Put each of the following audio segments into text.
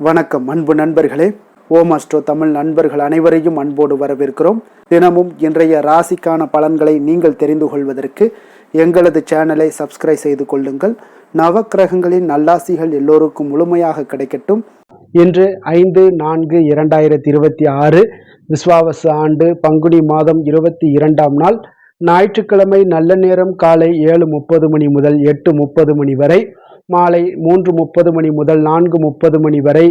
வணக்கம் அன்பு நண்பர்களே. ஓம் அஸ்ட்ரோ தமிழ் நண்பர்கள் அனைவரையும் அன்போடு வரவேற்கிறோம். தினமும் இன்றைய ராசிக்கான பலன்களை நீங்கள் தெரிந்து கொள்வதற்கு எங்களது சேனலை சப்ஸ்கிரைப் செய்து கொள்ளுங்கள். நவக்கிரகங்களின் நல்லாசிகள் எல்லோருக்கும் முழுமையாக கிடைக்கட்டும். இன்று 5/4/2026 விஸ்வாவசு ஆண்டு பங்குனி மாதம் 22ஆம் நாள் ஞாயிற்றுக்கிழமை. நல்ல நேரம் காலை 7:30 மணி முதல் 8:30 மணி வரை, மாலை 3:30 மணி முதல் 4:30 மணி வரை.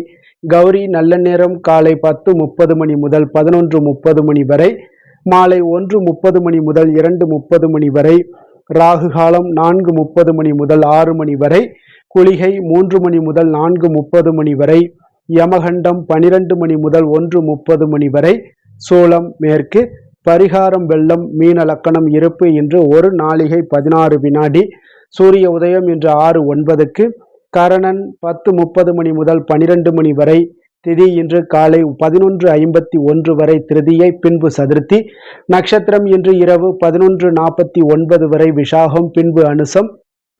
கௌரி நல்ல நேரம் காலை 10:30 மணி முதல் 11:30 மணி வரை, மாலை 1:30 மணி முதல் 2:30 மணி வரை. ராகு காலம் 4:30 மணி முதல் 6 மணி வரை, குளிகை 3 மணி முதல் 4:30 மணி வரை, யமகண்டம் 12 மணி முதல் 1:30 மணி வரை. சூலம் மேற்கு. பரிகாரம் வெள்ளம். மீன லக்கணம் இருப்பு. இன்று 1 நாழிகை 16 வினாடி. சூரிய உதயம் இன்று 6:09க்கு. கரணன் 10:30 மணி முதல் 12 மணி வரை. திதி இன்று காலை 11:51 வரை திருதியை, பின்பு சதுர்த்தி. நட்சத்திரம் இன்று இரவு 11:49 வரை விசாகம், பின்பு அனுசம்.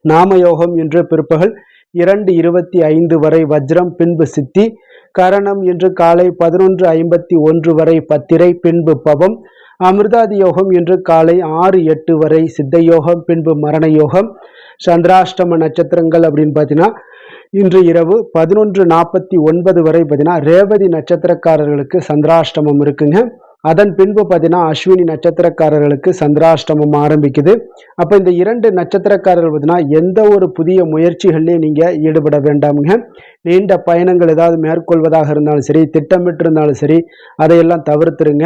நாமயோகம் இன்று பிற்பகல் 2:25 வரை வஜ்ரம், பின்பு சித்தி. கரணம் இன்று காலை 11:51 வரை பத்திரை, பின்பு பவம். அமிர்தாதி யோகம் இன்று காலை 6:08 வரை சித்த யோகம், பின்பு மரண யோகம். சந்திராஷ்டம நட்சத்திரங்கள் அப்படின்னு பார்த்தீங்கன்னா இன்று இரவு 11:49 வரை பார்த்தீங்கன்னா ரேவதி நட்சத்திரக்காரர்களுக்கு சந்திராஷ்டமம் இருக்குங்க. அதன் பின்பு பார்த்தீங்கன்னா அஸ்வினி நட்சத்திரக்காரர்களுக்கு சந்திராஷ்டமம் ஆரம்பிக்குது. அப்போ இந்த 2 நட்சத்திரக்காரர்கள் பார்த்தீங்கன்னா எந்த ஒரு புதிய முயற்சிகள்லையும் நீங்கள் ஈடுபட வேண்டாமுங்க. நீண்ட பயணங்கள் ஏதாவது மேற்கொள்வதாக இருந்தாலும் சரி, திட்டமிட்டு இருந்தாலும் சரி, அதையெல்லாம் தவிர்த்துருங்க.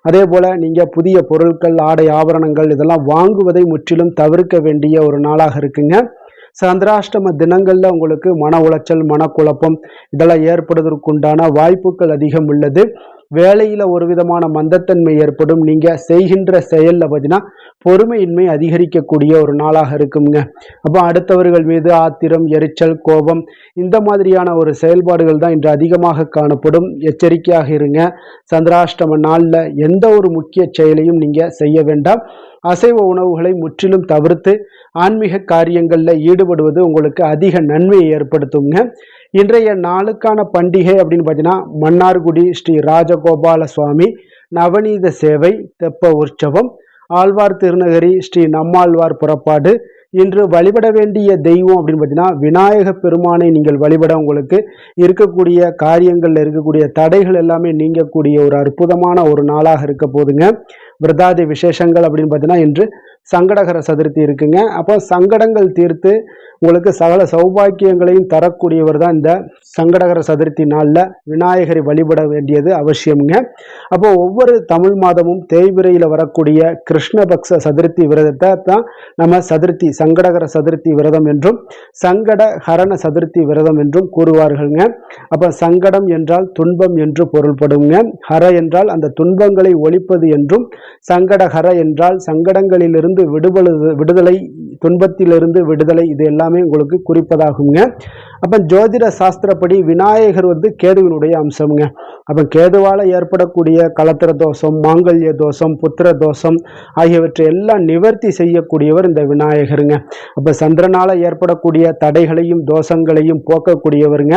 அதே போல் நீங்கள் புதிய பொருட்கள், ஆடை ஆபரணங்கள் இதெல்லாம் வாங்குவதை முற்றிலும் தவிர்க்க வேண்டிய ஒரு நாளாக இருக்குங்க. சந்திராஷ்டம தினங்களில் உங்களுக்கு மன உளைச்சல், மனக்குழப்பம் இதெல்லாம் ஏற்படுவதற்குண்டான வாய்ப்புகள் அதிகம் உள்ளது. வேலையில் ஒரு விதமான மந்தத்தன்மை ஏற்படும். நீங்கள் செய்கின்ற செயலில் பார்த்தீங்கன்னா பொறுமையின்மை அதிகரிக்கக்கூடிய ஒரு நாளாக இருக்குங்க. அப்போ அடுத்தவர்கள் மீது ஆத்திரம், எரிச்சல், கோபம் இந்த மாதிரியான ஒரு செயல்பாடுகள் தான் இன்று அதிகமாக காணப்படும். எச்சரிக்கையாக இருங்க. சந்திராஷ்டம நாளில் எந்த ஒரு முக்கிய செயலையும் நீங்கள் செய்ய வேண்டாம். அசைவ உணவுகளை முற்றிலும் தவிர்த்து ஆன்மீக காரியங்களில் ஈடுபடுவது உங்களுக்கு அதிக நன்மையை ஏற்படுத்துங்க. இன்றைய நாளுக்கான பண்டிகை அப்படின்னு பார்த்தீங்கன்னா மன்னார்குடி ஸ்ரீ ராஜகோபால சுவாமி நவநீத சேவை தெப்ப உற்சவம், ஆழ்வார் திருநகரி ஸ்ரீ நம்மாழ்வார் புறப்பாடு. இன்று வழிபட வேண்டிய தெய்வம் அப்படின்னு பார்த்தீங்கன்னா விநாயக பெருமானை நீங்கள் வழிபட உங்களுக்கு இருக்கக்கூடிய காரியங்களில் இருக்கக்கூடிய தடைகள் எல்லாமே நீங்கக்கூடிய ஒரு அற்புதமான ஒரு நாளாக இருக்க போதுங்க. விரதாதி விசேஷங்கள் அப்படின்னு பார்த்தீங்கன்னா இன்று சங்கடகர சதுர்த்தி இருக்குங்க. அப்போ சங்கடங்கள் தீர்த்து உங்களுக்கு சகல சௌபாக்கியங்களையும் தரக்கூடியவர் தான் இந்த சங்கடகர சதுர்த்தி நாளில் விநாயகரை வழிபட வேண்டியது அவசியம்ங்க. அப்போ ஒவ்வொரு தமிழ் மாதமும் தேய்பிரையில் வரக்கூடிய கிருஷ்ணபக்ஷ சதுர்த்தி விரதத்தை தான் நம்ம சதுர்த்தி, சங்கடகர சதுர்த்தி விரதம் என்றும் சங்கட ஹரண சதுர்த்தி விரதம் என்றும் கூறுவார்கள்ங்க. அப்போ சங்கடம் என்றால் துன்பம் என்று பொருள்படுங்க. ஹர என்றால் அந்த துன்பங்களை ஒழிப்பது என்றும், சங்கடஹர என்றால் சங்கடங்களிலிருந்து விடுதலை, துன்பத்திலிருந்து விடுதலை, இது எல்லாமே உங்களுக்கு குறிப்பதாகுங்க. அப்போ ஜோதிட சாஸ்திரப்படி விநாயகர் கேதுவினுடைய அம்சம்ங்க. அப்போ கேதுவால் ஏற்படக்கூடிய கலத்திர தோஷம், மாங்கல்ய தோஷம், புத்திர தோஷம் ஆகியவற்றை எல்லாம் நிவர்த்தி செய்யக்கூடியவர் இந்த விநாயகருங்க. அப்போ சந்திரனால் ஏற்படக்கூடிய தடைகளையும் தோஷங்களையும் போக்கக்கூடியவருங்க.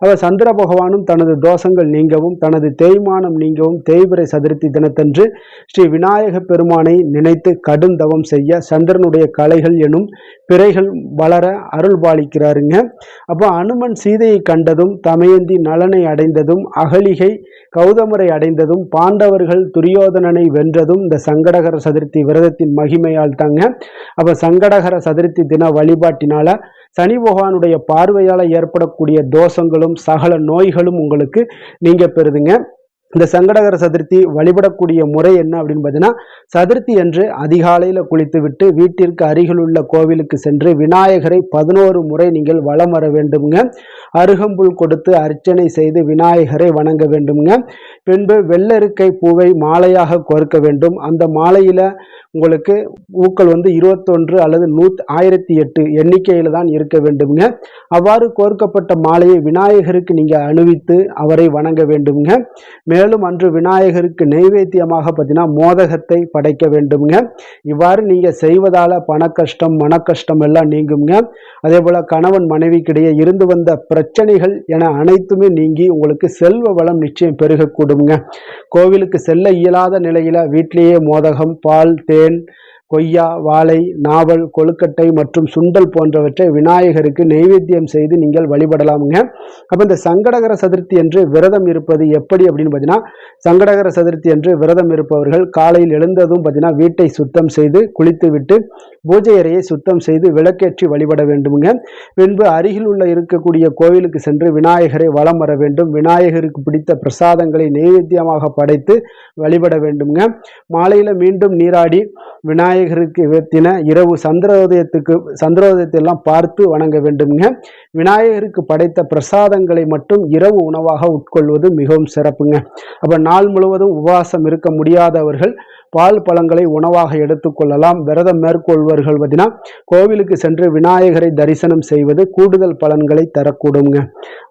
அப்போ சந்திர பகவானும் தனது தோஷங்கள் நீங்கவும் தனது தேய்மானம் நீங்கவும் தேய்பிறை சதுர்த்தி தினத்தன்று ஸ்ரீ விநாயக பெருமானை நினைத்து கடுந்தவம் செய்ய சந்திரனுடைய கலைகள் எனும் பிறைகள் வளர அருள் பாலிக்கிறாருங்க. அப்போ அனுமன் சீதையை கண்டதும், தமயந்தி நலனை அடைந்ததும், அகலிகை கௌதமரை அடைந்ததும், பாண்டவர்கள் துரியோதனனை வென்றதும் இந்த சங்கடகர சதுர்த்தி விரதத்தின் மகிமையால் தாங்க. அப்போ சங்கடகர சதுர்த்தி தின வழிபாட்டினால சனி பகவானுடைய பார்வையால் ஏற்படக்கூடிய தோஷங்களும் சகல நோய்களும் உங்களுக்கு நீங்க பெறுதுங்க. இந்த சங்கடகர சதுர்த்தி வழிபடக்கூடிய முறை என்ன அப்படின்னு பார்த்தீங்கன்னா, சதுர்த்தி அன்று அதிகாலையில் குளித்து விட்டு வீட்டிற்கு அருகில் உள்ள கோவிலுக்கு சென்று விநாயகரை 11 முறை நீங்கள் வலம் வர வேண்டுங்க. அருகம்புல் கொடுத்து அர்ச்சனை செய்து விநாயகரை வணங்க வேண்டுங்க. பின்பு வெள்ளரிக்கை பூவை மாலையாக கோர்க்க வேண்டும். அந்த மாலையில உங்களுக்கு பூக்கள் 21 அல்லது 1008 எண்ணிக்கையில தான் இருக்க வேண்டுங்க. அவ்வாறு கோர்க்கப்பட்ட மாலையை விநாயகருக்கு நீங்க அணிவித்து அவரை வணங்க வேண்டுங்க. மேலும் அன்று விநாயகருக்கு நைவேத்தியமாக பார்த்தீங்கன்னா மோதகத்தை படைக்க வேண்டுங்க. இவ்வாறு நீங்க செய்வதால பண கஷ்டம் மன கஷ்டம் எல்லாம் நீங்குங்க. அதே போல கணவன் மனைவிக்கிடையே இருந்து வந்த பிரச்சனைகள் என அனைத்துமே நீங்கி உங்களுக்கு செல்வ வளம் நிச்சயம் பெருகக்கூடுங்க. கோவிலுக்கு செல்ல இயலாத நிலையில வீட்டிலேயே மோதகம், பால், தேன், கொய்யா, வாழை, நாவல், கொழுக்கட்டை மற்றும் சுண்டல் போன்றவற்றை விநாயகருக்கு நைவேத்தியம் செய்து நீங்கள் வழிபடலாமுங்க. அப்போ இந்த சங்கடகர சதுர்த்தி என்று விரதம் இருப்பது எப்படி அப்படின்னு பார்த்தீங்கன்னா, சங்கடகர சதுர்த்தி என்று விரதம் இருப்பவர்கள் காலையில் எழுந்ததும் பார்த்தீங்கன்னா வீட்டை சுத்தம் செய்து குளித்து விட்டு பூஜை அறையை சுத்தம் செய்து விளக்கேற்றி வழிபட வேண்டுமுங்க. பின்பு அருகில் உள்ள இருக்கக்கூடிய கோவிலுக்கு சென்று விநாயகரை வலம் வர வேண்டும். விநாயகருக்கு பிடித்த பிரசாதங்களை நைவேத்தியமாக படைத்து வழிபட வேண்டுங்க. மாலையில மீண்டும் நீராடி விநாயகருக்கு இரவு சந்திரோதயத்தை எல்லாம் பார்த்து வணங்க வேண்டுங்க. விநாயகருக்கு படைத்த பிரசாதங்களை மட்டும் இரவு உணவாக உட்கொள்வது மிகவும் சிறப்புங்க. அப்ப நாள் முழுவதும் உபவாசம் இருக்க முடியாதவர்கள் பால் பழங்களை உணவாக எடுத்துக்கொள்ளலாம். விரதம் மேற்கொள்வர்கள் பார்த்தீங்கன்னா கோவிலுக்கு சென்று விநாயகரை தரிசனம் செய்வது கூடுதல் பலன்களை தரக்கூடுங்க.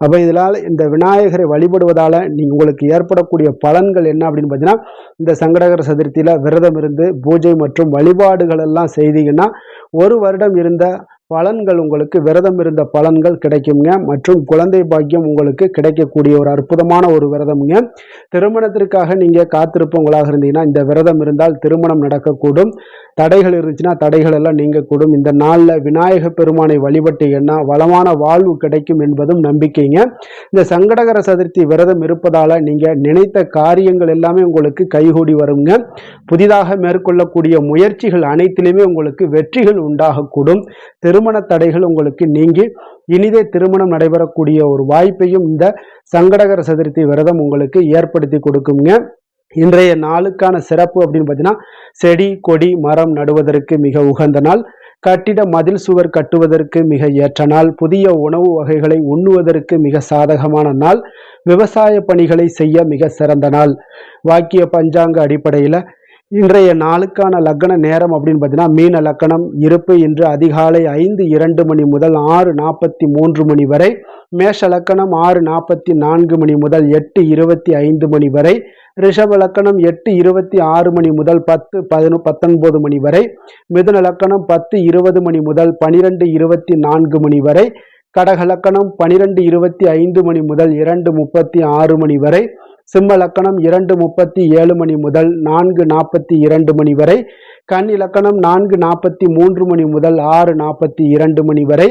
அப்போ இதனால் இந்த விநாயகரை வழிபடுவதால உங்களுக்கு ஏற்படக்கூடிய பலன்கள் என்ன அப்படின்னு பார்த்தீங்கன்னா, இந்த சங்கடகர சதுர்த்தியில விரதம் இருந்து பூஜை மற்றும் வழிபாடுகள் எல்லாம் செய்தீங்கன்னா 1 வருடம் இருந்த பலன்கள் உங்களுக்கு விரதம் இருந்த பலன்கள் கிடைக்குங்க. மற்றும் குழந்தை பாக்கியம் உங்களுக்கு கிடைக்கக்கூடிய ஒரு அற்புதமான ஒரு விரதம்ங்க. திருமணத்திற்காக நீங்க காத்திருப்பவங்களாக இருந்தீங்கன்னா இந்த விரதம் இருந்தால் திருமணம் நடக்கக்கூடும். தடைகள் இருந்துச்சுன்னா தடைகள் எல்லாம் நீங்கக்கூடும். இந்த நாளில் விநாயக பெருமானை வழிபட்டீங்கன்னா வளமான வாழ்வு கிடைக்கும் என்பதும் நம்பிக்கைங்க. இந்த சங்கடகர சதுர்த்தி விரதம் இருப்பதால நீங்க நினைத்த காரியங்கள் எல்லாமே உங்களுக்கு கைகூடி வருங்க. புதிதாக மேற்கொள்ளக்கூடிய முயற்சிகள் அனைத்திலுமே உங்களுக்கு வெற்றிகள் உண்டாகக்கூடும். திருமண தடைகள் உங்களுக்கு நீங்கி இனிதே திருமணம் நடைபெறக்கூடிய ஒரு வாய்ப்பையும் இந்த சங்கடகர சதுர்த்தி விரதம் உங்களுக்கு ஏற்படுத்தி கொடுக்குங்க. இன்றைய நாளுக்கான சிறப்பு அப்படின்னு பார்த்தீங்கன்னா, செடி கொடி மரம் நடுவதற்கு மிக உகந்த நாள், கட்டிட மதில் சுவர் கட்டுவதற்கு மிக ஏற்ற நாள், புதிய உணவு வகைகளை உண்ணுவதற்கு மிக சாதகமான நாள், விவசாய பணிகளை செய்ய மிக சிறந்த நாள். வாக்கிய பஞ்சாங்க அடிப்படையில் இன்றைய நாளுக்கான லக்ன நேரம் அப்படின்னு பார்த்தீங்கன்னா, மீன லக்கணம் இருப்பு இன்று அதிகாலை 5:02 மணி முதல் 6:43 மணி வரை, மேஷ லக்கணம் 6:44 மணி முதல் 8:25 மணி வரை, ரிஷப லக்கணம் 8:26 மணி முதல் 10:19 மணி வரை, மிதுன லக்கணம் 10:20 மணி முதல் 12:24 மணி வரை, கடக லக்கணம் 12:25 மணி முதல் 2:36 மணி வரை, சிம்ம லக்கணம் 2:37 மணி முதல் 4:42 மணி வரை, கன்னி லக்கணம் 4:43 மணி முதல் 6:42 மணி வரை,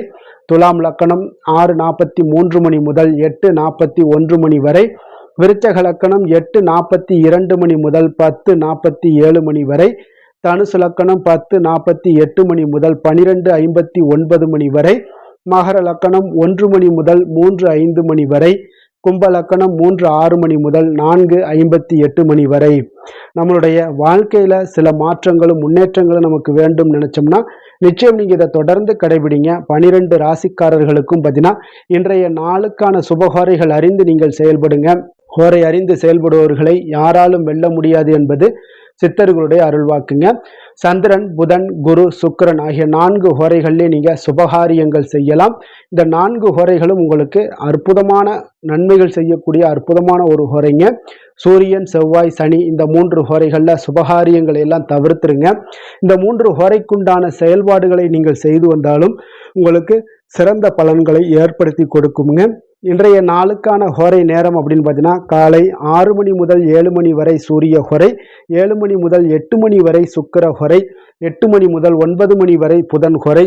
துலாம் லக்கணம் 6:43 மணி முதல் 8:41 மணி வரை, விருச்சக லக்கணம் 8:42 மணி முதல் 10:47 மணி வரை, தனுசு லக்கணம் 10:48 மணி முதல் 12:59 மணி வரை, மகர லக்கணம் 1 மணி முதல் 3:05 மணி வரை, கும்ப லக்கணம் 3:06 மணி முதல் 4:58 மணி வரை. நம்மளுடைய வாழ்க்கையில சில மாற்றங்களும் முன்னேற்றங்களும் நமக்கு வேண்டும் நினைச்சோம்னா நிச்சயம் நீங்க இதை தொடர்ந்து கடைபிடிங்க. 12 ராசிக்காரர்களுக்கும் பார்த்தீங்கன்னா இன்றைய நாளுக்கான சுபஹோரைகள் அறிந்து நீங்கள் செயல்படுங்க. ஹோரை அறிந்து செயல்படுபவர்களை யாராலும் வெல்ல முடியாது என்பது சித்தர்களுடைய அருள்வாக்குங்க. சந்திரன், புதன், குரு, சுக்கிரன் ஆகிய 4 ஹோரைகளிலே நீங்க சுபகாரியங்கள் செய்யலாம். இந்த 4 ஹோரைகளும் உங்களுக்கு அற்புதமான நன்மைகள் செய்யக்கூடிய அற்புதமான ஒரு ஹோரைங்க. சூரியன், செவ்வாய், சனி இந்த 3 ஹோரைகள்ல சுபகாரியங்களை எல்லாம் தவிர்த்துருங்க. இந்த 3 ஹோரைக்குண்டான செயல்பாடுகளை நீங்கள் செய்து வந்தாலும் உங்களுக்கு சிறந்த பலன்களை ஏற்படுத்தி கொடுக்குங்க. இன்றைய நாளுக்கான ஹோரை நேரம் அப்படின்னு பார்த்தீங்கன்னா, காலை 6 மணி முதல் 7 மணி வரை சூரிய ஹோரை, 7 மணி முதல் 8 மணி வரை சுக்கிர ஹோரை, 8 மணி முதல் 9 மணி வரை புதன் ஹோரை,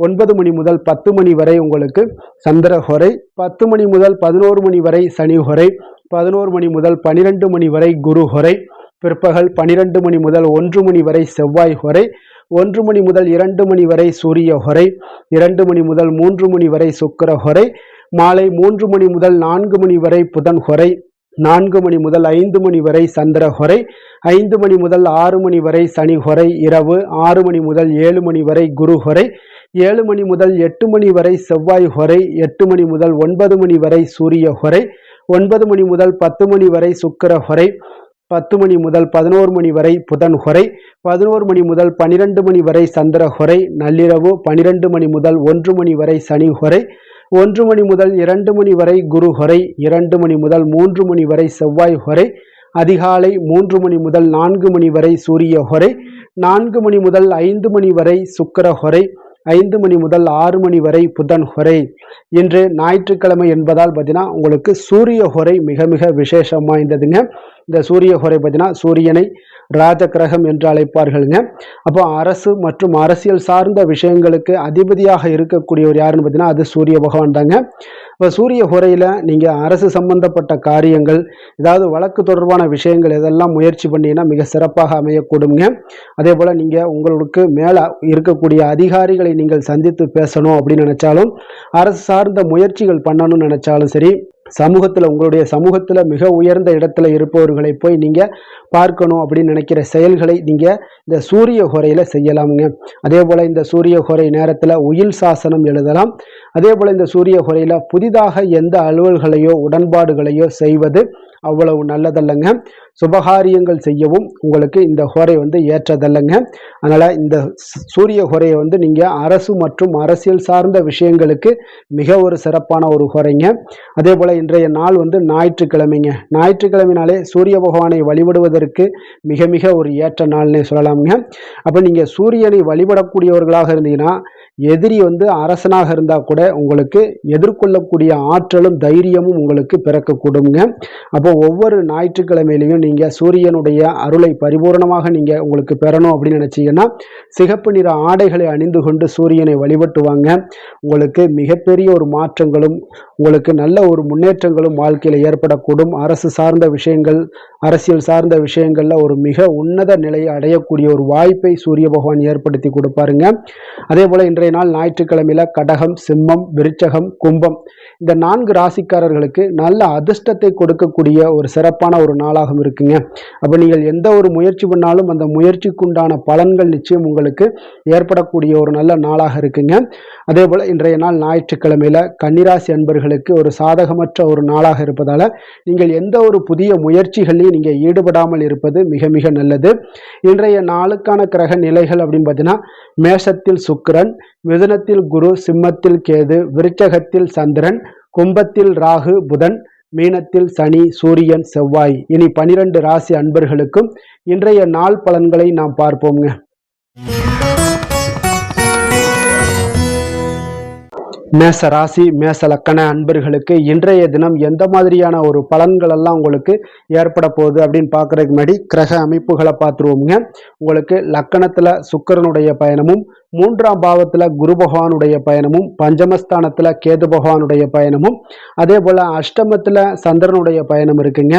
9 மணி முதல் 10 மணி வரை உங்களுக்கு சந்திர ஹோரை, 10 மணி முதல் 11 மணி வரை சனி ஹோரை, 11 மணி முதல் 12 மணி வரை குரு ஹோரை, பிற்பகல் 12 மணி முதல் 1 மணி வரை செவ்வாய் ஹோரை, 1 மணி முதல் 2 மணி வரை சூரிய ஹோரை, 2 மணி முதல் 3 மணி வரை சுக்கிர ஹோரை, மாலை 3 மணி முதல் 4 மணி வரை புதன் ஹோரை, 4 மணி முதல் 5 மணி வரை சந்திர ஹோரை, 5 மணி முதல் 6 மணி வரை சனி ஹோரை, இரவு 6 மணி முதல் 7 மணி வரை குரு ஹோரை, 7 மணி முதல் 8 மணி வரை செவ்வாய் ஹொரை, 8 மணி முதல் 9 மணி வரை சூரிய ஹொரை, 9 மணி முதல் 10 மணி வரை சுக்கிர ஹொரை, 10 மணி முதல் 11 மணி வரை புதன் ஹொரை, 11 மணி முதல் 12 மணி வரை சந்திர ஹொரை, நள்ளிரவு 12 மணி முதல் 1 மணி வரை சனி ஹொரை, 1 மணி முதல் 2 மணி வரை குரு ஹொரை, 2 மணி முதல் 3 மணி வரை செவ்வாய் ஹொரை, அதிகாலை 3 மணி முதல் 4 மணி வரை சூரிய ஹொரை, 4 மணி முதல் 5 மணி வரை சுக்கிர ஹொரை, 5 மணி முதல் 6 மணி வரை புதன் ஹொரை. இன்று ஞாயிற்றுக்கிழமை என்பதால் பார்த்தீங்கன்னா உங்களுக்கு சூரிய ஹொரை மிக மிக விசேஷம் வாய்ந்ததுங்க. இந்த சூரிய ஹொரை பார்த்தீங்கன்னா சூரியனை ராஜ கிரகம் என்று அழைப்பார்களுங்க. அப்போ அரசு மற்றும் அரசியல் சார்ந்த விஷயங்களுக்கு அதிபதியாக இருக்கக்கூடியவர் யாருன்னு பார்த்தீங்கன்னா அது சூரிய பகவான் தாங்க. இப்போ சூரிய ஹொரையில் நீங்கள் அரசு சம்பந்தப்பட்ட காரியங்கள், ஏதாவது வழக்கு தொடர்பான விஷயங்கள் இதெல்லாம் முயற்சி பண்ணீங்கன்னா மிக சிறப்பாக அமையக்கூடுங்க. அதே போல் நீங்கள் உங்களுக்கு மேலே இருக்கக்கூடிய அதிகாரிகளை நீங்கள் சந்தித்து பேசணும் அப்படின்னு நினச்சாலும், அரசு சார்ந்த முயற்சிகள் பண்ணணும்னு நினச்சாலும் சரி, சமூகத்தில் உங்களுடைய சமூகத்தில் மிக உயர்ந்த இடத்துல இருப்பவர்களை போய் நீங்கள் பார்க்கணும் அப்படின்னு நினைக்கிற செயல்களை நீங்கள் இந்த சூரிய ஹொரையில் செய்யலாமுங்க. அதே போல் இந்த சூரிய ஹொரை நேரத்தில் உயில் சாசனம் எழுதலாம். அதே போல் இந்த சூரிய ஹொரையில் புதிதாக எந்த அலுவல்களையோ உடன்பாடுகளையோ செய்வது அவ்வளவு நல்லதல்லங்க. சுபகாரியங்கள் செய்யவும் உங்களுக்கு இந்த ஹொரை ஏற்றதல்லங்க. அதனால் இந்த சூரிய ஹொரையை நீங்கள் அரசு மற்றும் அரசியல் சார்ந்த விஷயங்களுக்கு மிக ஒரு சிறப்பான ஒரு ஹொரைங்க. அதே போல் இன்றைய நாள் ஞாயிற்றுக்கிழமைங்க. ஞாயிற்றுக்கிழமைனாலே சூரிய பகவானை வழிபடுவதற்கு மிக மிக ஒரு ஏற்ற நாள்னே சொல்லலாமுங்க. அப்போ நீங்கள் சூரியனை வழிபடக்கூடியவர்களாக இருந்தீங்கன்னா எதிரி அரசனாக இருந்தால் கூட உங்களுக்கு எதிர்கொள்ளக்கூடிய ஆற்றலும் தைரியமும் உங்களுக்கு பிறக்கக்கூடுங்க. அப்போ ஒவ்வொரு ஞாயிற்றுக்கிழமையிலையும் நீங்கள் சூரியனுடைய அருளை பரிபூர்ணமாக நீங்கள் உங்களுக்கு பெறணும் அப்படின்னு நினச்சிங்கன்னா சிகப்பு நிற ஆடைகளை அணிந்து கொண்டு சூரியனை வழிபட்டு வாங்க. உங்களுக்கு மிகப்பெரிய ஒரு மாற்றங்களும் உங்களுக்கு நல்ல ஒரு முன்னேற்றங்களும் வாழ்க்கையில் ஏற்படக்கூடும். அரசு சார்ந்த விஷயங்கள், அரசியல் சார்ந்த விஷயங்களில் ஒரு மிக உன்னத நிலையை அடையக்கூடிய ஒரு வாய்ப்பை சூரிய பகவான் ஏற்படுத்தி கொடுப்பாருங்க. அதே போல் இன்றைய நாள் ஞாயிற்றுக்கிழமையில கடகம், சிம்மம், விருச்சகம், கும்பம் இந்த 4 ராசிக்காரர்களுக்கு நல்ல அதிர்ஷ்டத்தை கொடுக்கக்கூடிய ஒரு சிறப்பான ஒரு நாளாகவும் இருக்குங்க. அப்போ நீங்கள் எந்த ஒரு முயற்சி பண்ணாலும் அந்த முயற்சிக்குண்டான பலன்கள் நிச்சயம் உங்களுக்கு ஏற்படக்கூடிய ஒரு நல்ல நாளாக இருக்குங்க. அதே போல் இன்றைய நாள் ஞாயிற்றுக்கிழமையில கன்னிராசி அன்பர்களுக்கு ஒரு சாதகமற்ற ஒரு நாளாக இருப்பதால் நீங்கள் எந்த ஒரு புதிய முயற்சிகளையும் நீங்கள் ஈடுபடாமல் இருப்பது மிக மிக நல்லது. இன்றைய நாளுக்கான கிரக நிலைகள் அப்படின்னு பார்த்தீங்கன்னா மேஷத்தில் சுக்கிரன், மிதுனத்தில் குரு, சிம்மத்தில் கேது, விருச்சகத்தில் சந்திரன், கும்பத்தில் ராகு புதன், மீனத்தில் சனி, சூரியன், செவ்வாய். இனி 12 ராசி அன்பர்களுக்கும் இன்றைய நாள் பலன்களை நாம் பார்ப்போம்ங்க. மேச ராசி மேச லக்கண அன்பர்களுக்கு இன்றைய தினம் எந்த மாதிரியான ஒரு பலன்கள் எல்லாம் உங்களுக்கு ஏற்பட போகுது அப்படின்னு பார்க்கறதுக்கு முன்னாடி கிரக அமைப்புகளை பார்த்துருவோம்ங்க. உங்களுக்கு லக்கணத்துல சுக்கிரனுடைய பயணமும், 3ஆம் பாவத்துல குரு பகவானுடைய பயணமும், பஞ்சமஸ்தானத்துல கேது பகவானுடைய பயணமும், அதே போல அஷ்டமத்துல சந்திரனுடைய பயணம் இருக்குங்க.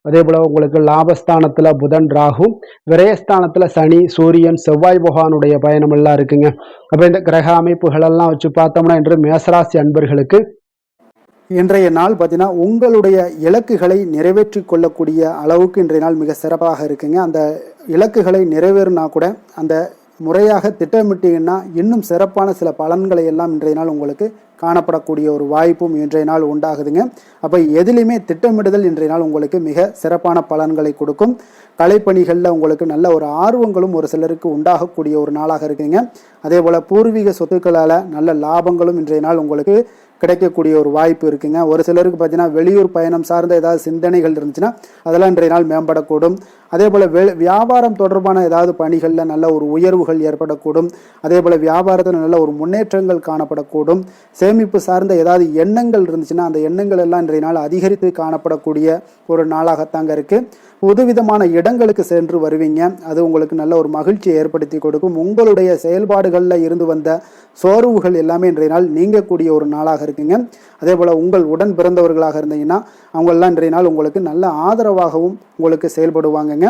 அதே போல உங்களுக்கு லாபஸ்தானத்துல புதன் ராகு, விரயஸ்தானத்துல சனி, சூரியன், செவ்வாய் பகவானுடைய பயணம் எல்லாம் இருக்குங்க. அப்ப இந்த கிரக அமைப்புகள் எல்லாம் வச்சு பார்த்தோம்னா இன்று மேசராசி அன்பர்களுக்கு இன்றைய நாள் பார்த்தீங்கன்னா உங்களுடைய இலக்குகளை நிறைவேற்றி கொள்ளக்கூடிய அளவுக்கு இன்றைய நாள் மிக சிறப்பாக இருக்குங்க. அந்த இலக்குகளை நிறைவேறினா கூட அந்த முறையாக திட்டமிட்டீங்கன்னா இன்னும் சிறப்பான சில பலன்களை எல்லாம் இன்றைய நாள் உங்களுக்கு காணப்படக்கூடிய ஒரு வாய்ப்பும் இன்றைய நாள் உண்டாகுதுங்க. அப்போ எதிலுமே திட்டமிடுதல் இன்றைய நாள் உங்களுக்கு மிக சிறப்பான பலன்களை கொடுக்கும். கலைப்பணிகளில் உங்களுக்கு நல்ல ஒரு ஆர்வங்களும் ஒரு சிலருக்கு உண்டாகக்கூடிய ஒரு நாளாக இருக்குங்க. அதே போல் பூர்வீக சொத்துக்களால் நல்ல லாபங்களும் இன்றைய நாள் உங்களுக்கு கிடைக்கக்கூடிய ஒரு வாய்ப்பு இருக்குங்க. ஒரு சிலருக்கு பார்த்தீங்கன்னா வெளியூர் பயணம் சார்ந்த ஏதாவது சிந்தனைகள் இருந்துச்சுன்னா அதெல்லாம் இன்றைய நாள் மேம்படக்கூடும். அதே போல் வியாபாரம் தொடர்பான ஏதாவது பணிகளில் நல்ல ஒரு உயர்வுகள் ஏற்படக்கூடும். அதே போல் வியாபாரத்தில் நல்ல ஒரு முன்னேற்றங்கள் காணப்படக்கூடும். சேமிப்பு சார்ந்த ஏதாவது எண்ணங்கள் இருந்துச்சுன்னா அந்த எண்ணங்கள் எல்லாம் இன்றைய நாள் அதிகரித்து காணப்படக்கூடிய ஒரு நாளாகத்தாங்க இருக்குது. புதுவிதமான இடங்களுக்கு சென்று வருவீங்க. அது உங்களுக்கு நல்ல ஒரு மகிழ்ச்சியை ஏற்படுத்தி கொடுக்கும். உங்களுடைய செயல்பாடுகளில் இருந்து வந்த சோர்வுகள் எல்லாமே இன்றைய நாள் நீங்கக்கூடிய ஒரு நாளாக இருக்குங்க. அதே போல் உங்கள் உடன் பிறந்தவர்களாக இருந்தீங்கன்னா அவங்களெல்லாம் இன்றைய நாள் உங்களுக்கு நல்ல ஆதரவாகவும் உங்களுக்கு செயல்படுவாங்கங்க.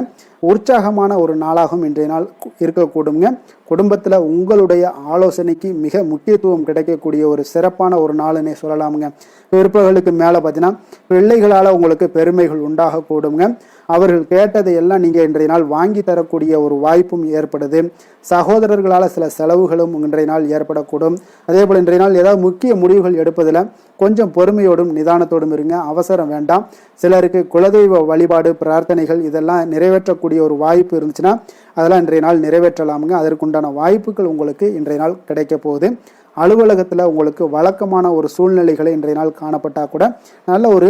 உற்சாகமான ஒரு நாளாகவும் இன்றைய நாள் இருக்கக்கூடுங்க. குடும்பத்தில் உங்களுடைய ஆலோசனைக்கு மிக முக்கியத்துவம் கிடைக்கக்கூடிய ஒரு சிறப்பான ஒரு நாளுன்னே சொல்லலாமுங்க. பிற்பகலுக்கு மேலே பார்த்தீங்கன்னா பிள்ளைகளால் உங்களுக்கு பெருமைகள் உண்டாகக்கூடுங்க. அவர்கள் கேட்டதை எல்லாம் நீங்கள் இன்றைய நாள் வாங்கி தரக்கூடிய ஒரு வாய்ப்பும் ஏற்படுது. சகோதரர்களால் சில செலவுகளும் இன்றைய நாள் ஏற்படக்கூடும். அதே போல் இன்றைய நாள் ஏதாவது முக்கிய முடிவுகள் எடுப்பதில் கொஞ்சம் பொறுமையோடும் நிதானத்தோடும் இருங்க, அவசரம் வேண்டாம். சிலருக்கு குலதெய்வ வழிபாடு பிரார்த்தனைகள் இதெல்லாம் நிறைவேற்றக்கூடிய ஒரு வாய்ப்பு இருந்துச்சுன்னா அதெல்லாம் இன்றைய நாள் நிறைவேற்றலாமுங்க. அதற்குண்டான வாய்ப்புகள் உங்களுக்கு இன்றைய நாள் கிடைக்க போகுது. அலுவலகத்தில் உங்களுக்கு வழக்கமான ஒரு சூழ்நிலைகளை இன்றைய நாள் காணப்பட்டால் கூட நல்ல ஒரு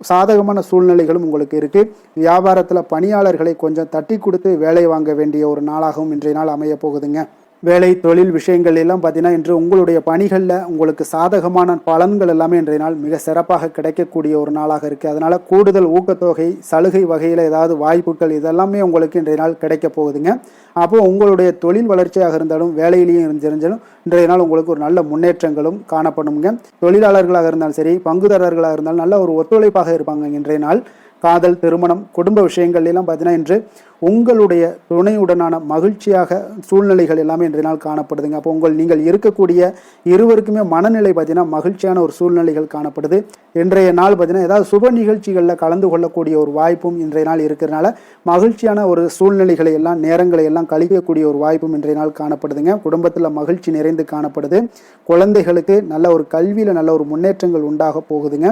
சாதகமான சூழ்நிலைகளும் உங்களுக்கு இருக்குது. வியாபாரத்தில் பணியாளர்களை கொஞ்சம் தட்டி கொடுத்து வேலை வாங்க வேண்டிய ஒரு நாளாகவும் இன்றைய நாள் அமைய போகுதுங்க. வேலை தொழில் விஷயங்கள் எல்லாம் பார்த்தீங்கன்னா இன்று உங்களுடைய பணிகளில் உங்களுக்கு சாதகமான பலன்கள் எல்லாமே இன்றைய நாள் மிக சிறப்பாக கிடைக்கக்கூடிய ஒரு நாளாக இருக்குது. அதனால் கூடுதல் ஊக்கத்தொகை சலுகை வகையில் ஏதாவது வாய்ப்புகள் இதெல்லாமே உங்களுக்கு இன்றைய நாள் கிடைக்க போகுதுங்க. அப்போது உங்களுடைய தொழில் வளர்ச்சியாக இருந்தாலும் வேலையிலையும் இருந்தாலும் இன்றைய நாள் உங்களுக்கு ஒரு நல்ல முன்னேற்றங்களும் காணப்படுங்க. தொழிலாளர்களாக இருந்தாலும் சரி, பங்குதாரர்களாக இருந்தாலும் நல்ல ஒரு ஒத்துழைப்பாக இருப்பாங்க இன்றைய நாள். காதல், திருமணம், குடும்ப விஷயங்கள் எல்லாம் பார்த்தீங்கன்னா இன்று உங்களுடைய துணையுடனான மகிழ்ச்சியாக சூழ்நிலைகள் எல்லாமே இன்றைய நாள் காணப்படுதுங்க. அப்போ நீங்கள் இருக்கக்கூடிய இருவருக்குமே மனநிலை பார்த்தீங்கன்னா மகிழ்ச்சியான ஒரு சூழ்நிலைகள் காணப்படுது. இன்றைய நாள் பார்த்தீங்கன்னா ஏதாவது சுப நிகழ்ச்சிகளில் கலந்து கொள்ளக்கூடிய ஒரு வாய்ப்பும் இன்றைய நாள் இருக்கிறனால மகிழ்ச்சியான ஒரு சூழ்நிலைகளை எல்லாம் நேரங்களை எல்லாம் கழிக்கக்கூடிய ஒரு வாய்ப்பும் இன்றைய நாள் காணப்படுதுங்க. குடும்பத்தில் மகிழ்ச்சி நிறைந்து காணப்படுது. குழந்தைகளுக்கு நல்ல ஒரு கல்வியில் நல்ல ஒரு முன்னேற்றங்கள் உண்டாக போகுதுங்க.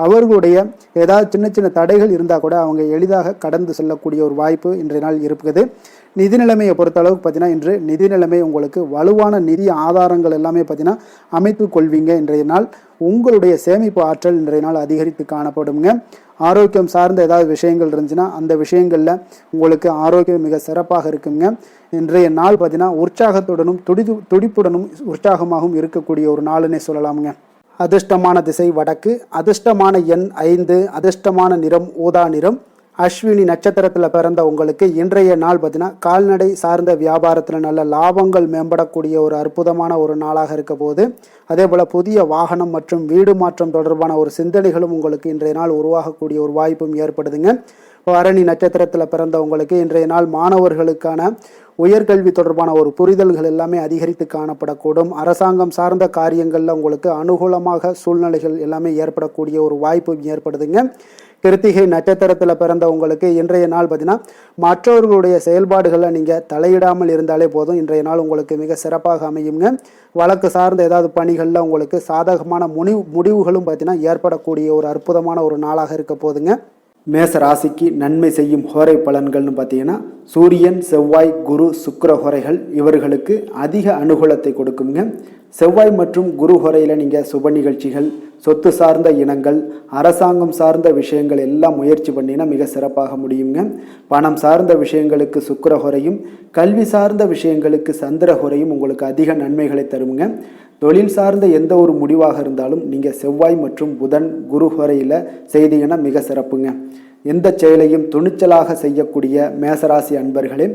அவர்களுடைய ஏதாவது சின்ன சின்ன தடைகள் இருந்தால் கூட அவங்க எளிதாக கடந்து செல்லக்கூடிய ஒரு வாய்ப்பு இன்றைய நாள் இருக்குது. நிதி நிலைமையை பொறுத்த அளவுக்கு பார்த்தீங்கன்னா இன்று நிதி நிலைமை உங்களுக்கு வலுவான நிதி ஆதாரங்கள் எல்லாமே பார்த்தீங்கன்னா அமைத்து கொள்வீங்க. இன்றைய நாள் உங்களுடைய சேமிப்பு ஆற்றல் இன்றைய நாள் அதிகரித்து காணப்படுங்க. ஆரோக்கியம் சார்ந்த ஏதாவது விஷயங்கள் இருந்துச்சுன்னா அந்த விஷயங்களில் உங்களுக்கு ஆரோக்கியம் மிக சிறப்பாக இருக்குங்க. இன்றைய நாள் பார்த்தீங்கன்னா உற்சாகத்துடனும் துடிப்புடனும் உற்சாகமாகவும் இருக்கக்கூடிய ஒரு நாளுன்னே சொல்லலாமுங்க. அதிர்ஷ்டமான திசை வடக்கு, அதிர்ஷ்டமான எண் 5, அதிர்ஷ்டமான நிறம் ஊதா நிறம். அஸ்வினி நட்சத்திரத்தில் பிறந்த உங்களுக்கு இன்றைய நாள் பார்த்தீங்கன்னா கால்நடை சார்ந்த வியாபாரத்தில் நல்ல லாபங்கள் மேம்படக்கூடிய ஒரு அற்புதமான ஒரு நாளாக இருக்க போது. அதே போல் புதிய வாகனம் மற்றும் வீடு மாற்றம் தொடர்பான ஒரு சிந்தனைகளும் உங்களுக்கு இன்றைய நாள் உருவாகக்கூடிய ஒரு வாய்ப்பும் ஏற்படுதுங்க. பரணி நட்சத்திரத்தில் பிறந்த உங்களுக்கு இன்றைய நாள் மாணவர்களுக்கான உயர்கல்வி தொடர்பான ஒரு புரிதல்கள் எல்லாமே அதிகரித்து காணப்படக்கூடும். அரசாங்கம் சார்ந்த காரியங்களில் உங்களுக்கு அனுகூலமாக சூழ்நிலைகள் எல்லாமே ஏற்படக்கூடிய ஒரு வாய்ப்பு ஏற்படுதுங்க. கிருத்திகை நட்சத்திரத்தில் பிறந்த உங்களுக்கு இன்றைய நாள் பார்த்தீங்கன்னா மற்றவர்களுடைய செயல்பாடுகளில் நீங்கள் தலையிடாமல் இருந்தாலே போதும். இன்றைய நாள் உங்களுக்கு மிக சிறப்பாக அமையுங்க. வழக்கு சார்ந்த ஏதாவது பணிகளில் உங்களுக்கு சாதகமான முடிவுகளும் பார்த்தீங்கன்னா ஏற்படக்கூடிய ஒரு அற்புதமான ஒரு நாளாக இருக்க போதுங்க. மேச ராசிக்கு நன்மை செய்யும் ஹோரை பலன்கள்னு பார்த்தீங்கன்னா சூரியன், செவ்வாய், குரு, சுக்கிர ஹோரைகள் இவர்களுக்கு அதிக அனுகூலத்தை கொடுக்குங்க. செவ்வாய் மற்றும் குரு ஹோரையில் நீங்கள் சுப நிகழ்ச்சிகள், சொத்து சார்ந்த இனங்கள், அரசாங்கம் சார்ந்த விஷயங்கள் எல்லாம் முயற்சி பண்ணினா மிக சிறப்பாக முடியுங்க. பணம் சார்ந்த விஷயங்களுக்கு சுக்கிர ஹோரையும், கல்வி சார்ந்த விஷயங்களுக்கு சந்திர ஹோரையும் உங்களுக்கு அதிக நன்மைகளை தருங்க. தொழில் சார்ந்த எந்த ஒரு முடிவாக இருந்தாலும் நீங்கள் செவ்வாய் மற்றும் புதன், குரு ஹோரையில் செய்தீங்கன்னா மிக சிறப்புங்க. எந்த செயலையும் துணிச்சலாக செய்யக்கூடிய மேசராசி அன்பர்களே,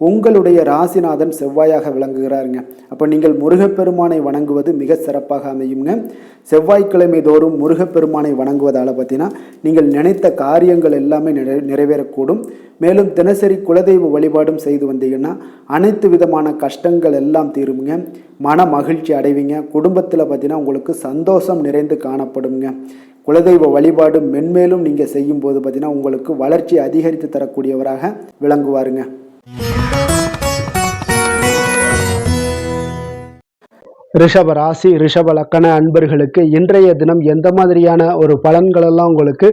உங்களுடைய ராசிநாதன் செவ்வாயாக விளங்குகிறாருங்க. அப்போ நீங்கள் முருகப்பெருமானை வணங்குவது மிக சிறப்பாக அமையுங்க. செவ்வாய்க்கிழமை தோறும் முருகப்பெருமானை வணங்குவதால் பார்த்தீங்கன்னா நீங்கள் நினைத்த காரியங்கள் எல்லாமே நிறைவேறக்கூடும். மேலும் தினசரி குலதெய்வ வழிபாடும் செய்து வந்தீங்கன்னா அனைத்து விதமான கஷ்டங்கள் எல்லாம் தீருங்க. மன மகிழ்ச்சி அடைவீங்க. குடும்பத்தில் பார்த்தீங்கன்னா உங்களுக்கு சந்தோஷம் நிறைந்து காணப்படுங்க. குலதெய்வ வழிபாடு மென்மேலும் நீங்கள் செய்யும்போது பார்த்தீங்கன்னா உங்களுக்கு வளர்ச்சி அதிகரித்து தரக்கூடியவராக விளங்குவாருங்க. ரிஷப ராசி, ரிஷப லக்கண அன்பர்களுக்கு இன்றைய தினம் எந்த மாதிரியான ஒரு பலன்கள் எல்லாம் உங்களுக்கு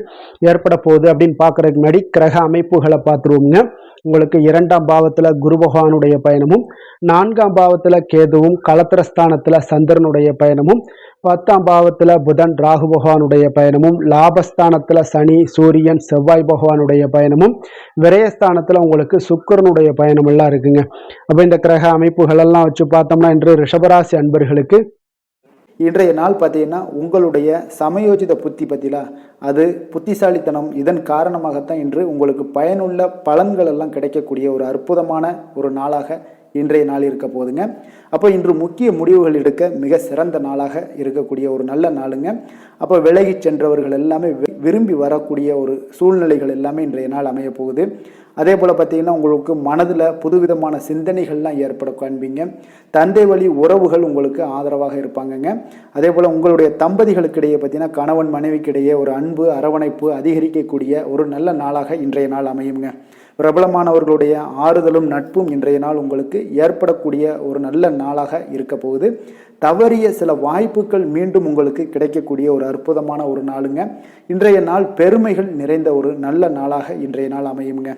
ஏற்பட போகுது அப்படின்னு பார்க்கறதுக்கு முன்னாடி கிரக அமைப்புகளை பார்த்துருவோங்க. உங்களுக்கு 2ஆம் பாவத்தில் குரு பகவானுடைய பயணமும், 4ஆம் பாவத்தில் கேதுவும், களத்திரஸ்தானத்தில் சந்திரனுடைய பயணமும், 10ஆம் பாவத்தில் புதன் ராகு பகவானுடைய பயணமும், லாபஸ்தானத்தில் சனி, சூரியன், செவ்வாய் பகவானுடைய பயணமும், விரயஸ்தானத்தில் உங்களுக்கு சுக்கிரனுடைய பயணம் எல்லாம் இருக்குங்க. அப்போ இந்த கிரக அமைப்புகள் எல்லாம் வச்சு பார்த்தோம்னா இன்று ரிஷபராசி அன்பர்களுக்கு இன்றைய நாள் பார்த்தீங்கன்னா உங்களுடைய சமயோஜித புத்தி பற்றிலா அது புத்திசாலித்தனம், இதன் காரணமாகத்தான் இன்று உங்களுக்கு பயனுள்ள பலன்கள் எல்லாம் கிடைக்கக்கூடிய ஒரு அற்புதமான ஒரு நாளாக இன்றைய நாள் இருக்க போதுங்க. அப்போ இன்று முக்கிய முடிவுகள் எடுக்க மிக சிறந்த நாளாக இருக்கக்கூடிய ஒரு நல்ல நாளுங்க. அப்போ விலகி சென்றவர்கள் எல்லாமே விரும்பி வரக்கூடிய ஒரு சூழ்நிலைகள் எல்லாமே இன்றைய நாள் அமைய போகுது. அதே போல் பார்த்தீங்கன்னா உங்களுக்கு மனதில் புதுவிதமான சிந்தனைகள்லாம் ஏற்பட காண்பீங்க. தந்தை வழி உறவுகள் உங்களுக்கு ஆதரவாக இருப்பாங்கங்க. அதே போல் உங்களுடைய தம்பதிகளுக்கிடையே பார்த்தீங்கன்னா கணவன் மனைவிக்கிடையே ஒரு அன்பு அரவணைப்பு அதிகரிக்கக்கூடிய ஒரு நல்ல நாளாக இன்றைய நாள் அமையுங்க. பிரபலமானவர்களுடைய ஆறுதலும் நட்பும் இன்றைய நாள் உங்களுக்கு ஏற்படக்கூடிய ஒரு நல்ல நாளாக இருக்க போகுது. தவறிய சில வாய்ப்புகள் மீண்டும் உங்களுக்கு கிடைக்கக்கூடிய ஒரு அற்புதமான ஒரு நாளுங்க. இன்றைய நாள் பெருமைகள் நிறைந்த ஒரு நல்ல நாளாக இன்றைய நாள் அமையுங்க.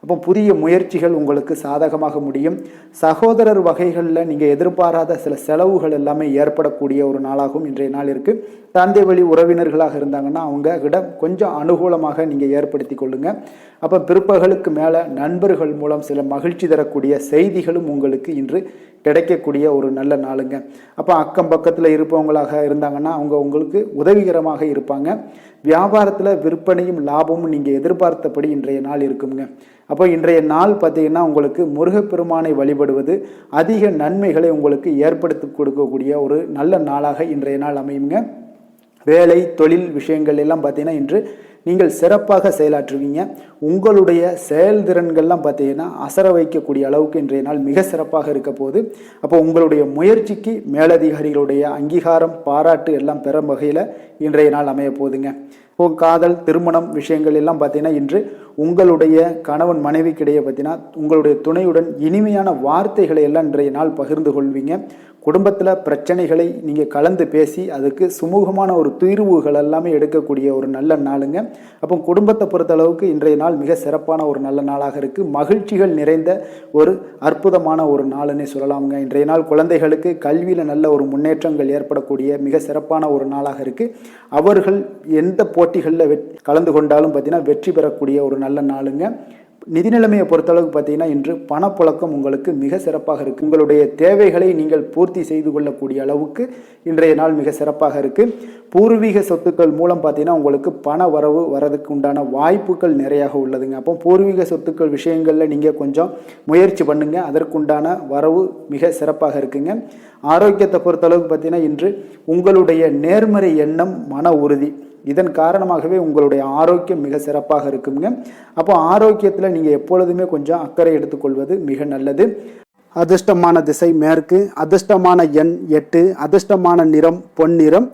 அப்போ புதிய முயற்சிகள் உங்களுக்கு சாதகமாக முடியும். சகோதரர் வகைகளில் நீங்கள் எதிர்பாராத சில செலவுகள் எல்லாமே ஏற்படக்கூடிய ஒரு நாளாகவும் இன்றைய நாள் இருக்குது. தந்தை வழி உறவினர்களாக இருந்தாங்கன்னா அவங்க கிட்ட கொஞ்சம் அனுகூலமாக நீங்கள் ஏற்படுத்தி கொள்ளுங்க. அப்போ பிற்பகலுக்கு மேலே நண்பர்கள் மூலம் சில மகிழ்ச்சி தரக்கூடிய செய்திகளும் உங்களுக்கு இன்று கிடைக்கக்கூடிய ஒரு நல்ல நாளுங்க. அப்போ அக்கம் பக்கத்தில் இருப்பவங்களாக இருந்தாங்கன்னா அவங்க உங்களுக்கு உதவிகரமாக இருப்பாங்க. வியாபாரத்தில் விற்பனையும் லாபமும் நீங்கள் எதிர்பார்த்தபடி இன்றைய நாள் இருக்குங்க. அப்போ இன்றைய நாள் பார்த்தீங்கன்னா உங்களுக்கு முருகப்பெருமானை வழிபடுவது அதிக நன்மைகளை உங்களுக்கு ஏற்படுத்தி கொடுக்கக்கூடிய ஒரு நல்ல நாளாக இன்றைய நாள் அமையுங்க. வேலை தொழில் விஷயங்கள் எல்லாம் பார்த்தீங்கன்னா இன்று நீங்கள் சிறப்பாக செயலாற்றுவீங்க. உங்களுடைய செயல்திறன்கள்லாம் பார்த்தீங்கன்னா அசர வைக்கக்கூடிய அளவுக்கு இன்றைய நாள் மிக சிறப்பாக இருக்க போகுது. அப்போ உங்களுடைய முயற்சிக்கு மேலதிகாரிகளுடைய அங்கீகாரம் பாராட்டு எல்லாம் பெறும் வகையில் இன்றைய நாள் அமைய போகுதுங்க. இப்போ காதல் திருமணம் விஷயங்கள் எல்லாம் பார்த்தீங்கன்னா இன்று உங்களுடைய கணவன் மனைவிக்கிடையே பார்த்தீங்கன்னா உங்களுடைய துணையுடன் இனிமையான வார்த்தைகளை எல்லாம் இன்றைய நாள் பகிர்ந்து கொள்வீங்க. குடும்பத்தில் பிரச்சனைகளை நீங்கள் கலந்து பேசி அதுக்கு சுமூகமான ஒரு தீர்வுகள் எல்லாமே எடுக்கக்கூடிய ஒரு நல்ல நாளுங்க. அப்போ குடும்பத்தை பொறுத்தளவுக்கு இன்றைய நாள் மிக சிறப்பான ஒரு நல்ல நாளாக இருக்குது. மகிழ்ச்சிகள் நிறைந்த ஒரு அற்புதமான ஒரு நாளுன்னே சொல்லலாமுங்க. இன்றைய நாள் குழந்தைகளுக்கு கல்வியில் நல்ல ஒரு முன்னேற்றங்கள் ஏற்படக்கூடிய மிக சிறப்பான ஒரு நாளாக இருக்குது. அவர்கள் எந்த போட்டிகளில் கலந்து கொண்டாலும் பார்த்தீங்கன்னா வெற்றி பெறக்கூடிய ஒரு நல்ல நாளுங்க. நிதி நிலைமையை பொறுத்தளவுக்கு பார்த்தீங்கன்னா இன்று பணப்புழக்கம் உங்களுக்கு மிக சிறப்பாக இருக்குது. உங்களுடைய தேவைகளை நீங்கள் பூர்த்தி செய்து கொள்ளக்கூடிய அளவுக்கு இன்றைய நாள் மிக சிறப்பாக இருக்குது. பூர்வீக சொத்துக்கள் மூலம் பார்த்தீங்கன்னா உங்களுக்கு பண வரவு வரதுக்கு உண்டான வாய்ப்புகள் நிறையாக உள்ளதுங்க. அப்போ பூர்வீக சொத்துக்கள் விஷயங்களில் நீங்கள் கொஞ்சம் முயற்சி பண்ணுங்க, அதற்குண்டான வரவு மிக சிறப்பாக இருக்குங்க. ஆரோக்கியத்தை பொறுத்தளவுக்கு பார்த்தீங்கன்னா இன்று உங்களுடைய நேர்மறை எண்ணம் மன உறுதி இதன் காரணமாகவே உங்களுடைய ஆரோக்கியம் மிக சிறப்பாக இருக்குங்க. அப்போ ஆரோக்கியத்தில் நீங்கள் எப்பொழுதுமே கொஞ்சம் அக்கறை எடுத்துக்கொள்வது மிக நல்லது. அதிர்ஷ்டமான திசை மேற்கு, அதிர்ஷ்டமான எண் 8, அதிர்ஷ்டமான நிறம் பொன்னிறம்.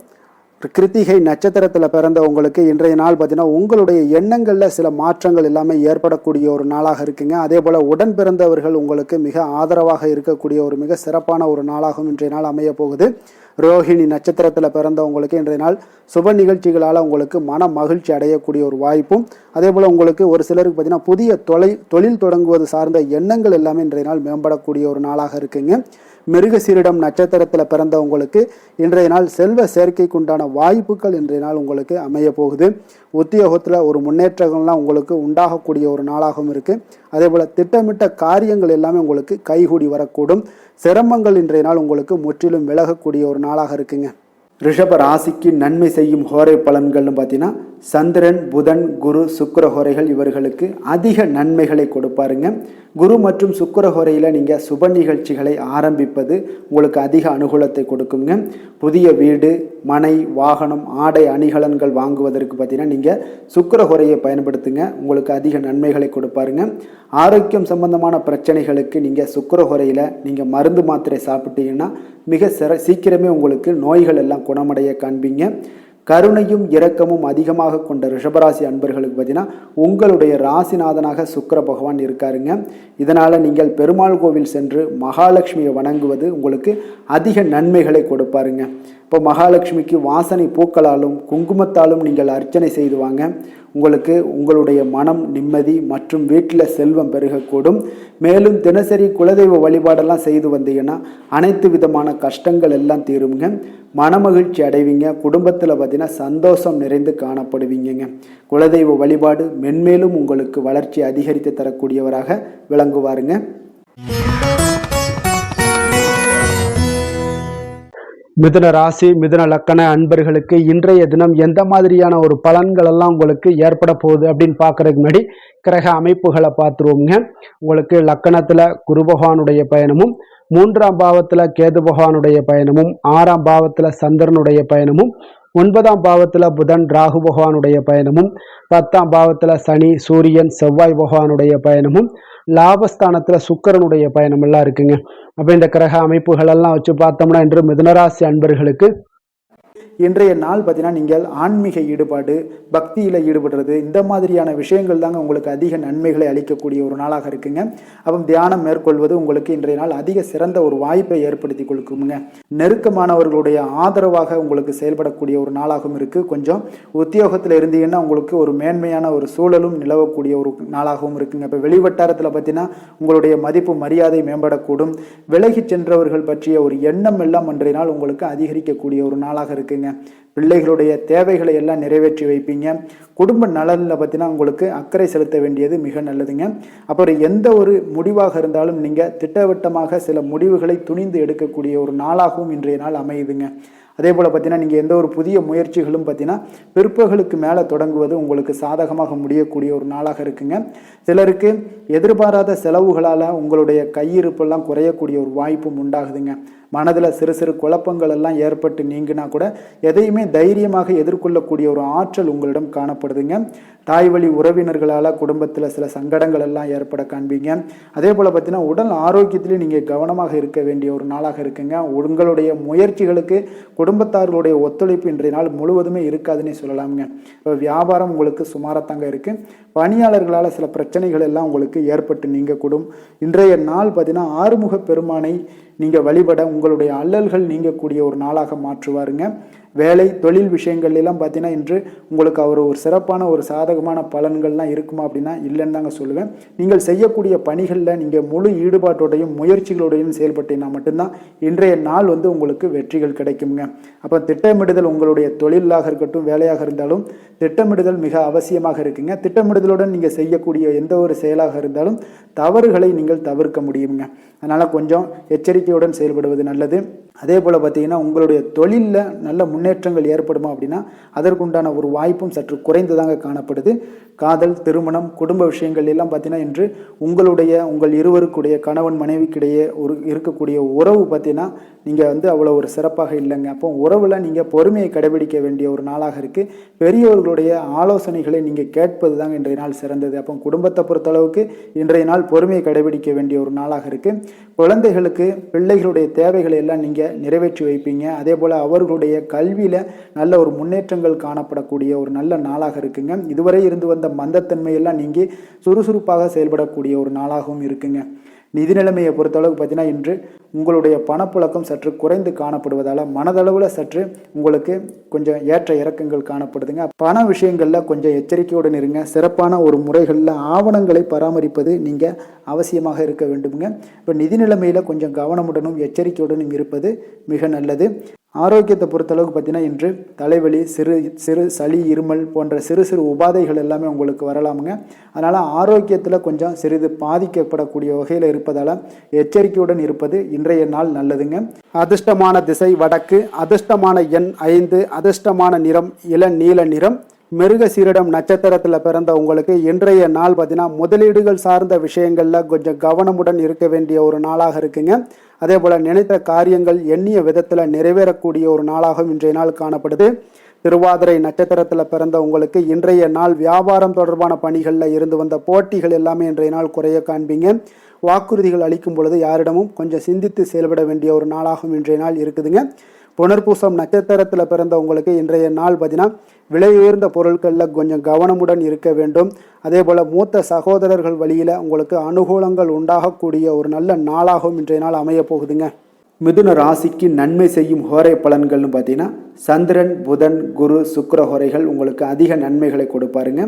கிருத்திகை நட்சத்திரத்தில் பிறந்த உங்களுக்கு இன்றைய நாள் பார்த்தீங்கன்னா உங்களுடைய எண்ணங்களில் சில மாற்றங்கள் எல்லாமே ஏற்படக்கூடிய ஒரு நாளாக இருக்குங்க. அதே போல் உடன் பிறந்தவர்கள் உங்களுக்கு மிக ஆதரவாக இருக்கக்கூடிய ஒரு மிக சிறப்பான ஒரு நாளாகவும் இன்றைய நாள் அமைய போகுது. ரோஹிணி நட்சத்திரத்தில் பிறந்தவங்களுக்கு இன்றைய நாள் சுப நிகழ்ச்சிகளால் உங்களுக்கு மன மகிழ்ச்சி அடையக்கூடிய ஒரு வாய்ப்பும், அதே போல் உங்களுக்கு ஒரு சிலருக்கு பார்த்தீங்கன்னா புதிய தொழில் தொடங்குவது சார்ந்த எண்ணங்கள் எல்லாமே இன்றைய நாள் மேம்படக்கூடிய ஒரு நாளாக இருக்குங்க. மிருகசீரிடம் நட்சத்திரத்தில் பிறந்தவங்களுக்கு இன்றைய நாள் செல்வ சேர்க்கைக்கு உண்டான வாய்ப்புகள் இன்றைய நாள் உங்களுக்கு அமைய போகுது. உத்தியோகத்தில் ஒரு முன்னேற்றங்கள்லாம் உங்களுக்கு உண்டாகக்கூடிய ஒரு நாளாகவும் இருக்குது. அதே போல் திட்டமிட்ட காரியங்கள் எல்லாமே உங்களுக்கு கைகூடி வரக்கூடும். சிரமங்கள் இன்றைய நாள் உங்களுக்கு முற்றிலும் விலகக்கூடிய ஒரு நாளாக இருக்குங்க. ரிஷப ராசிக்கு நன்மை செய்யும் ஹோரை பலன்கள்னு பார்த்தீங்கன்னா சந்திரன் புதன் குரு சுக்கிர ஹோரைகள் இவர்களுக்கு அதிக நன்மைகளை கொடுப்பாருங்க. குரு மற்றும் சுக்கிர ஹோரையில் நீங்கள் சுப நிகழ்ச்சிகளை ஆரம்பிப்பது உங்களுக்கு அதிக அனுகூலத்தை கொடுக்குங்க. புதிய வீடு மனை வாகனம் ஆடை அணிகலன்கள் வாங்குவதற்கு பார்த்தீங்கன்னா நீங்கள் சுக்கிர ஹோரையை பயன்படுத்துங்க, உங்களுக்கு அதிக நன்மைகளை கொடுப்பாருங்க. ஆரோக்கியம் சம்பந்தமான பிரச்சனைகளுக்கு நீங்கள் சுக்கிர ஹோரையில் நீங்கள் மருந்து மாத்திரை சாப்பிட்டீங்கன்னா மிக சீக்கிரமே உங்களுக்கு நோய்கள் எல்லாம் குணமடைய காண்பீங்க. கருணையும் இரக்கமும் அதிகமாக கொண்ட ரிஷபராசி அன்பர்களுக்கு பார்த்தீங்கன்னா உங்களுடைய ராசிநாதனாக சுக்கிர பகவான் இருக்காருங்க. இதனால் நீங்கள் பெருமாள் கோவில் சென்று மகாலட்சுமியை வணங்குவது உங்களுக்கு அதிக நன்மைகளை கொடுப்பாருங்க. இப்போ மகாலட்சுமிக்கு வாசனை பூக்களாலும் குங்குமத்தாலும் நீங்கள் அர்ச்சனை செய்துவாங்க. உங்களுக்கு உங்களுடைய மனம் நிம்மதி மற்றும் வீட்டில் செல்வம் பெருகக்கூடும். மேலும் தினசரி குலதெய்வ வழிபாடெல்லாம் செய்து வந்தீங்கன்னா அனைத்து விதமான கஷ்டங்கள் எல்லாம் தீருங்க, மனமகிழ்ச்சி அடைவீங்க. குடும்பத்தில் பார்த்தீங்கன்னா சந்தோஷம் நிறைந்து காணப்படுவீங்க. குலதெய்வ வழிபாடு மென்மேலும் உங்களுக்கு வளர்ச்சி அதிகரித்து தரக்கூடியவராக விளங்குவாருங்க. மிதுன ராசி மிதுன லக்கண அன்பர்களுக்கு இன்றைய தினம் எந்த மாதிரியான ஒரு பலன்கள் எல்லாம் உங்களுக்கு ஏற்பட போகுது அப்படின்னு பார்க்கறதுக்கு முன்னாடி கிரக அமைப்புகளை பார்த்துருவோங்க. உங்களுக்கு லக்கணத்துல குரு பகவானுடைய பயணமும், 3ஆம் பாவத்துல கேது பகவானுடைய பயணமும், 6ஆம் பாவத்துல சந்திரனுடைய பயணமும், 9ஆம் பாவத்துல புதன் ராகு பகவானுடைய பயணமும், 10ஆம் பாவத்துல சனி சூரியன் செவ்வாய் பகவானுடைய பயணமும், லாபஸ்தானத்துல சுக்கிரனுடைய பயணம் எல்லாம் இருக்குங்க. அப்ப இந்த கிரக அமைப்புகள் எல்லாம் வச்சு பார்த்தோம்னா இன்று மிதுனராசி அன்பர்களுக்கு இன்றைய நாள் பார்த்தீங்கன்னா நீங்கள் ஆன்மீக ஈடுபாடு, பக்தியில் ஈடுபடுறது, இந்த மாதிரியான விஷயங்கள் தாங்க உங்களுக்கு அதிக நன்மைகளை அளிக்கக்கூடிய ஒரு நாளாக இருக்குங்க. அப்போ தியானம் மேற்கொள்வது உங்களுக்கு இன்றைய நாள் அதிக சிறந்த ஒரு வாய்ப்பை ஏற்படுத்தி கொடுக்குங்க. நெருக்கமானவர்களுடைய ஆதரவாக உங்களுக்கு செயல்படக்கூடிய ஒரு நாளாகவும் இருக்குது. கொஞ்சம் உத்தியோகத்தில் இருந்தீங்கன்னா உங்களுக்கு ஒரு மேன்மையான ஒரு சூழலும் நிலவக்கூடிய ஒரு நாளாகவும் இருக்குங்க. இப்போ வெளிவட்டாரத்தில் பார்த்தீங்கன்னா உங்களுடைய மதிப்பு மரியாதை மேம்படக்கூடும். விலகி சென்றவர்கள் பற்றிய ஒரு எண்ணம் எல்லாம் இன்றைய நாள் உங்களுக்கு அதிகரிக்கக்கூடிய ஒரு நாளாக இருக்குங்க. பிள்ளைகளுடைய தேவைகளை எல்லாம் நிறைவேற்றி வைப்பீங்க. குடும்ப நலனில் பார்த்தீங்கன்னா உங்களுக்கு அக்கறை செலுத்த வேண்டியது மிக நல்லதுங்க. அப்புறம் எந்த ஒரு முடிவாக இருந்தாலும் நீங்கள் திட்டவட்டமாக சில முடிவுகளை துணிந்து எடுக்கக்கூடிய ஒரு நாளாகவும் இன்றைய நாள் அமையுதுங்க. அதே போல் பார்த்தீங்கன்னா நீங்கள் எந்த ஒரு புதிய முயற்சிகளும் பார்த்தீங்கன்னா பிற்பகலுக்கு மேலே தொடங்குவது உங்களுக்கு சாதகமாக முடியக்கூடிய ஒரு நாளாக இருக்குங்க. சிலருக்கு எதிர்பாராத செலவுகளால் உங்களுடைய கையிருப்பெல்லாம் குறையக்கூடிய ஒரு வாய்ப்பும் உண்டாகுதுங்க. மனதில் சிறு சிறு குழப்பங்கள் எல்லாம் ஏற்பட்டு நீங்கினா கூட எதையுமே தைரியமாக எதிர்கொள்ளக்கூடிய ஒரு ஆற்றல் உங்களிடம் காணப்படுதுங்க. தாய் வழி உறவினர்களால் குடும்பத்தில் சில சங்கடங்கள் எல்லாம் ஏற்பட காண்பீங்க. அதே போல் பார்த்தீங்கன்னா உடல் ஆரோக்கியத்திலையும் நீங்கள் கவனமாக இருக்க வேண்டிய ஒரு நாளாக இருக்குங்க. உங்களுடைய முயற்சிகளுக்கு குடும்பத்தார்களுடைய ஒத்துழைப்பு இன்றைய நாள் முழுவதுமே இருக்காதுன்னே சொல்லலாமுங்க. இப்போ வியாபாரம் உங்களுக்கு சுமாரத்தாங்க இருக்குது. பணியாளர்களால் சில பிரச்சனைகள் எல்லாம் உங்களுக்கு ஏற்பட்டு நீங்கக்கூடும். இன்றைய நாள் பார்த்தீங்கன்னா ஆறுமுக பெருமானை நீங்கள் வழிபட உங்களுடைய அல்லல்கள் நீங்கக்கூடிய ஒரு நாளாக மாற்றுவாருங்க. வேலை தொழில் விஷயங்கள் எல்லாம் பார்த்தீங்கன்னா இன்று உங்களுக்கு அவர் ஒரு சிறப்பான ஒரு சாதகமான பலன்கள்லாம் இருக்குமா அப்படின்னா இல்லைன்னு தாங்க சொல்லுவேன். நீங்கள் செய்யக்கூடிய பணிகளில் நீங்கள் முழு ஈடுபாட்டோடையும் முயற்சிகளோடையும் செயல்பட்டீங்கன்னா மட்டும்தான் இன்றைய நாள் உங்களுக்கு வெற்றிகள் கிடைக்குங்க. அப்போ திட்டமிடுதல் உங்களுடைய தொழிலாக இருக்கட்டும் வேலையாக இருந்தாலும் திட்டமிடுதல் மிக அவசியமாக இருக்குங்க. திட்டமிடுதலுடன் நீங்கள் செய்யக்கூடிய எந்த ஒரு செயலாக இருந்தாலும் தவறுகளை நீங்கள் தவிர்க்க முடியுங்க. அதனால் கொஞ்சம் எச்சரிக்கையுடன் செயல்படுவது நல்லது. அதே போல் பார்த்தீங்கன்னா உங்களுடைய தொழிலில் நல்ல முன்னேற்றங்கள் ஏற்படுமா அப்படின்னா அதற்குண்டான ஒரு வாய்ப்பும் சற்று குறைந்துதாங்க காணப்படுது. காதல், திருமணம், குடும்ப விஷயங்கள் எல்லாம் பார்த்தீங்கன்னா இன்று உங்கள் இருவருக்குடைய கணவன் மனைவிக்கிடையே இருக்கக்கூடிய உறவு பார்த்தீங்கன்னா நீங்கள் அவ்வளோ ஒரு சிறப்பாக இல்லைங்க. அப்போ உறவில் நீங்கள் பொறுமையை கடைபிடிக்க வேண்டிய ஒரு நாளாக இருக்குது. பெரியவர்களுடைய ஆலோசனைகளை நீங்கள் கேட்பது தாங்க இன்றைய நாள் சிறந்தது. அப்போ குடும்பத்தை பொறுத்தளவுக்கு இன்றைய நாள் பொறுமையை கடைபிடிக்க வேண்டிய ஒரு நாளாக இருக்குது. குழந்தைகளுக்கு பிள்ளைகளுடைய தேவைகளை எல்லாம் நீங்கள் நிறைவேற்றி வைப்பீங்க. அதே போல் அவர்களுடைய கல்வியில் நல்ல ஒரு முன்னேற்றங்கள் காணப்படக்கூடிய ஒரு நல்ல நாளாக இருக்குங்க. இதுவரை இருந்து வந்த மந்தத்தன்மையெல்லாம் நீங்கி சுறுசுறுப்பாக செயல்படக்கூடிய ஒரு நாளாகவும் இருக்குங்க. நிதி நிலைமையை பொறுத்தளவுக்கு பார்த்தீங்கன்னா இன்று உங்களுடைய பணப்புழக்கம் சற்று குறைந்து காணப்படுவதால் மனதளவில் சற்று உங்களுக்கு கொஞ்சம் ஏற்ற இறக்கங்கள் காணப்படுதுங்க. பண விஷயங்களில் கொஞ்சம் எச்சரிக்கையுடன் இருங்க. சிறப்பான ஒரு முறைகளில் ஆவணங்களை பராமரிப்பது நீங்கள் அவசியமாக இருக்க வேண்டுங்க. இப்போ நிதி நிலைமையில் கொஞ்சம் கவனமுடனும் எச்சரிக்கையுடனும் இருப்பது மிக நல்லது. ஆரோக்கியத்தை பொறுத்தளவுக்கு பார்த்தீங்கன்னா இன்று தலைவலி, சிறு சளி, இருமல் போன்ற சிறு சிறு உபாதைகள் எல்லாமே உங்களுக்கு வரலாமுங்க. அதனால் ஆரோக்கியத்தில் கொஞ்சம் சிறிது பாதிக்கப்படக்கூடிய வகையில் இருப்பதால் எச்சரிக்கையுடன் இருப்பது இன்றைய நாள் நல்லதுங்க. அதிர்ஷ்டமான திசை வடக்கு, அதிர்ஷ்டமான எண் 5, அதிர்ஷ்டமான நிறம் இளநீல நிறம். மிருகசீரிடம் நட்சத்திரத்தில் பிறந்த உங்களுக்கு இன்றைய நாள் பார்த்தீங்கன்னா முதலீடுகள் சார்ந்த விஷயங்களில் கொஞ்சம் கவனமுடன் இருக்க வேண்டிய ஒரு நாளாக இருக்குங்க. அதே போல் நினைத்த காரியங்கள் எண்ணிய விதத்தில் நிறைவேறக்கூடிய ஒரு நாளாகவும் இன்றைய நாள் காணப்படுது. திருவாதிரை நட்சத்திரத்தில் பிறந்த உங்களுக்கு இன்றைய நாள் வியாபாரம் தொடர்பான பணிகளில் இருந்து வந்த போட்டிகள் எல்லாமே இன்றைய நாள் குறைய காண்பீங்க. வாக்குறுதிகள் அளிக்கும் பொழுது யாரிடமும் கொஞ்சம் சிந்தித்து செயல்பட வேண்டிய ஒரு நாளாகவும் இன்றைய நாள் இருக்குதுங்க. புனர்பூசம் நட்சத்திரத்தில் பிறந்த உங்களுக்கு இன்றைய நாள் பார்த்தீங்கன்னா விலை உயர்ந்த பொருட்களில் கொஞ்சம் கவனமுடன் இருக்க வேண்டும். அதே போல் மூத்த சகோதரர்கள் வழியில் உங்களுக்கு அனுகூலங்கள் உண்டாகக்கூடிய ஒரு நல்ல நாளாகவும் இன்றைய நாள் அமைய போகுதுங்க. மிதுன ராசிக்கு நன்மை செய்யும் ஹோரை பலன்கள்னு பார்த்தீங்கன்னா சந்திரன், புதன், குரு, சுக்கிர ஹோரைகள் உங்களுக்கு அதிக நன்மைகளை கொடுப்பாருங்க.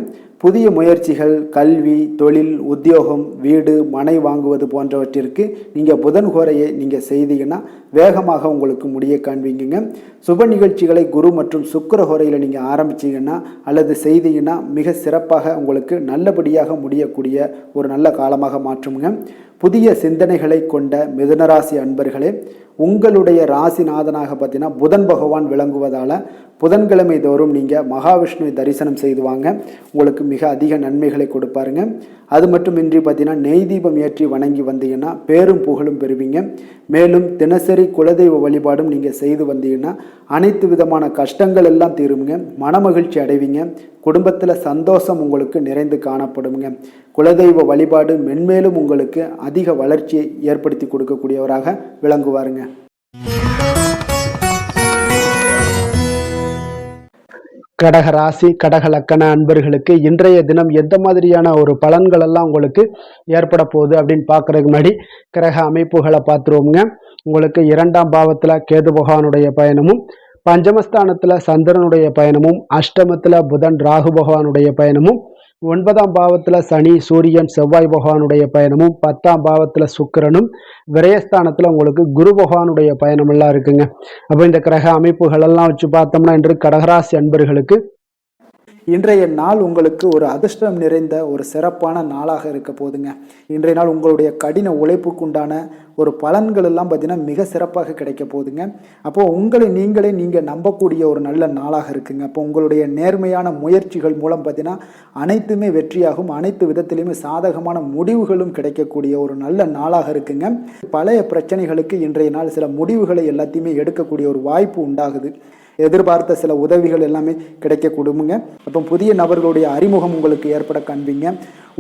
புதிய முயற்சிகள், கல்வி, தொழில், உத்தியோகம், வீடு, மனை வாங்குவது போன்றவற்றிற்கு நீங்கள் புதன் ஹோரையை நீங்கள் செய்தீங்கன்னா வேகமாக உங்களுக்கு முடிய காண்பீங்க. சுப நிகழ்ச்சிகளை குரு மற்றும் சுக்கிர ஹோரையில் நீங்கள் ஆரம்பிச்சிங்கன்னா அல்லது செய்தீங்கன்னா மிக சிறப்பாக உங்களுக்கு நல்லபடியாக முடியக்கூடிய ஒரு நல்ல காலமாக மாற்றுங்க. புதிய சிந்தனைகளை கொண்ட மிதுனராசி அன்பர்களே, உங்களுடைய ராசிநாதனாக பார்த்தீங்கன்னா புதன் பகவான் விளங்குவதால் புதன்கிழமை தோறும் நீங்கள் மகாவிஷ்ணுவை தரிசனம் செய்து வாங்க, உங்களுக்கு மிக அதிக நன்மைகளை கொடுப்பாருங்க. அது மட்டுமின்றி பார்த்தீங்கன்னா நெய் தீபம் ஏற்றி வணங்கி வந்தீங்கன்னா பேரும் புகழும் பெறுவீங்க. மேலும் தினசரி குலதெய்வ வழிபாடும் நீங்கள் செய்து வந்தீங்கன்னா அனைத்து விதமான கஷ்டங்கள் எல்லாம் தீருங்க, மனமகிழ்ச்சி அடைவீங்க, குடும்பத்தில் சந்தோஷம் உங்களுக்கு நிறைந்து காணப்படுங்க. குலதெய்வ வழிபாடு மென்மேலும் உங்களுக்கு அதிக வளர்ச்சியை ஏற்படுத்தி கொடுக்கக்கூடியவராக விளங்குவாருங்க. கடக ராசி கடக லக்கண அன்பர்களுக்கு இன்றைய தினம் எந்த மாதிரியான ஒரு பலன்கள் எல்லாம் உங்களுக்கு ஏற்பட போகுது அப்படின்னு பார்க்கறதுக்கு முன்னாடி கிரக அமைப்புகளை பார்த்துருவோங்க. உங்களுக்கு 2ஆம் பாவத்துல கேது பகவானுடைய பயணமும், பஞ்சமஸ்தானத்துல சந்திரனுடைய பயணமும், அஷ்டமத்துல புதன் ராகு பகவானுடைய பயணமும், 9ஆம் பாவத்துல சனி சூரியன் செவ்வாய் பகவானுடைய பயணமும், 10ஆம் பாவத்துல சுக்கிரனும், விரயஸ்தானத்துல உங்களுக்கு குரு பகவானுடைய பயணம் எல்லாம் இருக்குங்க. அப்போ இந்த கிரக அமைப்புகள் எல்லாம் வச்சு பார்த்தோம்னா இன்று கடகராசி அன்பர்களுக்கு இன்றைய நாள் உங்களுக்கு ஒரு அதிர்ஷ்டம் நிறைந்த ஒரு சிறப்பான நாளாக இருக்க போதுங்க. இன்றைய நாள் உங்களுடைய கடின உழைப்புக்குண்டான ஒரு பலன்கள் எல்லாம் பார்த்தீங்கன்னா மிக சிறப்பாக கிடைக்க போகுதுங்க. அப்போது உங்களை நீங்கள் நம்பக்கூடிய ஒரு நல்ல நாளாக இருக்குங்க. அப்போ உங்களுடைய நேர்மையான முயற்சிகள் மூலம் பார்த்தீங்கன்னா அனைத்துமே வெற்றியாகும், அனைத்து விதத்திலையுமே சாதகமான முடிவுகளும் கிடைக்கக்கூடிய ஒரு நல்ல நாளாக இருக்குங்க. பழைய பிரச்சனைகளுக்கு இன்றைய நாள் சில முடிவுகளை எல்லாத்தையுமே எடுக்கக்கூடிய ஒரு வாய்ப்பு உண்டாகுது. எதிர்பார்த்த சில உதவிகள் எல்லாமே கிடைக்க கொடுங்க. அப்போ புதிய நபர்களுடைய அறிமுகம் உங்களுக்கு ஏற்பட காண்பீங்க.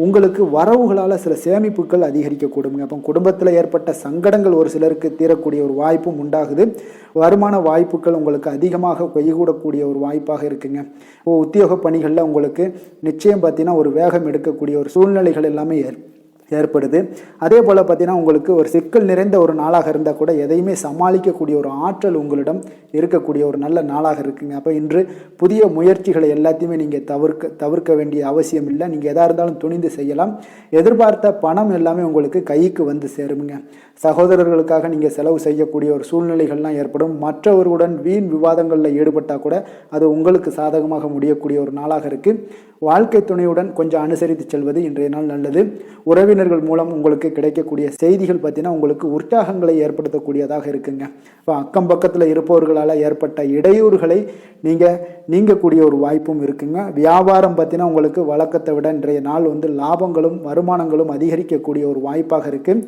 உங்களுக்கு வரவுகளால் சில சேமிப்புகள் அதிகரிக்க கொடுங்க. அப்போ குடும்பத்தில் ஏற்பட்ட சங்கடங்கள் ஒரு சிலருக்கு தீரக்கூடிய ஒரு வாய்ப்பும் உண்டாகுது. வருமான வாய்ப்புகள் உங்களுக்கு அதிகமாக கைகூடக்கூடிய ஒரு வாய்ப்பாக இருக்குங்க. உத்தியோக பணிகளில் உங்களுக்கு நிச்சயம் பார்த்தீங்கன்னா ஒரு வேகம் எடுக்கக்கூடிய ஒரு சூழ்நிலைகள் எல்லாமே ஏற்படுது. அதே போல் பார்த்தீங்கன்னா உங்களுக்கு ஒரு சிக்கல் நிறைந்த ஒரு நாளாக இருந்தால் கூட எதையுமே சமாளிக்கக்கூடிய ஒரு ஆற்றல் உங்களிடம் இருக்கக்கூடிய ஒரு நல்ல நாளாக இருக்குங்க. அப்போ இன்று புதிய முயற்சிகளை எல்லாத்தையுமே நீங்கள் தவிர்க்க வேண்டிய அவசியம் இல்லை. நீங்கள் எதாக இருந்தாலும் துணிந்து செய்யலாம். எதிர்பார்த்த பணம் எல்லாமே உங்களுக்கு கைக்கு வந்து சேருங்க. சகோதரர்களுக்காக நீங்கள் செலவு செய்யக்கூடிய ஒரு சூழ்நிலைகள்லாம் ஏற்படும். மற்றவர்களுடன் வீண் விவாதங்களில் ஈடுபட்டால் கூட அது உங்களுக்கு சாதகமாக முடியக்கூடிய ஒரு நாளாக இருக்குது. வாழ்க்கை துணையுடன் கொஞ்சம் அனுசரித்து செல்வது இன்றைய நாள் நல்லது. உறவினர்கள் மூலம் உங்களுக்கு கிடைக்கக்கூடிய செய்திகள் பார்த்தீங்கன்னா உங்களுக்கு உற்சாகங்களை ஏற்படுத்தக்கூடியதாக இருக்குங்க. இப்போ அக்கம் பக்கத்தில் இருப்பவர்களால் ஏற்பட்ட இடையூறுகளை நீங்கக்கூடிய ஒரு வாய்ப்பும் இருக்குங்க. வியாபாரம் பார்த்தீங்கன்னா உங்களுக்கு வழக்கத்தை விட இன்றைய நாள் லாபங்களும் வருமானங்களும் அதிகரிக்கக்கூடிய ஒரு வாய்ப்பாக இருக்குது.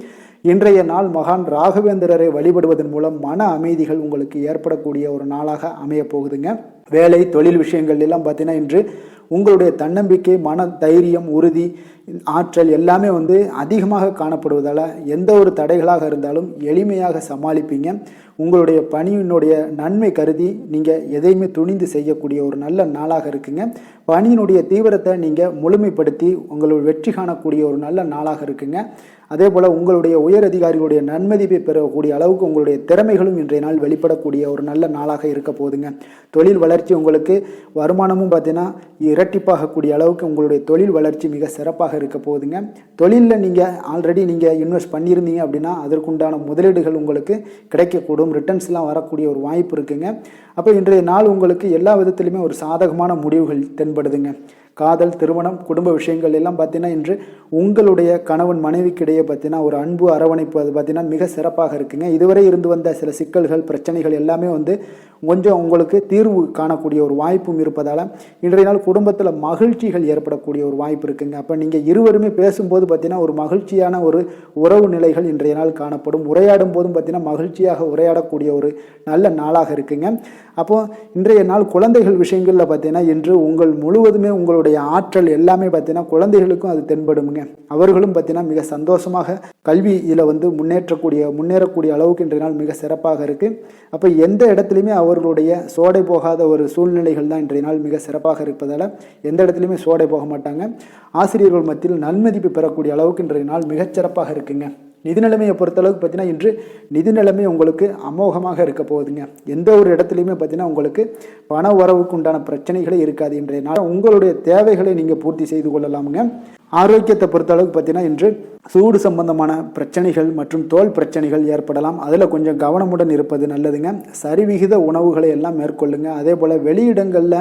இன்றைய நாள் மகான் ராகவேந்திரரை வழிபடுவதன் மூலம் மன அமைதிகள் உங்களுக்கு ஏற்படக்கூடிய ஒரு நாளாக அமைய போகுதுங்க. வேலை தொழில் விஷயங்கள் எல்லாம் பார்த்தீங்கன்னா இன்று உங்களுடைய தன்னம்பிக்கை, மன தைரியம், உறுதி, ஆற்றல் எல்லாமே அதிகமாக காணப்படுவதால் எந்த ஒரு தடைகளாக இருந்தாலும் எளிமையாக சமாளிப்பீங்க. உங்களுடைய பணியினுடைய நன்மை கருதி நீங்கள் எதையுமே துணிந்து செய்யக்கூடிய ஒரு நல்ல நாளாக இருக்குங்க. பணியினுடைய தீவிரத்தை நீங்கள் முழுமைப்படுத்தி உங்களுடைய வெற்றி காணக்கூடிய ஒரு நல்ல நாளாக இருக்குங்க. அதே போல் உங்களுடைய உயர் அதிகாரிகளுடைய நன்மதிப்பை பெறக்கூடிய அளவுக்கு உங்களுடைய திறமைகளும் இன்றைய நாள் வெளிப்படக்கூடிய ஒரு நல்ல நாளாக இருக்க போகுதுங்க. தொழில் வளர்ச்சி உங்களுக்கு வருமானமும் பார்த்தீங்கன்னா இரட்டிப்பாகக்கூடிய அளவுக்கு உங்களுடைய தொழில் வளர்ச்சி மிக சிறப்பாக இருக்க போகுதுங்க. தொழிலில் நீங்கள் ஆல்ரெடி இன்வெஸ்ட் பண்ணியிருந்தீங்க அப்படின்னா அதற்குண்டான முதலீடுகள் உங்களுக்கு கிடைக்கக்கூடும். ரிட்டர்ன்ஸ்லாம் வரக்கூடிய ஒரு வாய்ப்பு இருக்குங்க. அப்போ இன்றைய நாள் உங்களுக்கு எல்லா விதத்திலுமே ஒரு சாதகமான முடிவுகள் தென்படுதுங்க. காதல், திருமணம், குடும்ப விஷயங்கள் எல்லாம் பார்த்தீங்கன்னா இன்று உங்களுடைய கணவன் மனைவிக்கிடையே பார்த்தீங்கன்னா ஒரு அன்பு அரவணைப்பு அது பார்த்தீங்கன்னா மிக சிறப்பாக இருக்குங்க. இதுவரை இருந்து வந்த சில சிக்கல்கள் பிரச்சனைகள் எல்லாமே கொஞ்சம் உங்களுக்கு தீர்வு காணக்கூடிய ஒரு வாய்ப்பும் இருப்பதால் இன்றைய நாள் குடும்பத்தில் மகிழ்ச்சிகள் ஏற்படக்கூடிய ஒரு வாய்ப்பு இருக்குங்க. அப்போ நீங்கள் இருவருமே பேசும்போது பார்த்தீங்கன்னா ஒரு மகிழ்ச்சியான ஒரு உறவு நிலைகள் இன்றைய நாள் காணப்படும். உரையாடும் போதும் பார்த்தீங்கன்னா மகிழ்ச்சியாக உரையாடக்கூடிய ஒரு நல்ல நாளாக இருக்குங்க. அப்போது இன்றைய நாள் குழந்தைகள் விஷயங்களில் பார்த்தீங்கன்னா இன்று உங்கள் முழுவதுமே உங்களுடைய ஆற்றல் எல்லாமே பார்த்தீங்கன்னா குழந்தைகளுக்கும் அது தென்படுங்க. அவர்களும் பார்த்தீங்கன்னா மிக சந்தோஷமாக கல்வியில் முன்னேறக்கூடிய அளவுக்கு இன்றைய நாள் மிக சிறப்பாக இருக்குது. அப்போ எந்த இடத்துலையுமே அவர்களுடைய சோடை போகாத ஒரு சூழ்நிலைகள் தான் இன்றைய நாள் மிக சிறப்பாக இருப்பதால் எந்த இடத்துலையுமே சோடை போக மாட்டாங்க. ஆசிரியர்கள் மத்தியில் நன்மதிப்பு பெறக்கூடிய அளவுக்கு இன்றைய நாள் மிகச்சிறப்பாக இருக்குங்க. நிதி நிலைமையை பொறுத்தளவுக்கு பார்த்தீங்கன்னா இன்று நிதி நிலைமை உங்களுக்கு அமோகமாக இருக்க போகுதுங்க. எந்த ஒரு இடத்துலையுமே பார்த்தீங்கன்னா உங்களுக்கு பண வரவுக்கு உண்டான பிரச்சனைகளே இருக்காது. இன்றைய நாள் உங்களுடைய தேவைகளை நீங்கள் பூர்த்தி செய்து கொள்ளலாமுங்க. ஆரோக்கியத்தை பொறுத்தளவுக்கு பார்த்தீங்கன்னா இன்று சூடு சம்பந்தமான பிரச்சனைகள் மற்றும் தோல் பிரச்சனைகள் ஏற்படலாம். அதில் கொஞ்சம் கவனமுடன் இருப்பது நல்லதுங்க. சரிவிகித உணவுகளை எல்லாம் மேற்கொள்ளுங்க. அதே போல் வெளியிடங்களில்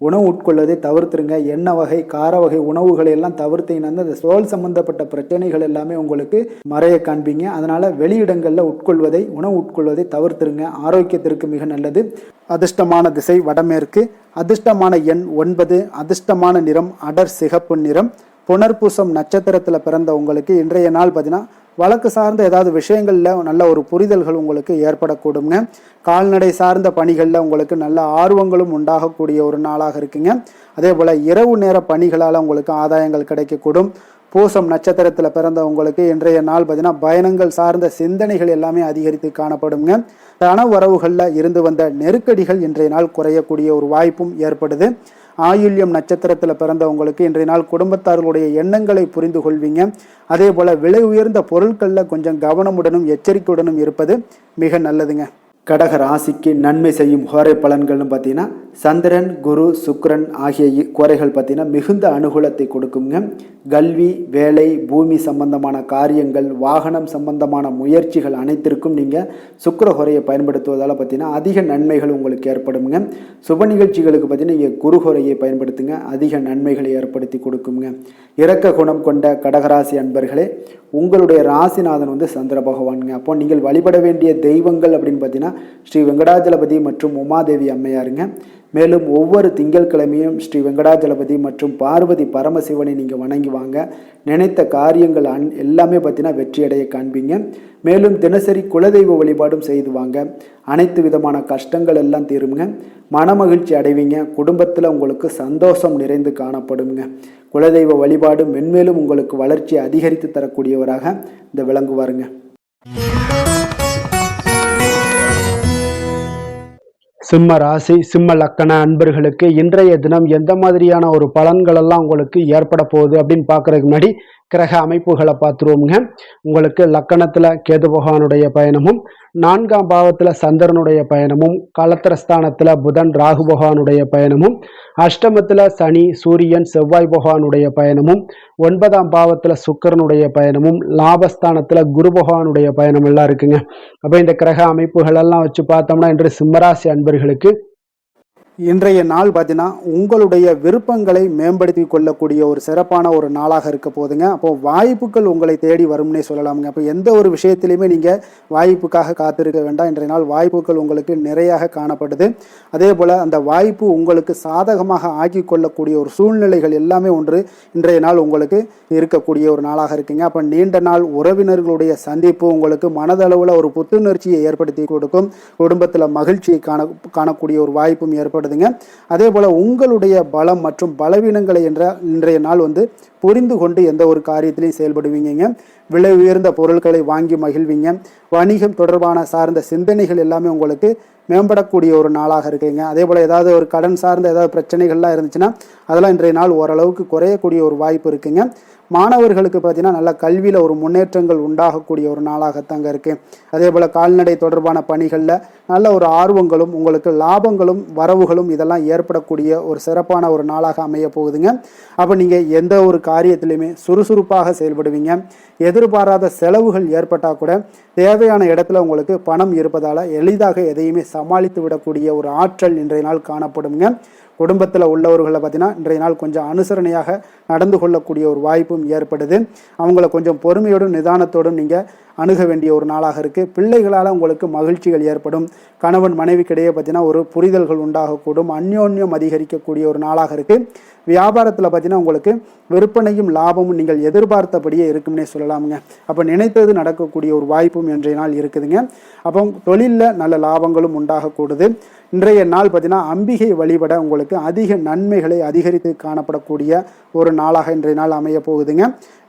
உணவு உட்கொள்வதை தவிர்த்துருங்க. எண்ணெய் வகை, கார வகை உணவுகளை எல்லாம் தவிர்த்தீங்கன்னா இந்த தோல் சம்பந்தப்பட்ட பிரச்சனைகள் எல்லாமே உங்களுக்கு மறைய காண்பீங்க. அதனால வெளியிடங்களில் உணவு உட்கொள்வதை தவிர்த்துருங்க. ஆரோக்கியத்திற்கு மிக நல்லது. அதிர்ஷ்டமான திசை வடமேற்கு. அதிர்ஷ்டமான எண் 9. அதிர்ஷ்டமான நிறம் அடர் சிகப்பு நிறம். புனர்பூசம் நட்சத்திரத்தில் பிறந்த உங்களுக்கு இன்றைய நாள் பார்த்தீங்கன்னா வழக்கு சார்ந்த ஏதாவது விஷயங்களில் நல்ல ஒரு புரிதல்கள் உங்களுக்கு ஏற்படக்கூடுங்க. கால்நடை சார்ந்த பணிகளில் உங்களுக்கு நல்ல ஆர்வங்களும் உண்டாகக்கூடிய ஒரு நாளாக இருக்குங்க. அதே போல் இரவு நேர பணிகளால் உங்களுக்கு ஆதாயங்கள் கிடைக்கக்கூடும். பூசம் நட்சத்திரத்தில் பிறந்த உங்களுக்கு இன்றைய நாள் பார்த்தீங்கன்னா பயணங்கள் சார்ந்த சிந்தனைகள் எல்லாமே அதிகரித்து காணப்படுங்க. பண வரவுகளில் இருந்து வந்த நெருக்கடிகள் இன்றைய நாள் குறையக்கூடிய ஒரு வாய்ப்பும் ஏற்படுது. ஆயுள்யம் நட்சத்திரத்தில் பிறந்தவங்களுக்கு இன்றைய நாள் குடும்பத்தார்களுடைய எண்ணங்களை புரிந்து கொள்வீங்க. அதே போல் விலை உயர்ந்த பொருட்களில் கொஞ்சம் கவனமுடனும் எச்சரிக்கையுடனும் இருப்பது மிக நல்லதுங்க. கடக ராசிக்கு நன்மை செய்யும் ஹோரை பலன்கள்னு பார்த்தீங்கன்னா சந்திரன், குரு, சுக்கிரன் ஆகிய குறைகள் பார்த்தீங்கன்னா மிகுந்த அனுகூலத்தை கொடுக்குங்க. கல்வி, வேலை, பூமி சம்பந்தமான காரியங்கள், வாகனம் சம்பந்தமான முயற்சிகள் அனைத்திற்கும் நீங்கள் சுக்கிர ஹோரையை பயன்படுத்துவதால் பார்த்தீங்கன்னா அதிக நன்மைகள் உங்களுக்கு ஏற்படுங்க. சுப நிகழ்ச்சிகளுக்கு பார்த்தீங்கன்னா நீங்கள் குரு ஹோரையை பயன்படுத்துங்க, அதிக நன்மைகளை ஏற்படுத்தி கொடுக்குங்க. இரக்க குணம் கொண்ட கடகராசி அன்பர்களே, உங்களுடைய ராசிநாதன் சந்திர பகவானுங்க. அப்போ நீங்கள் வழிபட வேண்டிய தெய்வங்கள் அப்படின்னு பார்த்தீங்கன்னா ஸ்ரீ வெங்கடாஜலபதி மற்றும் உமாதேவி அம்மையாருங்க. மேலும் ஒவ்வொரு திங்கட்கிழமையும் ஸ்ரீ வெங்கடாஜலபதி மற்றும் பார்வதி பரமசிவனை நீங்கள் வணங்கி வாங்க. நினைத்த காரியங்கள் எல்லாமே பார்த்தீங்கன்னா வெற்றியடைய காண்பீங்க. மேலும் தினசரி குலதெய்வ வழிபாடும் செய்து வாங்க. அனைத்து விதமான கஷ்டங்கள் எல்லாம் தீருங்க. மனமகிழ்ச்சி அடைவீங்க. குடும்பத்தில் உங்களுக்கு சந்தோஷம் நிறைந்து காணப்படுங்க. குலதெய்வ வழிபாடு மென்மேலும் உங்களுக்கு வளர்ச்சி அதிகரித்து தரக்கூடியவராக இந்த விளங்குவாருங்க. சிம்ம ராசி, சிம்ம லக்கண அன்பர்களுக்கு இன்றைய தினம் எந்த மாதிரியான ஒரு பலன்கள் எல்லாம் உங்களுக்கு ஏற்பட போகுது அப்படின்னு பார்க்கறதுக்கு முன்னாடி கிரக அமைப்புகளை பார்த்துருவோம்ங்க. உங்களுக்கு லக்கணத்துல கேது பகவானுடைய பயணமும், 4ஆம் பாவத்துல சந்திரனுடைய பயணமும், களத்திரஸ்தானத்துல புதன் ராகு பகவானுடைய பயணமும், அஷ்டமத்துல சனி சூரியன் செவ்வாய் பகவானுடைய பயணமும், 9ஆம் பாவத்துல சுக்கிரனுடைய பயணமும், லாபஸ்தானத்துல குரு பகவானுடைய பயணம் எல்லாம் இருக்குங்க. அப்ப இந்த கிரக அமைப்புகள் எல்லாம் வச்சு பார்த்தோம்னா இன்று சிம்மராசி அன்பர்களுக்கு இன்றைய நாள் பார்த்தீங்கன்னா உங்களுடைய விருப்பங்களை மேம்படுத்தி கொள்ளக்கூடிய ஒரு சிறப்பான ஒரு நாளாக இருக்க போதுங்க. அப்போ வாய்ப்புகள் உங்களை தேடி வரும்னே சொல்லலாமுங்க. அப்போ எந்த ஒரு விஷயத்திலையுமே நீங்கள் வாய்ப்புக்காக காத்திருக்க வேண்டாம். இன்றைய நாள் வாய்ப்புகள் உங்களுக்கு நிறையாக காணப்படுது. அதே போல் அந்த வாய்ப்பு உங்களுக்கு சாதகமாக ஆக்கி கொள்ளக்கூடிய ஒரு சூழ்நிலைகள் எல்லாமே இன்றைய நாள் உங்களுக்கு இருக்கக்கூடிய ஒரு நாளாக இருக்குங்க. அப்போ நீண்ட நாள் உறவினர்களுடைய சந்திப்பு உங்களுக்கு மனதளவில் ஒரு புத்துணர்ச்சியை ஏற்படுத்தி கொடுக்கும். குடும்பத்தில் மகிழ்ச்சியை காணக்கூடிய ஒரு வாய்ப்பும் ஏற்படுதுங்க. அதே போல உங்களுடைய பலம் மற்றும் பலவீனங்களை இன்றைய நாள் புரிந்து கொண்டு எந்த ஒரு காரியத்திலையும் செயல்படுவீங்க. விலை உயர்ந்த பொருட்களை வாங்கி மகிழ்வீங்க. வணிகம் தொடர்பான சார்ந்த சிந்தனைகள் எல்லாமே உங்களுக்கு மேம்படக்கூடிய ஒரு நாளாக இருக்குங்க. அதே போல் ஏதாவது ஒரு கடன் சார்ந்த ஏதாவது பிரச்சனைகள்லாம் இருந்துச்சுன்னா அதெல்லாம் இன்றைய நாள் ஓரளவுக்கு குறையக்கூடிய ஒரு வாய்ப்பு இருக்குங்க. மாணவர்களுக்கு பார்த்தீங்கன்னா நல்ல கல்வியில் ஒரு முன்னேற்றங்கள் உண்டாகக்கூடிய ஒரு நாளாகத்தாங்க இருக்குது. அதே போல் கால்நடை தொடர்பான பணிகளில் நல்ல ஒரு ஆர்வங்களும் உங்களுக்கு லாபங்களும் வரவுகளும் இதெல்லாம் ஏற்படக்கூடிய ஒரு சிறப்பான ஒரு நாளாக அமைய போகுதுங்க. அப்போ நீங்கள் எந்த ஒரு காரியத்திலையுமே சுறுசுறுப்பாக செயல்படுவீங்க. எதிர்பாராத செலவுகள் ஏற்பட்டால் கூட தேவையான இடத்துல உங்களுக்கு பணம் இருப்பதால் எளிதாக எதையுமே சமாளித்து விடக்கூடிய ஒரு ஆற்றல் இன்றைய நாள் காணப்படுங்க. குடும்பத்தில் உள்ளவர்களை பார்த்தீங்கன்னா இன்றைய நாள் கொஞ்சம் அனுசரணையாக நடந்து கொள்ளக்கூடிய ஒரு வாய்ப்பும் ஏற்படுது. அவங்கள கொஞ்சம் பொறுமையோடும் நிதானத்தோடும் நீங்கள் அணுக வேண்டிய ஒரு நாளாக இருக்குது. பிள்ளைகளால் உங்களுக்கு மகிழ்ச்சிகள் ஏற்படும். கணவன் மனைவிக்கிடையே பார்த்தீங்கன்னா ஒரு புரிதல்கள் உண்டாகக்கூடும். அந்யோன்யம் அதிகரிக்கக்கூடிய ஒரு நாளாக இருக்குது. வியாபாரத்தில் பார்த்தீங்கன்னா உங்களுக்கு விற்பனையும் லாபமும் நீங்கள் எதிர்பார்த்தபடியே இருக்கும்னே சொல்லலாமுங்க. அப்போ நினைத்தது நடக்கக்கூடிய ஒரு வாய்ப்பும் இன்றைய நாள் இருக்குதுங்க. அப்போ தொழிலில் நல்ல லாபங்களும் உண்டாகக்கூடுது. இன்றைய நாள் பார்த்தீங்கன்னா அம்பிகை வழிபட உங்களுக்கு அதிக நன்மைகளை அதிகரித்து காணப்படக்கூடிய ஒரு நாளாக இன்றைய நாள் அமைய போகுதுங்க.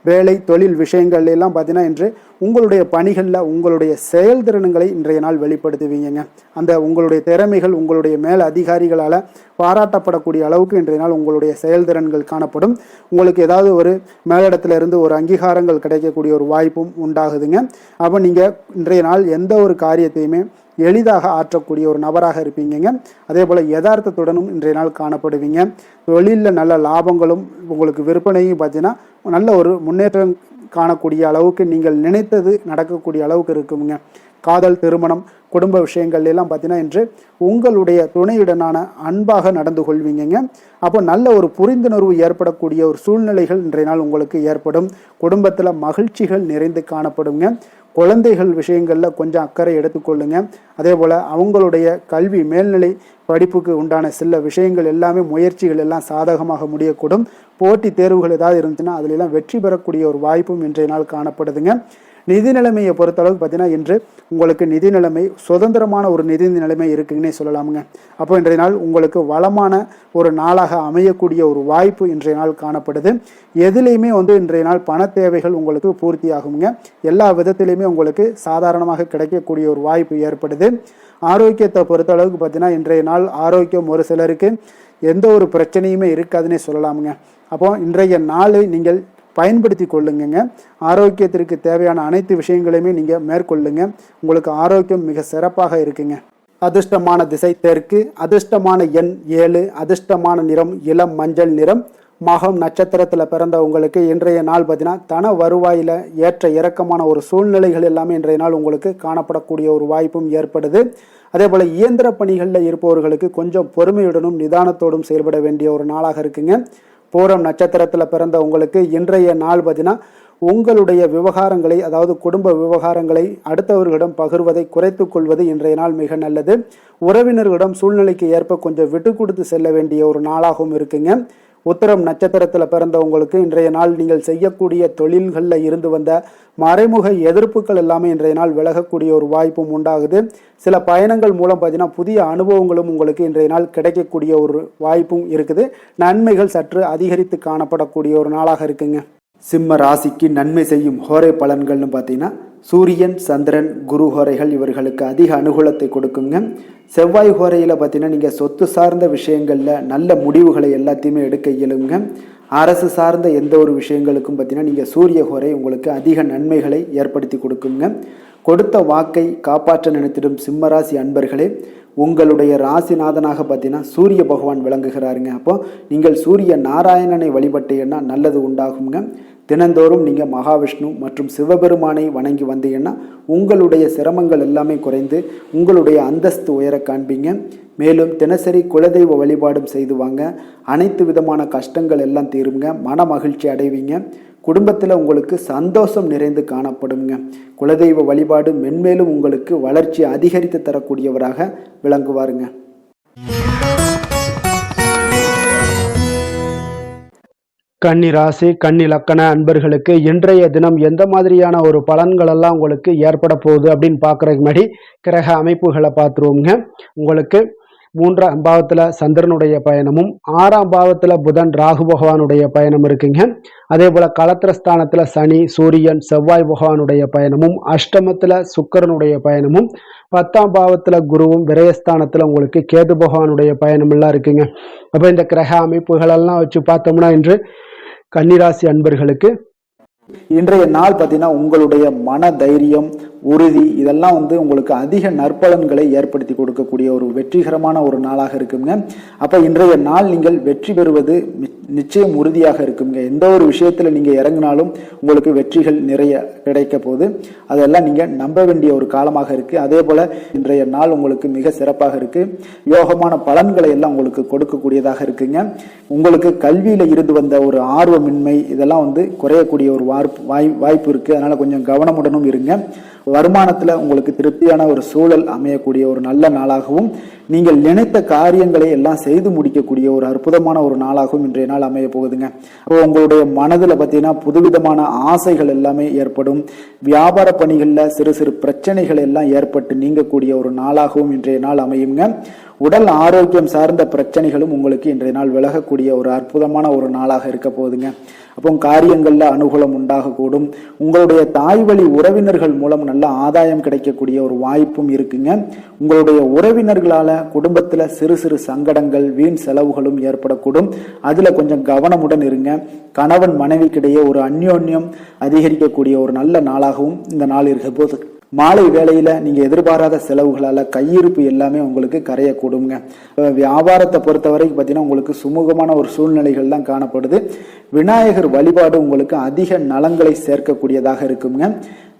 வேலை தொழில் விஷயங்கள் எல்லாம் பார்த்தீங்கன்னா இன்று உங்களுடைய பணிகளில் உங்களுடைய செயல்திறன்களை இன்றைய நாள் வெளிப்படுத்துவீங்க. அந்த உங்களுடைய திறமைகள் உங்களுடைய மேல் அதிகாரிகளால் பாராட்டப்படக்கூடிய அளவுக்கு இன்றைய நாள் உங்களுடைய செயல்திறன்கள் காணப்படும். உங்களுக்கு ஏதாவது ஒரு மேலிடத்துல இருந்து ஒரு அங்கீகாரங்கள் கிடைக்கக்கூடிய ஒரு வாய்ப்பும் உண்டாகுதுங்க. அப்போ நீங்கள் இன்றைய நாள் எந்த ஒரு காரியத்தையுமே எளிதாக ஆற்றக்கூடிய ஒரு நபராக இருப்பீங்க. அதே போல் யதார்த்தத்துடனும் இன்றைய நாள் காணப்படுவீங்க. தொழிலில் நல்ல லாபங்களும் உங்களுக்கு விற்பனையும் பார்த்தீங்கன்னா நல்ல ஒரு முன்னேற்றம் காணக்கூடிய அளவுக்கு நீங்கள் நினைத்தது நடக்கக்கூடிய அளவுக்கு இருக்குங்க. காதல், திருமணம், குடும்ப விஷயங்கள் எல்லாம் பார்த்தீங்கன்னா இன்று உங்களுடைய துணையுடனான அன்பாக நடந்து கொள்வீங்க. அப்போ நல்ல ஒரு புரிந்துணர்வு ஏற்படக்கூடிய ஒரு சூழ்நிலைகள் இன்றைய நாள் உங்களுக்கு ஏற்படும். குடும்பத்தில் மகிழ்ச்சிகள் நிறைந்து காணப்படுங்க. குழந்தைகள் விஷயங்களில் கொஞ்சம் அக்கறை எடுத்துக்கொள்ளுங்க. அதே போல் அவங்களுடைய கல்வி மேல்நிலை படிப்புக்கு உண்டான சில விஷயங்கள் எல்லாமே முயற்சிகள் எல்லாம் சாதகமாக முடியக்கூடும். போட்டி தேர்வுகள் ஏதாவது இருந்துச்சுன்னா அதிலெல்லாம் வெற்றி பெறக்கூடிய ஒரு வாய்ப்பும் இன்றைய நாள் காணப்படுதுங்க. நிதி நிலைமையை பொறுத்தளவுக்கு பார்த்தீங்கன்னா இன்று உங்களுக்கு நிதி நிலைமை சுதந்திரமான ஒரு நிதி நிலைமை இருக்குங்கன்னே சொல்லலாமுங்க. அப்போ இன்றைய நாள் உங்களுக்கு வளமான ஒரு நாளாக அமையக்கூடிய ஒரு வாய்ப்பு இன்றைய நாள் காணப்படுது. எதுலேயுமே இன்றைய நாள் பண தேவைகள் உங்களுக்கு பூர்த்தி ஆகுங்க. எல்லா விதத்திலையுமே உங்களுக்கு சாதாரணமாக கிடைக்கக்கூடிய ஒரு வாய்ப்பு ஏற்படுது. ஆரோக்கியத்தை பொறுத்தளவுக்கு பார்த்தீங்கன்னா இன்றைய நாள் ஆரோக்கியம் ஒரு சிலருக்கு எந்த ஒரு பிரச்சனையுமே இருக்காதுன்னே சொல்லலாமுங்க. அப்போ இன்றைய நாளை நீங்கள் பயன்படுத்தி கொள்ளுங்க. ஆரோக்கியத்திற்கு தேவையான அனைத்து விஷயங்களையுமே நீங்கள் மேற்கொள்ளுங்க. உங்களுக்கு ஆரோக்கியம் மிக சிறப்பாக இருக்குங்க. அதிர்ஷ்டமான திசை தெற்கு, அதிர்ஷ்டமான எண் 7, அதிர்ஷ்டமான நிறம் இளம் மஞ்சள் நிறம். மகம் நட்சத்திரத்தில் பிறந்த உங்களுக்கு இன்றைய நாள் பார்த்தீங்கன்னா தன வருவாயில் ஏற்ற இறக்கமான ஒரு சூழ்நிலைகள் எல்லாமே இன்றைய நாள் உங்களுக்கு காணப்படக்கூடிய ஒரு வாய்ப்பும் ஏற்படுது. அதே போல் இயந்திர பணிகளில் இருப்பவர்களுக்கு கொஞ்சம் பொறுமையுடனும் நிதானத்தோடும் செயல்பட வேண்டிய ஒரு நாளாக இருக்குங்க. பூரம் நட்சத்திரத்தில் பிறந்த உங்களுக்கு இன்றைய நாள் பார்த்தீங்கன்னா உங்களுடைய விவகாரங்களை, அதாவது குடும்ப விவகாரங்களை அடுத்தவர்களிடம் பகிர்வதை குறைத்து கொள்வது இன்றைய நாள் மிக நல்லது. உறவினர்களிடம் சூழ்நிலைக்கு ஏற்ப கொஞ்சம் விட்டு கொடுத்து செல்ல வேண்டிய ஒரு நாளாகவும் இருக்குங்க. உத்திரம் நட்சத்திரத்தில் பிறந்த உங்களுக்கு இன்றைய நாள் நீங்கள் செய்யக்கூடிய தொழில்களில் இருந்து வந்த மறைமுக எதிர்ப்புகள் எல்லாமே இன்றைய நாள் விலகக்கூடிய ஒரு வாய்ப்பும் உண்டாகுது. சில பயணங்கள் மூலம் பார்த்தீங்கன்னா புதிய அனுபவங்களும் உங்களுக்கு இன்றைய நாள் கிடைக்கக்கூடிய ஒரு வாய்ப்பும் இருக்குது. நன்மைகள் சற்று அதிகரித்து காணப்படக்கூடிய ஒரு நாளாக இருக்குங்க. சிம்ம ராசிக்கு நன்மை செய்யும் ஹோரை பலன்கள்னு பார்த்தீங்கன்னா சூரியன், சந்திரன், குரு ஹோரைகள் இவர்களுக்கு அதிக அனுகூலத்தை கொடுக்குங்க. செவ்வாய் ஹோரையில் பார்த்தீங்கன்னா நீங்கள் சொத்து சார்ந்த விஷயங்களில் நல்ல முடிவுகளை எல்லாத்தையுமே எடுக்க இயலுங்க. அரசு சார்ந்த எந்த ஒரு விஷயங்களுக்கும் பார்த்தீங்கன்னா நீங்கள் சூரிய ஹோரை உங்களுக்கு அதிக நன்மைகளை ஏற்படுத்தி கொடுக்குங்க. கொடுத்த வாக்கை காப்பாற்ற நினைத்திடும் சிம்மராசி அன்பர்களே, உங்களுடைய ராசிநாதனாக பார்த்தீங்கன்னா சூரிய பகவான் விளங்குகிறாருங்க. அப்போ நீங்கள் சூரிய நாராயணனை வழிபட்டீங்கன்னா நல்லது உண்டாகுங்க. தினந்தோறும் நீங்கள் மகாவிஷ்ணு மற்றும் சிவபெருமானை வணங்கி வந்தீங்கன்னா உங்களுடைய சிரமங்கள் எல்லாமே குறைந்து உங்களுடைய அந்தஸ்து உயர காண்பீங்க. மேலும் தினசரி குலதெய்வ வழிபாடும் செய்து வாங்க. அனைத்து விதமான கஷ்டங்கள் எல்லாம் தீருங்க. மன மகிழ்ச்சி அடைவீங்க. குடும்பத்தில் உங்களுக்கு சந்தோஷம் நிறைந்து காணப்படுங்க. குலதெய்வ வழிபாடு மென்மேலும் உங்களுக்கு வளர்ச்சி அதிகரித்து தரக்கூடியவராக விளங்குவாருங்க. கன்னி ராசி, கன்னி லக்கண அன்பர்களுக்கு இன்றைய தினம் எந்த மாதிரியான ஒரு பலன்கள் எல்லாம் உங்களுக்கு ஏற்பட போகுது அப்படின்னு பார்க்குறதுக்கு முன்னாடி கிரக அமைப்புகளை பார்த்துருவோங்க. உங்களுக்கு 3ஆம் பாவத்தில் சந்திரனுடைய பயணமும் 6ஆம் பாவத்தில் புதன் ராகு பகவானுடைய பயணம் இருக்குங்க. அதே போல் களத்திரஸ்தானத்தில் சனி, சூரியன், செவ்வாய் பகவானுடைய பயணமும், அஷ்டமத்தில் சுக்கிரனுடைய பயணமும், 10ஆம் பாவத்தில் குருவும், விரயஸ்தானத்தில் உங்களுக்கு கேது பகவானுடைய பயணம் எல்லாம் இருக்குங்க. அப்போ இந்த கிரக அமைப்புகளெல்லாம் வச்சு பார்த்தோம்னா இன்று கன்னிராசி அன்பர்களுக்கு இன்றைய நாள் பார்த்தீங்கன்னா உங்களுடைய மன தைரியம், உறுதி இதெல்லாம் உங்களுக்கு அதிக நற்பலன்களை ஏற்படுத்தி கொடுக்கக்கூடிய ஒரு வெற்றிகரமான ஒரு நாளாக இருக்குங்க. அப்போ இன்றைய நாள் நீங்கள் வெற்றி பெறுவது நிச்சயம் உறுதியாக இருக்குங்க. எந்த ஒரு விஷயத்தில் நீங்கள் இறங்கினாலும் உங்களுக்கு வெற்றிகள் நிறைய கிடைக்க போகுது. அதெல்லாம் நீங்கள் நம்ப வேண்டிய ஒரு காலமாக இருக்குது. அதே போல் இன்றைய நாள் உங்களுக்கு மிக சிறப்பாக இருக்குது. யோகமான பலன்களை எல்லாம் உங்களுக்கு கொடுக்கக்கூடியதாக இருக்குங்க. உங்களுக்கு கல்வியில் இருந்து வந்த ஒரு ஆர்வமின்மை இதெல்லாம் குறையக்கூடிய ஒரு வாய்ப்பு இருக்குது. அதனால் கொஞ்சம் கவனமுடனும் இருங்க. வருமானத்தில் உங்களுக்கு திருப்தியான ஒரு சூழல் அமையக்கூடிய ஒரு நல்ல நாளாகவும், நீங்கள் நினைத்த காரியங்களை எல்லாம் செய்து முடிக்கக்கூடிய ஒரு அற்புதமான ஒரு நாளாகவும் இன்றைய நாள் அமைய போகுதுங்க. அப்போ உங்களுடைய மனதில் பார்த்தீங்கன்னா புதுவிதமான ஆசைகள் எல்லாமே ஏற்படும். வியாபார பணிகளில் சிறு சிறு பிரச்சனைகள் எல்லாம் ஏற்பட்டு நீங்கக்கூடிய ஒரு நாளாகவும் இன்றைய நாள் அமையுங்க. உடல் ஆரோக்கியம் சார்ந்த பிரச்சனைகளும் உங்களுக்கு இன்றைய நாள் விலகக்கூடிய ஒரு அற்புதமான ஒரு நாளாக இருக்க போகுதுங்க. அப்போ காரியங்களில் அனுகூலம் உண்டாகக்கூடும். உங்களுடைய தாய் வழி உறவினர்கள் மூலம் நல்ல ஆதாயம் கிடைக்கக்கூடிய ஒரு வாய்ப்பும் இருக்குங்க. உங்களுடைய உறவினர்களால் குடும்பத்தில் சிறு சிறு சங்கடங்கள், வீண் செலவுகளும் ஏற்படக்கூடும். அதில் கொஞ்சம் கவனமுடன் இருங்க. கணவன் மனைவிக்கிடையே ஒரு அந்யோன்யம் அதிகரிக்கக்கூடிய ஒரு நல்ல நாளாகவும் இந்த நாள் இருக்க போது. மாலை வேளையில் நீங்கள் எதிர்பாராத செலவுகளால் கையிருப்பு எல்லாமே உங்களுக்கு கரையக்கூடுங்க. வியாபாரத்தை பொறுத்த வரைக்கும் பார்த்தீங்கன்னா உங்களுக்கு சுமூகமான ஒரு சூழ்நிலைகள் தான் காணப்படுது. விநாயகர் வழிபாடு உங்களுக்கு அதிக நலங்களை சேர்க்கக்கூடியதாக இருக்குங்க.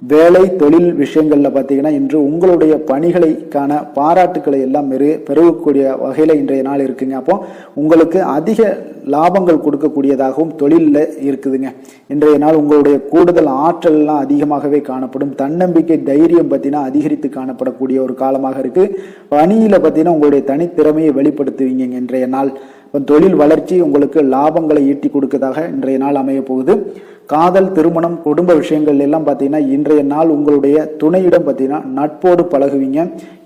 வேலை தொழில் விஷயங்கள்ல பார்த்தீங்கன்னா இன்று உங்களுடைய பணிகளுக்கான பாராட்டுக்களை எல்லாம் பெருகக்கூடிய வகையில இன்றைய நாள் இருக்குங்க. அப்போ உங்களுக்கு அதிக லாபங்கள் கொடுக்கக்கூடியதாகவும் தொழிலில் இருக்குதுங்க. இன்றைய நாள் உங்களுடைய கூடுதல் ஆற்றல்லாம் அதிகமாகவே காணப்படும். தன்னம்பிக்கை தைரியம் பார்த்தீங்கன்னா அதிகரித்து காணப்படக்கூடிய ஒரு காலமாக இருக்கு. பணியில பார்த்தீங்கன்னா உங்களுடைய தனித்திறமையை வெளிப்படுத்துவீங்க இன்றைய நாள். தொழில் வளர்ச்சி உங்களுக்கு லாபங்களை ஈட்டி கொடுக்கதாக இன்றைய நாள் அமைய போகுது. காதல், திருமணம், குடும்ப விஷயங்கள் எல்லாம் பார்த்தீங்கன்னா இன்றைய நாள் உங்களுடைய துணையிடம் பார்த்தீங்கன்னா நட்போடு பழகுவீங்க.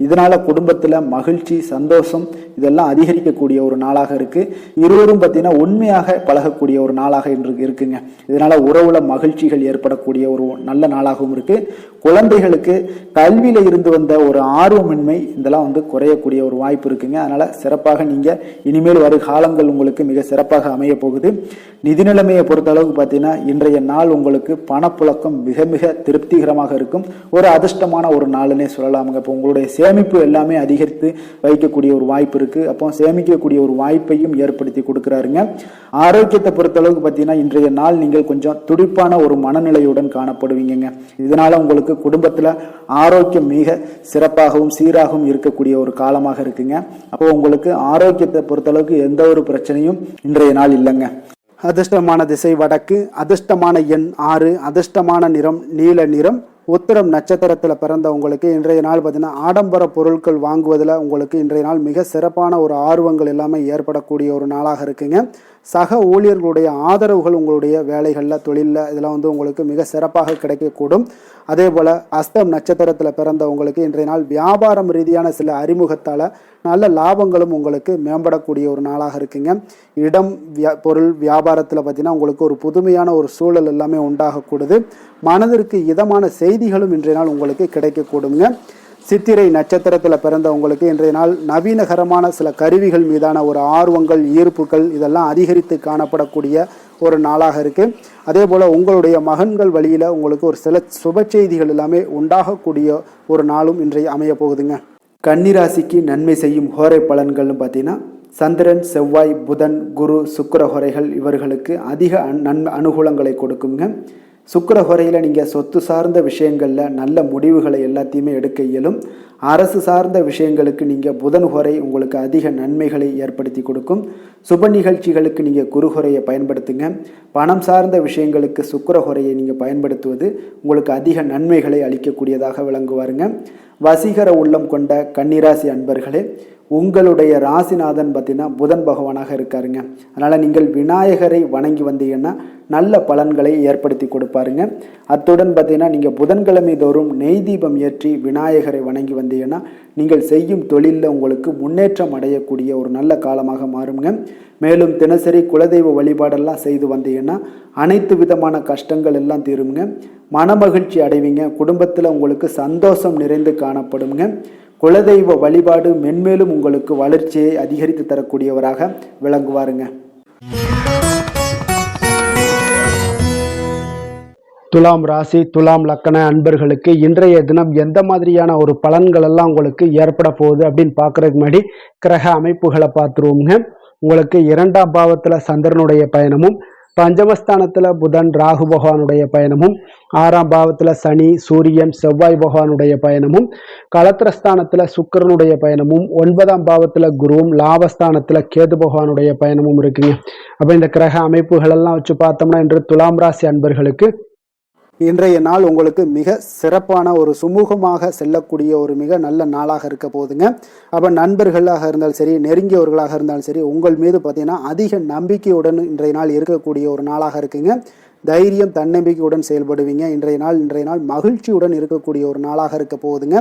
இதனால குடும்பத்தில் மகிழ்ச்சி, சந்தோஷம் இதெல்லாம் அதிகரிக்கக்கூடிய ஒரு நாளாக இருக்கு. இருவரும் பார்த்தீங்கன்னா உண்மையாக பழகக்கூடிய ஒரு நாளாக இன்று இருக்குங்க. இதனால உறவுல மகிழ்ச்சிகள் ஏற்படக்கூடிய ஒரு நல்ல நாளாகவும் இருக்கு. குழந்தைகளுக்கு கல்வியில இருந்து வந்த ஒரு ஆர்வமின்மை இதெல்லாம் குறையக்கூடிய ஒரு வாய்ப்பு இருக்குங்க. அதனால சிறப்பாக நீங்க இனிமேல் வரும் காலங்கள் உங்களுக்கு மிக சிறப்பாக அமைய போகுது. நிதி நிலைமையை பொறுத்த அளவுக்கு பார்த்தீங்கன்னா இன்றைய நாள் உங்களுக்கு பணப்புழக்கம் மிக மிக திருப்திகரமாக இருக்கும். ஒரு அதிர்ஷ்டமான ஒரு நாளுன்னே சொல்லலாமுங்க. இப்போ உங்களுடைய சேமிப்பு எல்லாமே அதிகரித்து வைக்கக்கூடிய ஒரு வாய்ப்பு இருக்கு. அப்போ சேமிக்கக்கூடிய ஒரு வாய்ப்பையும் ஏற்படுத்தி கொடுக்குறாருங்க. ஆரோக்கியத்தை பொறுத்த அளவுக்கு பார்த்தீங்கன்னா இன்றைய நாள் நீங்கள் கொஞ்சம் துடிப்பான ஒரு மனநிலையுடன் காணப்படுவீங்க. இதனால உங்களுக்கு குடும்பத்துல ஆரோக்கியம் மிக சிறப்பாகவும் சீராகவும் இருக்கக்கூடிய ஒரு காலமாக இருக்குங்க. அப்போ உங்களுக்கு ஆரோக்கியத்தை பொறுத்த அளவுக்கு எந்த ஒரு பிரச்சனையும் இன்றைய நாள் இல்லைங்க. அதிர்ஷ்டமான திசை வடக்கு, அதிர்ஷ்டமான எண் 6, அதிர்ஷ்டமான நிறம் நீல நிறம். உத்திரம் நட்சத்திரத்துல பிறந்த உங்களுக்கு இன்றைய நாள் பார்த்தீங்கன்னா ஆடம்பர பொருட்கள் வாங்குவதில் உங்களுக்கு இன்றைய நாள் மிக சிறப்பான ஒரு ஆர்வங்கள் எல்லாமே ஏற்படக்கூடிய ஒரு நாளாக இருக்குங்க. சக ஊழியர்களுடைய ஆதரவுகள் உங்களுடைய வேலைகளில், தொழிலில் இதெல்லாம் உங்களுக்கு மிக சிறப்பாக கிடைக்கக்கூடும். அதே போல் அஸ்தம் நட்சத்திரத்தில் பிறந்த உங்களுக்கு இன்றைய நாள் வியாபாரம் ரீதியான சில அறிமுகத்தால் நல்ல லாபங்களும் உங்களுக்கு மேம்படக்கூடிய ஒரு நாளாக இருக்குங்க. இடம், பொருள் வியாபாரத்தில் பார்த்தீங்கன்னா உங்களுக்கு ஒரு புதுமையான ஒரு சூழல் எல்லாமே உண்டாகக்கூடுது. மனதிற்கு இதமான செய்திகளும் இன்றைய நாள் உங்களுக்கு கிடைக்கக்கூடுங்க. சித்திரை நட்சத்திரத்தில் பிறந்த உங்களுக்கு இன்றைய நாள் நவீனகரமான சில கருவிகள் மீதான ஒரு ஆர்வங்கள், ஈர்ப்புகள் இதெல்லாம் அதிகரித்து காணப்படக்கூடிய ஒரு நாளாக இருக்கு. அதே போல் உங்களுடைய மகன்கள் வழியில் உங்களுக்கு ஒரு சில சுப செய்திகள் எல்லாமே உண்டாகக்கூடிய ஒரு நாளும் இன்றைய அமைய போகுதுங்க. கன்னிராசிக்கு நன்மை செய்யும் ஹோரை பலன்கள்னு பார்த்தீங்கன்னா சந்திரன், செவ்வாய், புதன், குரு, சுக்கிர ஹோரைகள் இவர்களுக்கு அதிக அனுகூலங்களை கொடுக்குங்க. சுக்கிர ஹோரையில் நீங்கள் சொத்து சார்ந்த விஷயங்களில் நல்ல முடிவுகளை எல்லாத்தையுமே எடுக்க இயலும். அரசு சார்ந்த விஷயங்களுக்கு நீங்கள் புதன் ஹோரை உங்களுக்கு அதிக நன்மைகளை ஏற்படுத்தி கொடுக்கும். சுப நிகழ்ச்சிகளுக்கு நீங்கள் குரு ஹோரையை பயன்படுத்துங்க. பணம் சார்ந்த விஷயங்களுக்கு சுக்கிர ஹோரையை நீங்கள் பயன்படுத்துவது உங்களுக்கு அதிக நன்மைகளை அளிக்கக்கூடியதாக விளங்குவாருங்க. வசீகர உள்ளம் கொண்ட கன்னிராசி அன்பர்களே, உங்களுடைய ராசிநாதன் பார்த்தீங்கன்னா புதன் பகவானாக இருக்காருங்க. அதனால் நீங்கள் விநாயகரை வணங்கி வந்தீங்கன்னா நல்ல பலன்களை ஏற்படுத்தி கொடுப்பாருங்க. அத்துடன் பார்த்தீங்கன்னா நீங்கள் புதன்கிழமை தோறும் நெய் தீபம் ஏற்றி விநாயகரை வணங்கி வந்தீங்கன்னா நீங்கள் செய்யும் தொழிலில் உங்களுக்கு முன்னேற்றம் அடையக்கூடிய ஒரு நல்ல காலமாக மாறுங்க. மேலும் தினசரி குலதெய்வ வழிபாடெல்லாம் செய்து வந்தீங்கன்னா அனைத்து விதமான கஷ்டங்கள் எல்லாம் தீருங்க. மனமகிழ்ச்சி அடைவீங்க. குடும்பத்தில் உங்களுக்கு சந்தோஷம் நிறைந்து காணப்படுங்க. குலதெய்வ வழிபாடு மென்மேலும் உங்களுக்கு வளர்ச்சியை அதிகரித்து தரக்கூடியவராக விளங்குவாருங்க. துலாம் ராசி, துலாம் லக்கண அன்பர்களுக்கு இன்றைய தினம் எந்த மாதிரியான ஒரு பலன்கள் எல்லாம் உங்களுக்கு ஏற்பட போகுது அப்படின்னு பார்க்கறதுக்கு முன்னாடி கிரக அமைப்புகளை பார்த்துருவோங்க. உங்களுக்கு 2ஆம் பாவத்தில் சந்திரனுடைய பயணமும், பஞ்சமஸ்தானத்தில் புதன் ராகு பகவானுடைய பயணமும், 6ஆம் பாவத்தில் சனி சூரியன் செவ்வாய் பகவானுடைய பயணமும், களத்திரஸ்தானத்தில் சுக்கிரனுடைய பயணமும், 9ஆம் பாவத்தில் குருவும், லாபஸ்தானத்தில் கேது பகவானுடைய பயணமும் இருக்குங்க. அப்போ இந்த கிரக அமைப்புகள் எல்லாம் வச்சு பார்த்தோம்னா இன்று துலாம் ராசி அன்பர்களுக்கு இன்றைய நாள் உங்களுக்கு மிக சிறப்பான ஒரு சுமூகமாக செல்லக்கூடிய ஒரு மிக நல்ல நாளாக இருக்க போகுதுங்க. அப்போ நண்பர்களாக இருந்தாலும் சரி, நெருங்கியவர்களாக இருந்தாலும் சரி, உங்கள் மீது பார்த்தீங்கன்னா அதிக நம்பிக்கையுடன் இன்றைய நாள் இருக்கக்கூடிய ஒரு நாளாக இருக்குங்க. தைரியம், தன்னம்பிக்கையுடன் செயல்படுவீங்க. இன்றைய நாள் மகிழ்ச்சியுடன் இருக்கக்கூடிய ஒரு நாளாக இருக்க போகுதுங்க.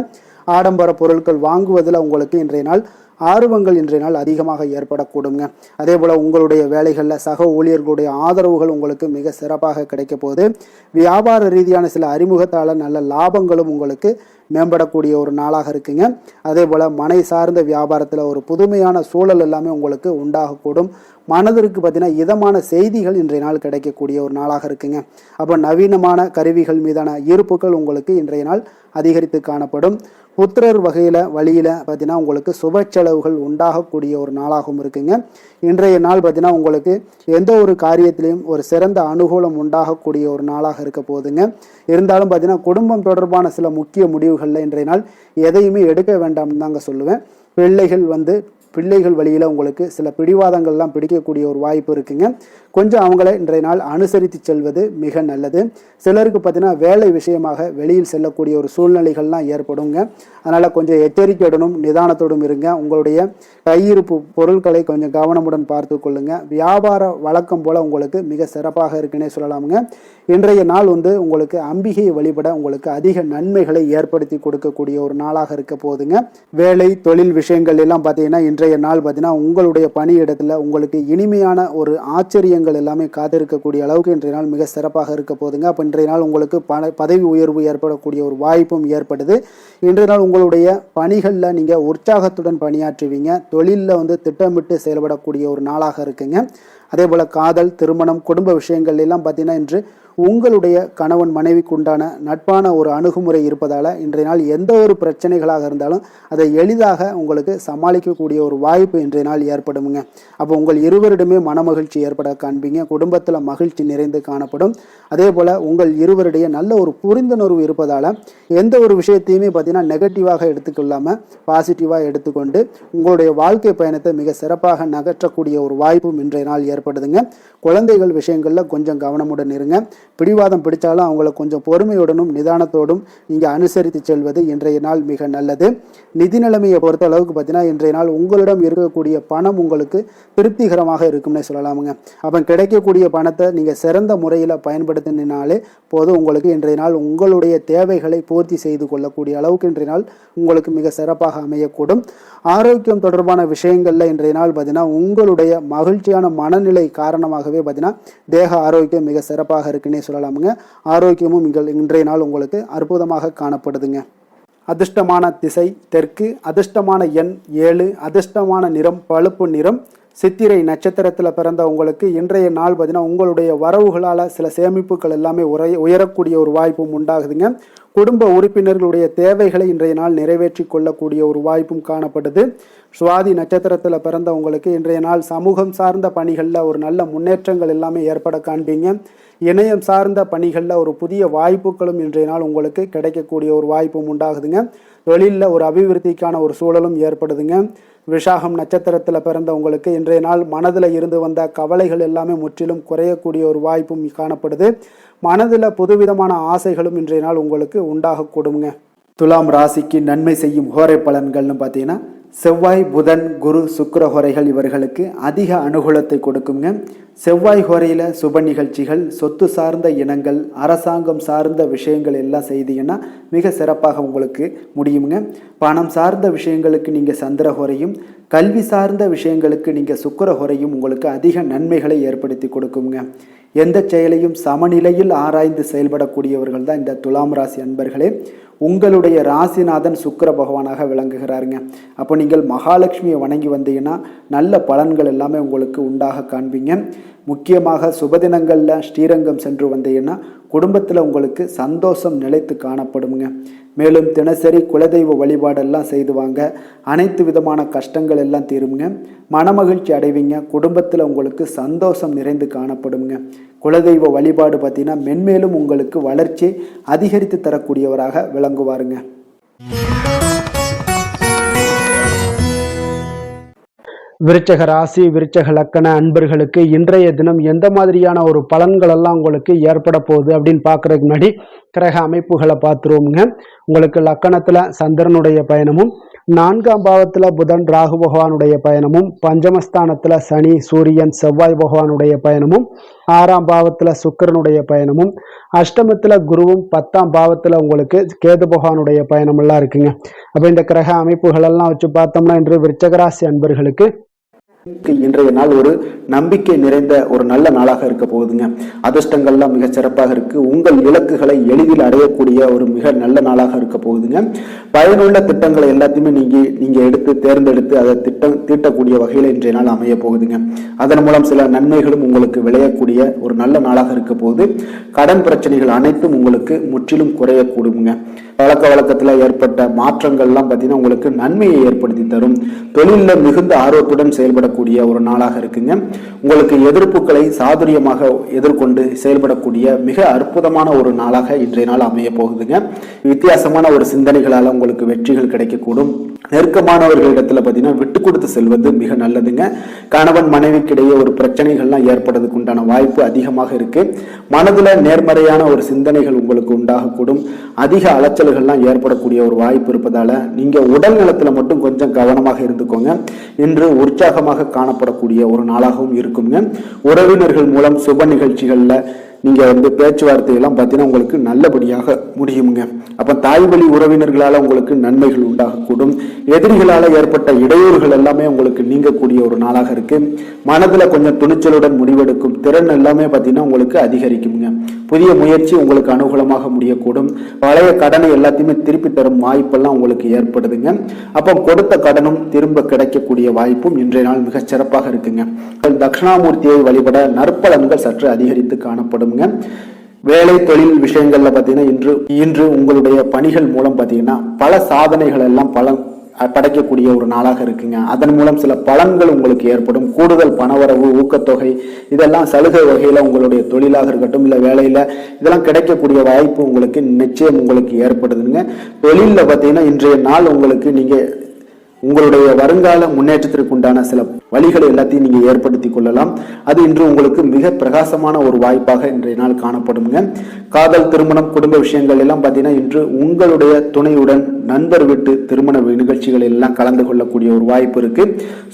ஆடம்பர பொருட்கள் வாங்குவதில் உங்களுக்கு இன்றைய நாள் ஆர்வங்கள் இன்றைய நாள் அதிகமாக ஏற்படக்கூடுங்க. அதே போல் உங்களுடைய வேலைகளில் சக ஊழியர்களுடைய ஆதரவுகள் உங்களுக்கு மிக சிறப்பாக கிடைக்க போகுது. வியாபார ரீதியான சில அறிமுகத்தால் நல்ல லாபங்களும் உங்களுக்கு மேம்படக்கூடிய ஒரு நாளாக இருக்குங்க. அதே போல் மனை சார்ந்த வியாபாரத்தில் ஒரு புதுமையான சூழல் எல்லாமே உங்களுக்கு உண்டாகக்கூடும். மனதிற்கு பார்த்தீங்கன்னா இதமான செய்திகள் இன்றைய நாள் கிடைக்கக்கூடிய ஒரு நாளாக இருக்குங்க. அப்போ நவீனமான கருவிகள் மீதான ஈர்ப்புகள் உங்களுக்கு இன்றைய நாள் அதிகரித்து காணப்படும். புத்திரர் வழியில் பார்த்தீங்கன்னா உங்களுக்கு சுப செலவுகள் உண்டாகக்கூடிய ஒரு நாளாகவும் இருக்குங்க. இன்றைய நாள் பார்த்தீங்கன்னா உங்களுக்கு எந்த ஒரு காரியத்திலையும் ஒரு சிறந்த அனுகூலம் உண்டாகக்கூடிய ஒரு நாளாக இருக்க போகுதுங்க. இருந்தாலும் பார்த்தீங்கன்னா குடும்பம் தொடர்பான சில முக்கிய முடிவுகளில் இன்றைய நாள் எதையுமே எடுக்க வேண்டாம்னு தாங்க சொல்லுவேன். பிள்ளைகள் வழியில் உங்களுக்கு சில பிடிவாதங்கள்லாம் பிடிக்கக்கூடிய ஒரு வாய்ப்பு இருக்குங்க. கொஞ்சம் அவங்கள இன்றைய நாள் அனுசரித்து செல்வது மிக நல்லது. சிலருக்கு பார்த்தீங்கன்னா வேலை விஷயமாக வெளியில் செல்லக்கூடிய ஒரு சூழ்நிலைகள்லாம் ஏற்படுங்க. அதனால் கொஞ்சம் எச்சரிக்கையுடனும் நிதானத்தோடும் இருங்க. உங்களுடைய கையிருப்பு பொருட்களை கொஞ்சம் கவனமுடன் பார்த்து கொள்ளுங்க. வியாபார வழக்கம் போல் உங்களுக்கு மிக சிறப்பாக இருக்குன்னே சொல்லலாமுங்க. இன்றைய நாள் உங்களுக்கு அம்பிகையை வழிபட உங்களுக்கு அதிக நன்மைகளை ஏற்படுத்தி கொடுக்கக்கூடிய ஒரு நாளாக இருக்க போகுதுங்க. வேலை தொழில் விஷயங்கள் எல்லாம் பார்த்தீங்கன்னா இன்றைய நாள் பார்த்தீங்கன்னா உங்களுடைய பணியிடத்தில் உங்களுக்கு இனிமையான ஒரு ஆச்சரியங்கள் எல்லாமே காத்திருக்கக்கூடிய அளவுக்கு இன்றைய நாள் மிக சிறப்பாக இருக்க போகுதுங்க. அப்போ இன்றைய நாள் உங்களுக்கு பதவி உயர்வு ஏற்படக்கூடிய ஒரு வாய்ப்பும் ஏற்படுது. இன்றைய நாள் உங்களுடைய பணிகளில் நீங்கள் உற்சாகத்துடன் பணியாற்றுவீங்க. தொழிலில் திட்டமிட்டு செயல்படக்கூடிய ஒரு நாளாக இருக்குங்க. அதே போல் காதல், திருமணம், குடும்ப விஷயங்கள் எல்லாம் பார்த்தீங்கன்னா இன்று உங்களுடைய கணவன் மனைவிக்கு உண்டான நட்பான ஒரு அணுகுமுறை இருப்பதால் இன்றைய நாள் எந்த ஒரு பிரச்சனைகளாக இருந்தாலும் அதை எளிதாக உங்களுக்கு சமாளிக்கக்கூடிய ஒரு வாய்ப்பு இன்றைய நாள் ஏற்படுமுங்க. அப்போ உங்கள் இருவரிடமே மனமகிழ்ச்சி ஏற்பட காண்பீங்க. குடும்பத்தில் மகிழ்ச்சி நிறைந்து காணப்படும். அதே போல் உங்கள் இருவருடைய நல்ல ஒரு புரிந்துணர்வு இருப்பதால் எந்த ஒரு விஷயத்தையுமே பார்த்தீங்கன்னா நெகட்டிவாக எடுத்துக்கொள்ளாமல் பாசிட்டிவாக எடுத்துக்கொண்டு உங்களுடைய வாழ்க்கை பயணத்தை மிக சிறப்பாக நகற்றக்கூடிய ஒரு வாய்ப்பும் இன்றைய நாள் ஏற்படுதுங்க. குழந்தைகள் விஷயங்களில் கொஞ்சம் கவனமுடன் இருங்க. பிடிவாதம் பிடிச்சாலும் அவங்களை கொஞ்சம் பொறுமையுடனும் நிதானத்தோடும் நீங்கள் அனுசரித்து செல்வது இன்றைய நாள் மிக நல்லது. நிதி நிலைமையை பொறுத்த அளவுக்கு பார்த்தீங்கன்னா இன்றைய நாள் உங்களிடம் இருக்கக்கூடிய பணம் உங்களுக்கு திருப்திகரமாக இருக்கும்னே சொல்லலாமுங்க. அப்போ கிடைக்கக்கூடிய பணத்தை நீங்கள் சிறந்த முறையில் பயன்படுத்தினாலே போதும். உங்களுக்கு இன்றைய நாள் உங்களுடைய தேவைகளை பூர்த்தி செய்து கொள்ளக்கூடிய அளவுக்கு இன்றைய நாள் உங்களுக்கு மிக சிறப்பாக அமையக்கூடும். ஆரோக்கியம் தொடர்பான விஷயங்களில் இன்றைய நாள் பார்த்தீங்கன்னா உங்களுடைய மகிழ்ச்சியான மனநிலை காரணமாகவே பார்த்தீங்கன்னா தேக ஆரோக்கியம் மிக சிறப்பாக இருக்குன்னே சொல்லலாமுங்க. ஆரோக்கியமும் இன்றைய நாள் உங்களுக்கு அற்புதமாக காணப்படுதுங்க. அதிர்ஷ்டமான திசை தெற்கு, அதிர்ஷ்டமான எண் 7, அதிர்ஷ்டமான நிறம் பழுப்பு நிறம். சித்திரை நட்சத்திரத்தில் பிறந்த உங்களுக்கு இன்றைய நாள் பார்த்தீங்கன்னா உங்களுடைய வரவுகளால் சில சேமிப்புகள் எல்லாமே உயரக்கூடிய ஒரு வாய்ப்பும் உண்டாகுதுங்க. குடும்ப உறுப்பினர்களுடைய தேவைகளை இன்றைய நாள் நிறைவேற்றி கொள்ளக்கூடிய ஒரு வாய்ப்பும் காணப்படுது. சுவாதி நட்சத்திரத்தில் பிறந்த உங்களுக்கு இன்றைய நாள் சமூகம் சார்ந்த பணிகளில் ஒரு நல்ல முன்னேற்றங்கள் எல்லாமே ஏற்பட காண்பீங்க. இணையம் சார்ந்த பணிகளில் ஒரு புதிய வாய்ப்புகளும் இன்றைய நாள் உங்களுக்கு கிடைக்கக்கூடிய ஒரு வாய்ப்பும் உண்டாகுதுங்க. தொழிலில் ஒரு அபிவிருத்திக்கான ஒரு சூழலும் ஏற்படுதுங்க. விஷாகம் நட்சத்திரத்தில் பிறந்த உங்களுக்கு இன்றைய நாள் மனதில் இருந்து வந்த கவலைகள் எல்லாமே முற்றிலும் குறையக்கூடிய ஒரு வாய்ப்பும் காணப்படுது. மனதில் புதுவிதமான ஆசைகளும் இன்றைய நாள் உங்களுக்கு உண்டாகக்கூடுங்க. துலாம் ராசிக்கு நன்மை செய்யும் ஹோரை பலன்கள்னு பார்த்தீங்கன்னா செவ்வாய், புதன், குரு, சுக்கிர ஹோரைகள் இவர்களுக்கு அதிக அனுகூலத்தை கொடுக்குங்க. செவ்வாய் ஹோரையில் சுப நிகழ்ச்சிகள், சொத்து சார்ந்த இனங்கள், அரசாங்கம் சார்ந்த விஷயங்கள் எல்லாம் செய்தீங்கன்னா மிக சிறப்பாக உங்களுக்கு முடியுங்க. பணம் சார்ந்த விஷயங்களுக்கு நீங்கள் சந்திர ஹோரையும், கல்வி சார்ந்த விஷயங்களுக்கு நீங்கள் சுக்கிர ஹோரையும் உங்களுக்கு அதிக நன்மைகளை ஏற்படுத்தி கொடுக்குங்க. எந்த செயலையும் சமநிலையில் ஆராய்ந்து செயல்படக்கூடியவர்கள் தான் இந்த துலாம் ராசி அன்பர்களே. உங்களுடைய ராசிநாதன் சுக்கிர பகவானாக விளங்குகிறாருங்க. அப்போ நீங்கள் மகாலட்சுமியை வணங்கி வந்தீங்கன்னா நல்ல பலன்கள் எல்லாமே உங்களுக்கு உண்டாக காண்பீங்க. முக்கியமாக சுபதினங்களில் ஸ்ரீரங்கம் சென்று வந்தீங்கன்னா குடும்பத்தில் உங்களுக்கு சந்தோஷம் நிலைத்து காணப்படுங்க. மேலும் தினசரி குலதெய்வ வழிபாடெல்லாம் செய்து வாங்க. அனைத்து விதமான கஷ்டங்கள் எல்லாம் தீருங்க. மனமகிழ்ச்சி அடைவீங்க. குடும்பத்தில் உங்களுக்கு சந்தோஷம் நிறைந்து காணப்படுங்க. குலதெய்வ வழிபாடு பார்த்தீங்கன்னா மென்மேலும் உங்களுக்கு வளர்ச்சியை அதிகரித்து தரக்கூடியவராக விளங்குவாருங்க. விருச்சக ராசி, விருச்சக லக்கண அன்பர்களுக்கு இன்றைய தினம் எந்த மாதிரியான ஒரு பலன்கள் எல்லாம் உங்களுக்கு ஏற்பட போகுது அப்படின்னு பார்க்கறதுக்கு முன்னாடி கிரக அமைப்புகளை பார்த்துருவோமுங்க. உங்களுக்கு லக்கணத்துல சந்திரனுடைய பயணமும், 4ஆம் பாவத்துல புதன் ராகு பகவானுடைய பயணமும், பஞ்சமஸ்தானத்துல சனி சூரியன் செவ்வாய் பகவானுடைய பயணமும், 6ஆம் பாவத்துல சுக்கிரனுடைய பயணமும், அஷ்டமத்துல குருவும், 10ஆம் பாவத்துல உங்களுக்கு கேது பகவானுடைய பயணம் எல்லாம் இருக்குங்க. அப்ப இந்த கிரக அமைப்புகள் எல்லாம் வச்சு பார்த்தோம்னா இன்று விருச்சகராசி அன்பர்களுக்கு இன்றைய நாள் ஒரு நம்பிக்கை நிறைந்த ஒரு நல்ல நாளாக இருக்க போகுதுங்க. அதிர்ஷ்டங்கள்லாம் மிக சிறப்பாக இருக்கு. உங்கள் இலக்குகளை எளிதில் அடையக்கூடிய ஒரு மிக நல்ல நாளாக இருக்க போகுதுங்க. பயனுள்ள திட்டங்களை எல்லாத்தையுமே நீங்க எடுத்து தேர்ந்தெடுத்து அதை தீட்டக்கூடிய வகையில் இன்றைய நாள் அமைய போகுதுங்க. அதன் மூலம் சில நன்மைகளும் உங்களுக்கு விளையக்கூடிய ஒரு நல்ல நாளாக இருக்க போகுது. கடன் பிரச்சனைகள் அனைத்தும் உங்களுக்கு முற்றிலும் குறையக்கூடுங்க. பழக்க வழக்கத்துல ஏற்பட்ட மாற்றங்கள்லாம் பார்த்தீங்கன்னா உங்களுக்கு நன்மையை ஏற்படுத்தி தரும். தொழிலில் மிகுந்த ஆர்வத்துடன் செயல்படக்கூடிய ஒரு நாளாக இருக்குங்க. உங்களுக்கு எதிர்ப்புகளை சாதுரியமாக எதிர்கொண்டு செயல்படக்கூடிய மிக அற்புதமான ஒரு நாளாக இன்றைய நாள் அமைய போகுதுங்க. வித்தியாசமான ஒரு சிந்தனைகளால் உங்களுக்கு வெற்றிகள் கிடைக்கக்கூடும். நெருக்கமானவர்களிடத்துல பார்த்தீங்கன்னா விட்டு கொடுத்து செல்வது மிக நல்லதுங்க. கணவன் மனைவிக்கிடையே ஒரு பிரச்சனைகள்லாம் ஏற்படுறதுக்கு உண்டான வாய்ப்பு அதிகமாக இருக்கு. மனதுல நேர்மறையான ஒரு சிந்தனைகள் உங்களுக்கு உண்டாகக்கூடும். அதிக அலைச்சல்கள்லாம் ஏற்படக்கூடிய ஒரு வாய்ப்பு இருப்பதால நீங்க உடல் நலத்துல மட்டும் கொஞ்சம் கவனமாக இருந்துக்கோங்க. இன்று உற்சாகமாக காணப்படக்கூடிய ஒரு நாளாகவும் இருக்குங்க. உறவினர்கள் மூலம் சுப நிகழ்ச்சிகள்ல நீங்க பேச்சுவார்த்தை எல்லாம் பார்த்தீங்கன்னா உங்களுக்கு நல்லபடியாக முடியுங்க. அப்ப தாய் வழி உறவினர்களால உங்களுக்கு நன்மைகள் உண்டாகக்கூடும். எதிரிகளால ஏற்பட்ட இடையூறுகள் எல்லாமே உங்களுக்கு நீங்கக்கூடிய ஒரு நாளாக இருக்கு. மனதுல கொஞ்சம் துணிச்சலுடன் முடிவெடுக்கும் திறன் எல்லாமே பார்த்தீங்கன்னா உங்களுக்கு அதிகரிக்குங்க. புதிய முயற்சி உங்களுக்கு அனுகூலமாக முடியக்கூடும். பழைய கடனை எல்லாத்தையுமே திருப்பி தரும் வாய்ப்பெல்லாம் உங்களுக்கு ஏற்படுதுங்க. அப்போ கொடுத்த கடனும் திரும்ப கிடைக்கக்கூடிய வாய்ப்பும் இன்றைய நாள் மிக சிறப்பாக இருக்குங்க. தட்சிணாமூர்த்தியை வழிபட நற்பலன்கள் சற்று அதிகரித்து காணப்படும். வேலை தொழில் விஷயங்கள்ல பாத்தீங்கன்னா இன்று உங்களுடைய பணிகள் மூலம் பாத்தீங்கன்னா பல சாதனைகள் எல்லாம் படைக்கக்கூடிய ஒரு நாளாக இருக்குங்க. அதன் மூலம் சில பலன்கள் உங்களுக்கு ஏற்படும். கூடுதல் பணவரவு, ஊக்கத்தொகை இதெல்லாம் சலுகை வகையில உங்களுடைய தொழிலாக இருக்கட்டும் இல்ல வேலையில இதெல்லாம் கிடைக்கக்கூடிய வாய்ப்பு உங்களுக்கு நிச்சயம் உங்களுக்கு ஏற்படுதுங்க. தொழில பாத்தீங்கன்னா இன்றைய நாள் உங்களுக்கு நீங்க உங்களுடைய வருங்கால முன்னேற்றத்திற்கு உண்டான சில வழிகளை எல்லாத்தையும் நீங்க ஏற்படுத்தி கொள்ளலாம். அது இன்று உங்களுக்கு மிக பிரகாசமான ஒரு வாய்ப்பாக இன்றைய நாள் காணப்படுங்க. காதல், திருமணம், குடும்ப விஷயங்கள் எல்லாம் பார்த்தீங்கன்னா இன்று உங்களுடைய துணையுடன் நண்பர் வீட்டு திருமண நிகழ்ச்சிகள் எல்லாம் கலந்து கொள்ளக்கூடிய ஒரு வாய்ப்பு இருக்கு.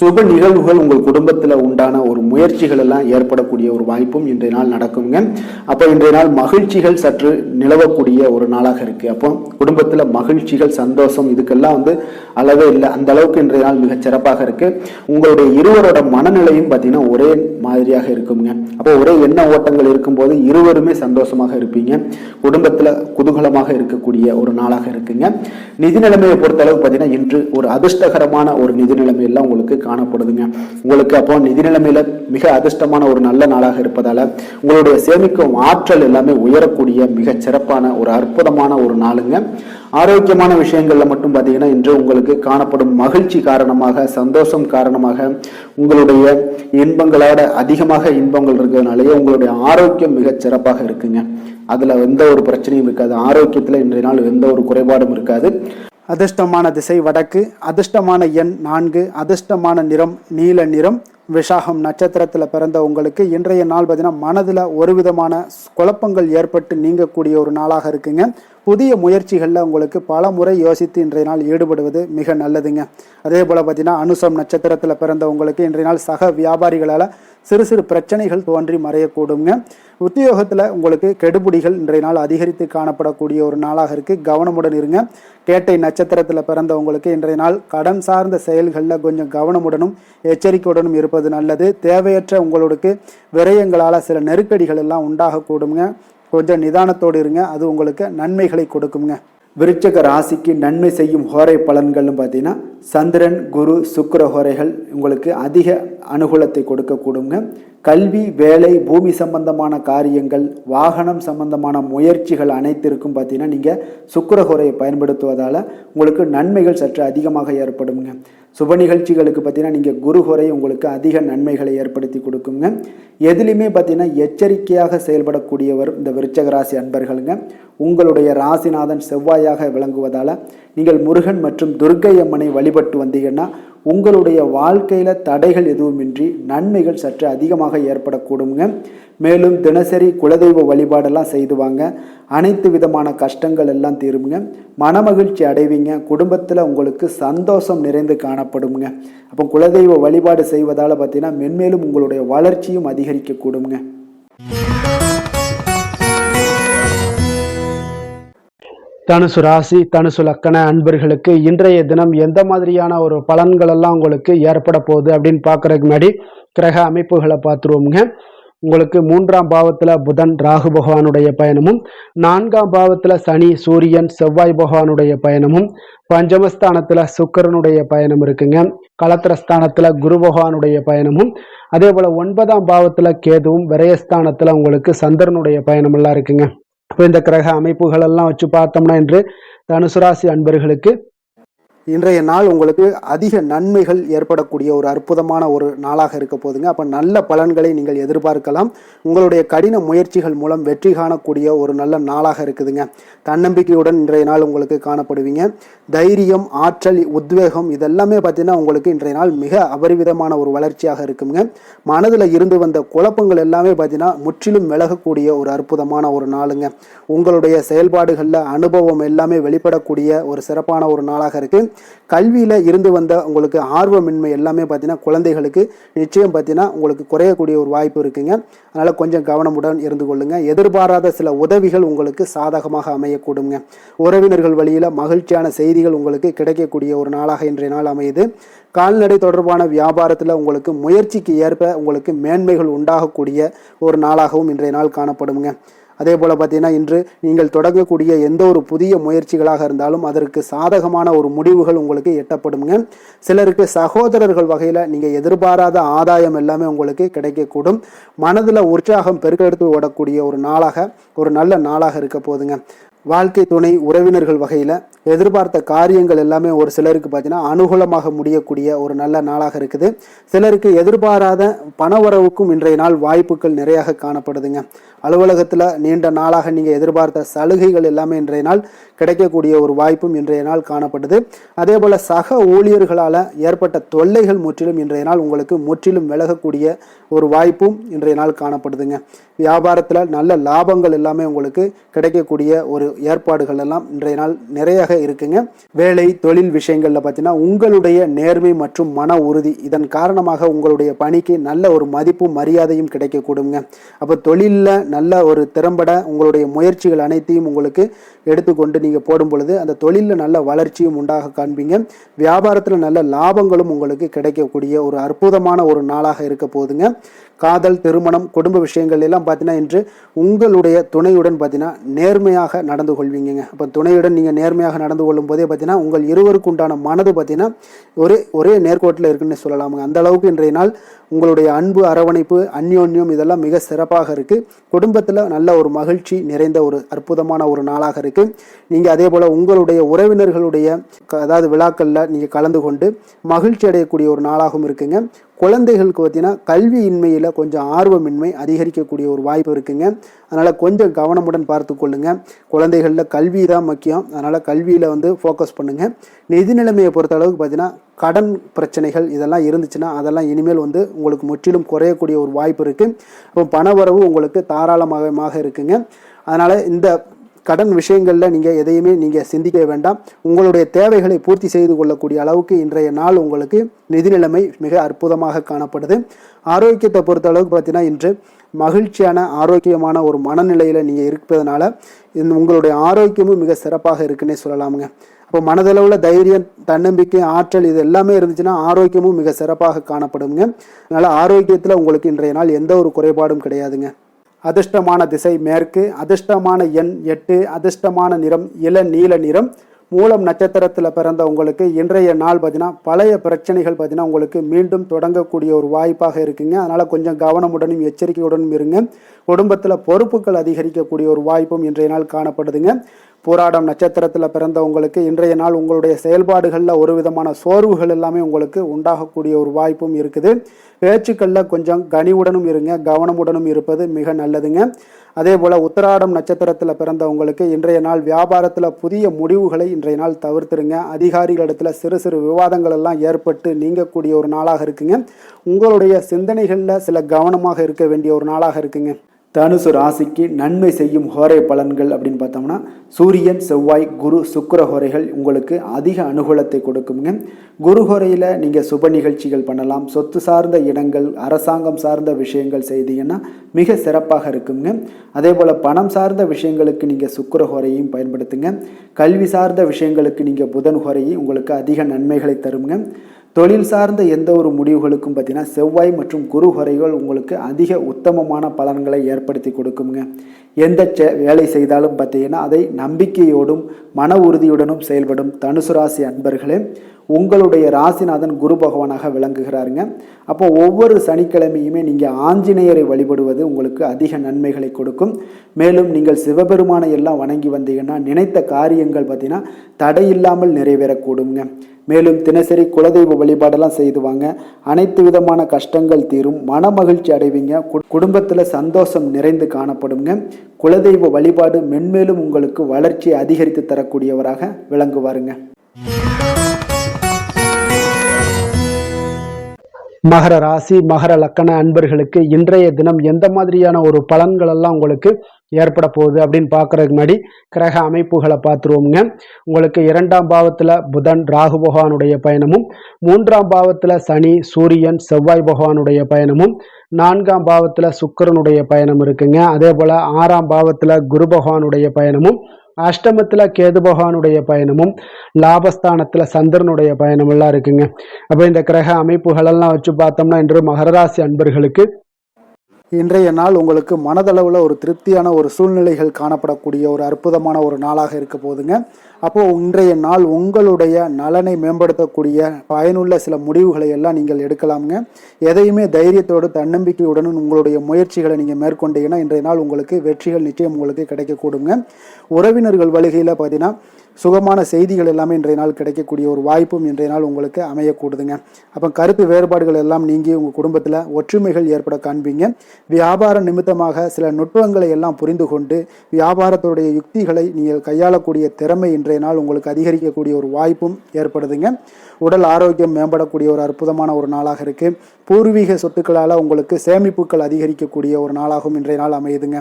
சுப நிகழ்வுகள் உங்கள் குடும்பத்தில் உண்டான ஒரு முயற்சிகள் எல்லாம் ஏற்படக்கூடிய ஒரு வாய்ப்பும் இன்றைய நாள் நடக்குங்க. அப்போ இன்றைய நாள் மகிழ்ச்சிகள் சற்று நிலவக்கூடிய ஒரு நாளாக இருக்கு. அப்போ குடும்பத்தில் மகிழ்ச்சிகள், சந்தோஷம் இதுக்கெல்லாம் அளவே இல்லை. அந்த அளவுக்கு இன்றைய நாள் மிக சிறப்பாக இருக்கு. உங்களுடைய இருவரோட மனநிலையும் பார்த்தீங்கன்னா ஒரே மாதிரியாக இருக்குங்க. அப்போ ஒரே எண்ண ஓட்டங்கள் இருக்கும்போது இருவருமே சந்தோஷமாக இருப்பீங்க. குடும்பத்துல குதூகலமாக இருக்கக்கூடிய ஒரு நாளாக இருக்குங்க. நிதி நிலைமையை பொறுத்த அளவுக்கு பார்த்தீங்கன்னா இன்று ஒரு அதிர்ஷ்டகரமான ஒரு நிதி நிலைமையெல்லாம் உங்களுக்கு காணப்படுதுங்க. உங்களுக்கு அப்போ நிதி நிலைமையில மிக அதிர்ஷ்டமான ஒரு நல்ல நாளாக இருப்பதால உங்களுடைய சேமிக்கும் ஆற்றல் எல்லாமே உயரக்கூடிய மிக சிறப்பான ஒரு அற்புதமான ஒரு நாளுங்க. ஆரோக்கியமான விஷயங்கள்ல மட்டும் பார்த்தீங்கன்னா இன்று உங்களுக்கு காணப்படும் மகிழ்ச்சி காரணமாக, சந்தோஷம் காரணமாக உங்களுடைய இன்பங்களோட அதிகமாக இன்பங்கள் இருக்கிறதுனாலேயே உங்களுடைய ஆரோக்கியம் மிக சிறப்பாக இருக்குங்க. அதுல எந்த ஒரு பிரச்சனையும் இருக்காது. ஆரோக்கியத்துல இன்றைய நாள் எந்த ஒரு குறைபாடும் இருக்காது. அதிர்ஷ்டமான திசை வடக்கு, அதிர்ஷ்டமான எண் 4, அதிர்ஷ்டமான நிறம் நீல நிறம். விஷாகம் நட்சத்திரத்தில் பிறந்த உங்களுக்கு இன்றைய நாள் பார்த்தீங்கன்னா மனதில் ஒரு விதமான குழப்பங்கள் ஏற்பட்டு நீங்கக்கூடிய ஒரு நாளாக இருக்குங்க. புதிய முயற்சிகளில் உங்களுக்கு பல முறை யோசித்து இன்றைய நாள் ஈடுபடுவது மிக நல்லதுங்க. அதே போல் பார்த்தீங்கன்னா அனுசம் நட்சத்திரத்தில் பிறந்த உங்களுக்கு இன்றைய நாள் சக வியாபாரிகளால் சிறு சிறு பிரச்சனைகள் தோன்றி மறையக்கூடுங்க. உத்தியோகத்தில் உங்களுக்கு கெடுபிடிகள் இன்றைய நாள் அதிகரித்து காணப்படக்கூடிய ஒரு நாளாக இருக்குது. கவனமுடன் இருங்க. கேட்டை நட்சத்திரத்தில் பிறந்தவங்களுக்கு இன்றைய நாள் கடன் சார்ந்த செயல்களில் கொஞ்சம் கவனமுடனும் எச்சரிக்கையுடனும் இருப்பது நல்லது. தேவையற்ற உங்களுக்கு விரயங்களால் சில நெருக்கடிகள் எல்லாம் உண்டாகக்கூடுங்க. கொஞ்சம் நிதானத்தோடு இருங்க. அது உங்களுக்கு நன்மைகளை கொடுக்குங்க. விருச்சக ராசிக்கு நன்மை செய்யும் ஹோரை பலன்கள்னு பார்த்தீங்கன்னா சந்திரன், குரு, சுக்கிர ஹோரைகள் உங்களுக்கு அதிக அனுகூலத்தை கொடுக்கக்கூடுங்க. கல்வி, வேலை, பூமி சம்பந்தமான காரியங்கள், வாகனம் சம்பந்தமான முயற்சிகள் அனைத்திற்கும் பார்த்தீங்கன்னா நீங்கள் சுக்கிர ஹோரையை பயன்படுத்துவதால் உங்களுக்கு நன்மைகள் சற்று அதிகமாக ஏற்படுங்க. சுப நிகழ்ச்சிகளுக்கு பார்த்தீங்கன்னா நீங்கள் குரு ஹோரை உங்களுக்கு அதிக நன்மைகளை ஏற்படுத்தி கொடுக்குங்க. எதுலையுமே பார்த்தீங்கன்னா எச்சரிக்கையாக செயல்படக்கூடியவர் இந்த விருச்சக ராசி அன்பர்களுங்க. உங்களுடைய ராசிநாதன் செவ்வாயாக விளங்குவதால் நீங்கள் முருகன் மற்றும் துர்க்கை அம்மனை வழிபட்டு வந்தீங்கன்னா உங்களுடைய வாழ்க்கையில் தடைகள் எதுவுமின்றி நன்மைகள் சற்று அதிகமாக ஏற்படக்கூடுங்க. மேலும் தினசரி குலதெய்வ வழிபாடெல்லாம் செய்து வாங்க. அனைத்து விதமான கஷ்டங்கள் எல்லாம் தீருங்க. மனமகிழ்ச்சி அடைவீங்க. குடும்பத்தில் உங்களுக்கு சந்தோஷம் நிறைந்து காணப்படுங்க. அப்போ குலதெய்வ வழிபாடு செய்வதால் பார்த்தீங்கன்னா மென்மேலும் உங்களுடைய வளர்ச்சியும் அதிகரிக்கக்கூடுங்க. தனுசு ராசி, தனுசு லக்கண அன்பர்களுக்கு இன்றைய தினம் எந்த மாதிரியான ஒரு பலன்கள் எல்லாம் உங்களுக்கு ஏற்பட போகுது அப்படின்னு பார்க்கறதுக்கு முன்னாடி கிரக அமைப்புகளை பார்த்துருவோமுங்க. உங்களுக்கு 3ஆம் பாவத்தில் புதன் ராகு பகவானுடைய பயணமும், 4ஆம் பாவத்தில் சனி சூரியன் செவ்வாய் பகவானுடைய பயணமும், பஞ்சமஸ்தானத்தில் சுக்கிரனுடைய பயணம் இருக்குங்க. களத்திரஸ்தானத்தில் குரு பகவானுடைய பயணமும், அதே போல் 9ஆம் பாவத்தில் கேதுவும், விரயஸ்தானத்தில் உங்களுக்கு சந்திரனுடைய பயணம் எல்லாம் இருக்குங்க. இப்போ இந்த கிரக அமைப்புகள் எல்லாம் வச்சு பார்த்தோம்னா இன்று தனுசு ராசி அன்பர்களுக்கு இன்றைய நாள் உங்களுக்கு அதிக நன்மைகள் ஏற்படக்கூடிய ஒரு அற்புதமான ஒரு நாளாக இருக்க போதுங்க. அப்போ நல்ல பலன்களை நீங்கள் எதிர்பார்க்கலாம். உங்களுடைய கடின முயற்சிகள் மூலம் வெற்றி காணக்கூடிய ஒரு நல்ல நாளாக இருக்குதுங்க. தன்னம்பிக்கையுடன் இன்றைய நாள் உங்களுக்கு காணப்படுவீங்க. தைரியம், ஆற்றல், உத்வேகம் இதெல்லாமே பார்த்தீங்கன்னா உங்களுக்கு இன்றைய நாள் மிக அபரிவிதமான ஒரு வளர்ச்சியாக இருக்குங்க. மனதில் இருந்து வந்த குழப்பங்கள் எல்லாமே பார்த்தீங்கன்னா முற்றிலும் விலகக்கூடிய ஒரு அற்புதமான ஒரு நாளுங்க. உங்களுடைய செயல்பாடுகளில் அனுபவம் எல்லாமே வெளிப்படக்கூடிய ஒரு சிறப்பான ஒரு நாளாக இருக்கு. கல்வியில் இருந்து வந்த உங்களுக்கு ஆர்வமின்மை எல்லாமே பார்த்தீங்கன்னா குழந்தைகளுக்கு நிச்சயம் பார்த்தீங்கன்னா உங்களுக்கு குறையக்கூடிய ஒரு வாய்ப்பு இருக்குங்க. அதனால் கொஞ்சம் கவனமுடன் இருந்து கொள்ளுங்க. எதிர்பாராத சில உதவிகள் உங்களுக்கு சாதகமாக அமையக்கூடுங்க. உறவினர்கள் வழியில் மகிழ்ச்சியான செய்திகள் உங்களுக்கு கிடைக்கக்கூடிய ஒரு நாளாக இன்றைய நாள் அமையுது. கால்நடை தொடர்பான வியாபாரத்தில் உங்களுக்கு முயற்சிக்கு ஏற்ப உங்களுக்கு மேன்மைகள் உண்டாகக்கூடிய ஒரு நாளாகவும் இன்றைய நாள் காணப்படுங்க. அதே போல் பார்த்தீங்கன்னா இன்று நீங்கள் தொடங்கக்கூடிய எந்த ஒரு புதிய முயற்சிகளாக இருந்தாலும் அதற்கு சாதகமான ஒரு முடிவுகள் உங்களுக்கு எட்டப்படுங்க. சிலருக்கு சகோதரர்கள் வகையில் நீங்கள் எதிர்பாராத ஆதாயம் எல்லாமே உங்களுக்கு கிடைக்கக்கூடும். மனதில் உற்சாகம் பெருக்கெடுத்து ஓடக்கூடிய ஒரு நாளாக ஒரு நல்ல நாளாக இருக்க போதுங்க. வாழ்க்கை துணை உறவினர்கள் வகையில் எதிர்பார்த்த காரியங்கள் எல்லாமே ஒரு சிலருக்கு பார்த்தீங்கன்னா அனுகூலமாக முடியக்கூடிய ஒரு நல்ல நாளாக இருக்குது. சிலருக்கு எதிர்பாராத பணவரவுக்கும் இன்றைய நாள் வாய்ப்புகள் நிறையாக காணப்படுதுங்க. அலுவலகத்தில் நீண்ட நாளாக நீங்கள் எதிர்பார்த்த சலுகைகள் எல்லாமே இன்றைய நாள் கிடைக்கக்கூடிய ஒரு வாய்ப்பும் இன்றைய நாள் காணப்படுது. அதே போல் சக ஊழியர்களால் ஏற்பட்ட தொல்லைகள் முற்றிலும் இன்றைய நாள் உங்களுக்கு முற்றிலும் விலகக்கூடிய ஒரு வாய்ப்பும் இன்றைய நாள் காணப்படுதுங்க. வியாபாரத்தில் நல்ல லாபங்கள் எல்லாமே உங்களுக்கு கிடைக்கக்கூடிய ஒரு ஏற்பாடுகள் எல்லாம் இன்றைய நாள் நிறைய இருக்குங்க. வேலை தொழில் விஷயங்கள்ல பார்த்தீங்கன்னா உங்களுடைய நேர்மை மற்றும் மன உறுதி இதன் காரணமாக உங்களுடைய பணிக்கு நல்ல ஒரு மதிப்பும் மரியாதையும் கிடைக்கக்கூடுங்க. அப்போ தொழிலில் நல்ல ஒரு திறம்பட உங்களுடைய முயற்சிகள் அனைத்தையும் உங்களுக்கு எடுத்துக்கொண்டு நீங்கள் போடும் பொழுது அந்த தொழிலில் நல்ல வளர்ச்சியும் உண்டாக காண்பீங்க. வியாபாரத்தில் நல்ல லாபங்களும் உங்களுக்கு கிடைக்கக்கூடிய ஒரு அற்புதமான ஒரு நாளாக இருக்க போகுதுங்க. காதல், திருமணம், குடும்ப விஷயங்கள் எல்லாம் பார்த்தீங்கன்னா இன்று உங்களுடைய துணையுடன் பார்த்தீங்கன்னா நேர்மையாக நடந்து கொள்வீங்க. அப்போ துணையுடன் நீங்கள் நேர்மையாக நடந்து கொள்ளும் போதே பார்த்தீங்கன்னா உங்கள் இருவருக்கு உண்டான மனது பார்த்தீங்கன்னா ஒரே நேர்கோட்டில் இருக்குன்னு சொல்லலாமுங்க. அந்த அளவுக்கு இன்றைய நாள் உங்களுடைய அன்பு, அரவணைப்பு, அந்யோன்யம் இதெல்லாம் மிக சிறப்பாக இருக்கு. குடும்பத்தில் நல்ல ஒரு மகிழ்ச்சி நிறைந்த ஒரு அற்புதமான ஒரு நாளாக இருக்கு. நீங்கள் அதே போல் உங்களுடைய உறவினர்களுடைய அதாவது விழாக்களில் நீங்கள் கலந்து கொண்டு மகிழ்ச்சி அடையக்கூடிய ஒரு நாளாகவும் இருக்குங்க. குழந்தைகளுக்கு பார்த்தீங்கன்னா கல்வியின்மையில் கொஞ்சம் ஆர்வமின்மை அதிகரிக்கக்கூடிய ஒரு வாய்ப்பு இருக்குங்க. அதனால் கொஞ்சம் கவனமுடன் பார்த்து கொள்ளுங்க. குழந்தைகளில் கல்வி தான் முக்கியம். அதனால் கல்வியில் ஃபோக்கஸ் பண்ணுங்கள். நிதி நிலைமையை பொறுத்த அளவுக்கு பார்த்தீங்கன்னா கடன் பிரச்சனைகள் இதெல்லாம் இருந்துச்சுன்னா அதெல்லாம் இனிமேல் உங்களுக்கு முற்றிலும் குறையக்கூடிய ஒரு வாய்ப்பு இருக்குது. அப்போ பணவரவு உங்களுக்கு தாராளமாக இருக்குங்க. அதனால் இந்த கடன் விஷயங்களில் நீங்கள் எதையுமே நீங்கள் சிந்திக்க வேண்டாம். உங்களுடைய தேவைகளை பூர்த்தி செய்து கொள்ளக்கூடிய அளவுக்கு இன்றைய நாள் உங்களுக்கு நிதி நிலைமை மிக அற்புதமாக காணப்படுது. ஆரோக்கியத்தை பொறுத்த அளவுக்கு பார்த்தீங்கன்னா இன்று மகிழ்ச்சியான ஆரோக்கியமான ஒரு மனநிலையில் நீங்கள் இருப்பதனால உங்களுடைய ஆரோக்கியமும் மிக சிறப்பாக இருக்குன்னே சொல்லலாமுங்க. அப்போ மனதளவில் தைரியம், தன்னம்பிக்கை, ஆற்றல் இது எல்லாமே இருந்துச்சுன்னா ஆரோக்கியமும் மிக சிறப்பாக காணப்படுங்க. அதனால் ஆரோக்கியத்தில் உங்களுக்கு இன்றைய நாள் எந்த ஒரு குறைபாடும் கிடையாதுங்க. அதிர்ஷ்டமான திசை மேற்கு, அதிர்ஷ்டமான எண் 8, அதிர்ஷ்டமான நிறம் இளநீல நிறம். மூலம் நட்சத்திரத்தில் பிறந்த உங்களுக்கு இன்றைய நாள் பார்த்தீங்கன்னா பழைய பிரச்சனைகள் பார்த்தீங்கன்னா உங்களுக்கு மீண்டும் தொடங்கக்கூடிய ஒரு வாய்ப்பாக இருக்குங்க. அதனால் கொஞ்சம் கவனமுடனும் எச்சரிக்கையுடனும் இருங்க. குடும்பத்தில் பொறுப்புகள் அதிகரிக்கக்கூடிய ஒரு வாய்ப்பும் இன்றைய நாள் காணப்படுதுங்க. போராடம் நட்சத்திரத்தில் பிறந்த உங்களுக்கு இன்றைய நாள் உங்களுடைய செயல்பாடுகளில் ஒரு விதமான சோர்வுகள் எல்லாமே உங்களுக்கு உண்டாகக்கூடிய ஒரு வாய்ப்பும் இருக்குது. பேச்சுக்களில் கொஞ்சம் கனிவுடனும் இருங்க, கவனமுடனும் இருப்பது மிக நல்லதுங்க. அதே போல் உத்திராடம் நட்சத்திரத்தில் பிறந்த உங்களுக்கு இன்றைய நாள் வியாபாரத்தில் புதிய முடிவுகளை இன்றைய நாள் தவிர்த்துருங்க. அதிகாரிகளிடத்தில் சிறு சிறு விவாதங்கள் எல்லாம் ஏற்பட்டு நீங்கக்கூடிய ஒரு நாளாக இருக்குங்க. உங்களுடைய சிந்தனைகளில் சில கவனமாக இருக்க வேண்டிய ஒரு நாளாக இருக்குங்க. தனுசு ராசிக்கு நன்மை செய்யும் ஹோரை பலன்கள் அப்படின்னு பார்த்தோம்னா சூரியன், செவ்வாய், குரு, சுக்கிர ஹோரைகள் உங்களுக்கு அதிக அனுகூலத்தை கொடுக்குங்க. குரு ஹோரையில் நீங்கள் சுப நிகழ்ச்சிகள் பண்ணலாம். சொத்து சார்ந்த இடங்கள், அரசாங்கம் சார்ந்த விஷயங்கள் செய்தீங்கன்னா மிக சிறப்பாக இருக்குங்க. அதே போல் பணம் சார்ந்த விஷயங்களுக்கு நீங்கள் சுக்கிர ஹோரையும் பயன்படுத்துங்க. கல்வி சார்ந்த விஷயங்களுக்கு நீங்கள் புதன் ஹோரையும் உங்களுக்கு அதிக நன்மைகளை தருங்க. தொழில் சார்ந்த எந்த ஒரு முடிவுகளுக்கும் பார்த்தீங்கன்னா செவ்வாய் மற்றும் குரு வரைகள் உங்களுக்கு அதிக உத்தமமான பலன்களை ஏற்படுத்தி கொடுக்குங்க. எந்த வேலை செய்தாலும் பார்த்தீங்கன்னா அதை நம்பிக்கையோடும் மன உறுதியுடனும் செயல்படும் தனுசு ராசி அன்பர்களே, உங்களுடைய ராசிநாதன் குரு பகவானாக விளங்குகிறாருங்க. அப்போ ஒவ்வொரு சனிக்கிழமையுமே நீங்கள் ஆஞ்சநேயரை வழிபடுவது உங்களுக்கு அதிக நன்மைகளை கொடுக்கும். மேலும் நீங்கள் சிவபெருமானை எல்லாம் வணங்கி வந்தீங்கன்னா நினைத்த காரியங்கள் பார்த்தீங்கன்னா தடையில்லாமல் நிறைவேறக்கூடுங்க. மேலும் தினசரி குலதெய்வ வழிபாடெல்லாம் செய்துவாங்க. அனைத்து விதமான கஷ்டங்கள் தீரும், மன மகிழ்ச்சி அடைவீங்க, குடும்பத்தில் சந்தோஷம் நிறைந்து காணப்படுங்க. குலதெய்வ வழிபாடு மென்மேலும் உங்களுக்கு வளர்ச்சியை அதிகரித்து தரக்கூடியவராக விளங்குவாருங்க. மகர ராசி மகர லக்கண அன்பர்களுக்கு இன்றைய தினம் எந்த மாதிரியான ஒரு பலன்கள் எல்லாம் உங்களுக்கு ஏற்பட போகுது அப்படின்னு பார்க்கறதுக்கு முன்னாடி கிரக அமைப்புகளை பார்த்துருவோம்ங்க. உங்களுக்கு 2ஆம் பாவத்தில் புதன் ராகு பகவானுடைய பயணமும், 3ஆம் பாவத்தில் சனி சூரியன் செவ்வாய் பகவானுடைய பயணமும், 4ஆம் பாவத்தில் சுக்கிரனுடைய பயணம் இருக்குங்க. அதே போல் 6ஆம் பாவத்தில் குரு பகவானுடைய பயணமும், அஷ்டமத்துல கேது பகவானுடைய பயணமும், லாபஸ்தானத்துல சந்திரனுடைய பயணம் எல்லாம் இருக்குங்க. அப்ப இந்த கிரக அமைப்புகள் எல்லாம் வச்சு பார்த்தோம்னா இன்று மகர ராசி அன்பர்களுக்கு இன்றைய நாள் உங்களுக்கு மனதளவில் ஒரு திருப்தியான ஒரு சூழ்நிலைகள் காணப்படக்கூடிய ஒரு அற்புதமான ஒரு நாளாக இருக்க போதுங்க. அப்போது இன்றைய நாள் உங்களுடைய நலனை மேம்படுத்தக்கூடிய பயனுள்ள சில முடிவுகளை எல்லாம் நீங்கள் எடுக்கலாமுங்க. எதையுமே தைரியத்தோடு தன்னம்பிக்கையுடன் உங்களுடைய முயற்சிகளை நீங்கள் மேற்கொண்டீங்கன்னா இன்றைய நாள் உங்களுக்கு வெற்றிகள் நிச்சயம் உங்களுக்கு கிடைக்கக்கூடுங்க. உறவினர்கள் வழிகையில் பார்த்தீங்கன்னா சுகமான செய்திகள் எல்லாமே இன்றைய நாள் கிடைக்கக்கூடிய ஒரு வாய்ப்பும் இன்றைய நாள் உங்களுக்கு அமையக்கூடுதுங்க. அப்போ கருத்து வேறுபாடுகள் எல்லாம் நீங்கி உங்கள் குடும்பத்தில் ஒற்றுமைகள் ஏற்பட காண்பீங்க. வியாபார நிமித்தமாக சில நுட்பங்களை எல்லாம் புரிந்து கொண்டு வியாபாரத்துடைய யுக்திகளை நீங்கள் கையாளக்கூடிய திறமை இன்றைய நாள் உங்களுக்கு அதிகரிக்கக்கூடிய ஒரு வாய்ப்பும் ஏற்படுதுங்க. உடல் ஆரோக்கியம் மேம்படக்கூடிய ஒரு அற்புதமான ஒரு நாளாக இருக்குது. பூர்வீக சொத்துக்களால் உங்களுக்கு சேமிப்புகள் அதிகரிக்கக்கூடிய ஒரு நாளாகவும் இன்றைய நாள் அமையுதுங்க.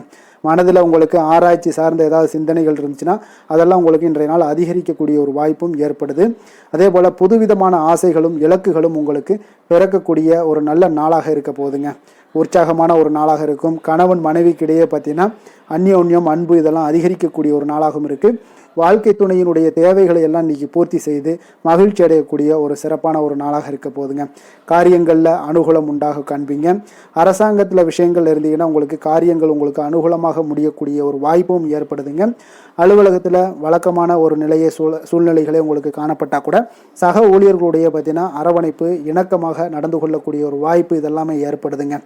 மனதில் உங்களுக்கு ஆராய்ச்சி சார்ந்த ஏதாவது சிந்தனைகள் இருந்துச்சுன்னா அதெல்லாம் உங்களுக்கு இன்றைய நாள் அதிகரிக்கக்கூடிய ஒரு வாய்ப்பும் ஏற்படுது. அதே போல் புதுவிதமான ஆசைகளும் இலக்குகளும் உங்களுக்கு பிறக்கக்கூடிய ஒரு நல்ல நாளாக இருக்க போகுதுங்க. உற்சாகமான ஒரு நாளாக இருக்கும். கணவன் மனைவிக்கிடையே பார்த்தீங்கன்னா அந்யோன்யம் அன்பு இதெல்லாம் அதிகரிக்கக்கூடிய ஒரு நாளாகவும் இருக்குது. வாழ்க்கை துணையினுடைய தேவைகளை எல்லாம் இன்னைக்கு பூர்த்தி செய்து மகிழ்ச்சி அடையக்கூடிய ஒரு சிறப்பான ஒரு நாளாக இருக்க போதுங்க. காரியங்களில் அனுகூலம் உண்டாக காண்பீங்க. அரசாங்கத்தில் விஷயங்கள் இருந்தீங்கன்னா உங்களுக்கு காரியங்கள் உங்களுக்கு அனுகூலமாக முடியக்கூடிய ஒரு வாய்ப்பும் ஏற்படுதுங்க. அலுவலகத்தில் வழக்கமான ஒரு நிலையை சூழ்நிலைகளே உங்களுக்கு காணப்பட்டால் கூட சக ஊழியர்களுடைய பார்த்தீங்கன்னா அரவணைப்பு இணக்கமாக நடந்து கொள்ளக்கூடிய ஒரு வாய்ப்பு இதெல்லாமே ஏற்படுதுங்க.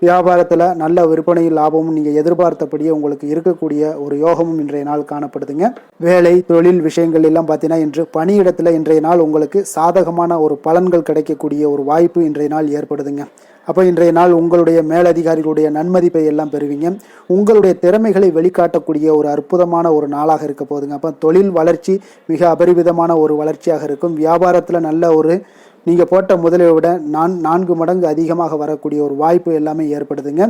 வியாபாரத்தில் நல்ல விற்பனையில் லாபமும் நீங்கள் எதிர்பார்த்தபடியே உங்களுக்கு இருக்கக்கூடிய ஒரு யோகமும் இன்றைய நாள் காணப்படுதுங்க. வேலை தொழில் விஷயங்கள் எல்லாம் பார்த்தீங்கன்னா இன்று பணியிடத்தில் இன்றைய நாள் உங்களுக்கு சாதகமான ஒரு பலன்கள் கிடைக்கக்கூடிய ஒரு வாய்ப்பு இன்றைய நாள் ஏற்படுதுங்க. அப்போ இன்றைய நாள் உங்களுடைய மேலதிகாரிகளுடைய நன்மதிப்பை எல்லாம் பெறுவீங்க. உங்களுடைய திறமைகளை வெளிக்காட்டக்கூடிய ஒரு அற்புதமான ஒரு நாளாக இருக்க போகுதுங்க. அப்போ தொழில் வளர்ச்சி மிக அபரிவிதமான ஒரு வளர்ச்சியாக இருக்கும். வியாபாரத்தில் நல்ல ஒரு நீங்கள் போட்ட முதலை விட 4 மடங்கு அதிகமாக வரக்கூடிய ஒரு வாய்ப்பு எல்லாமே ஏற்படுதுங்க.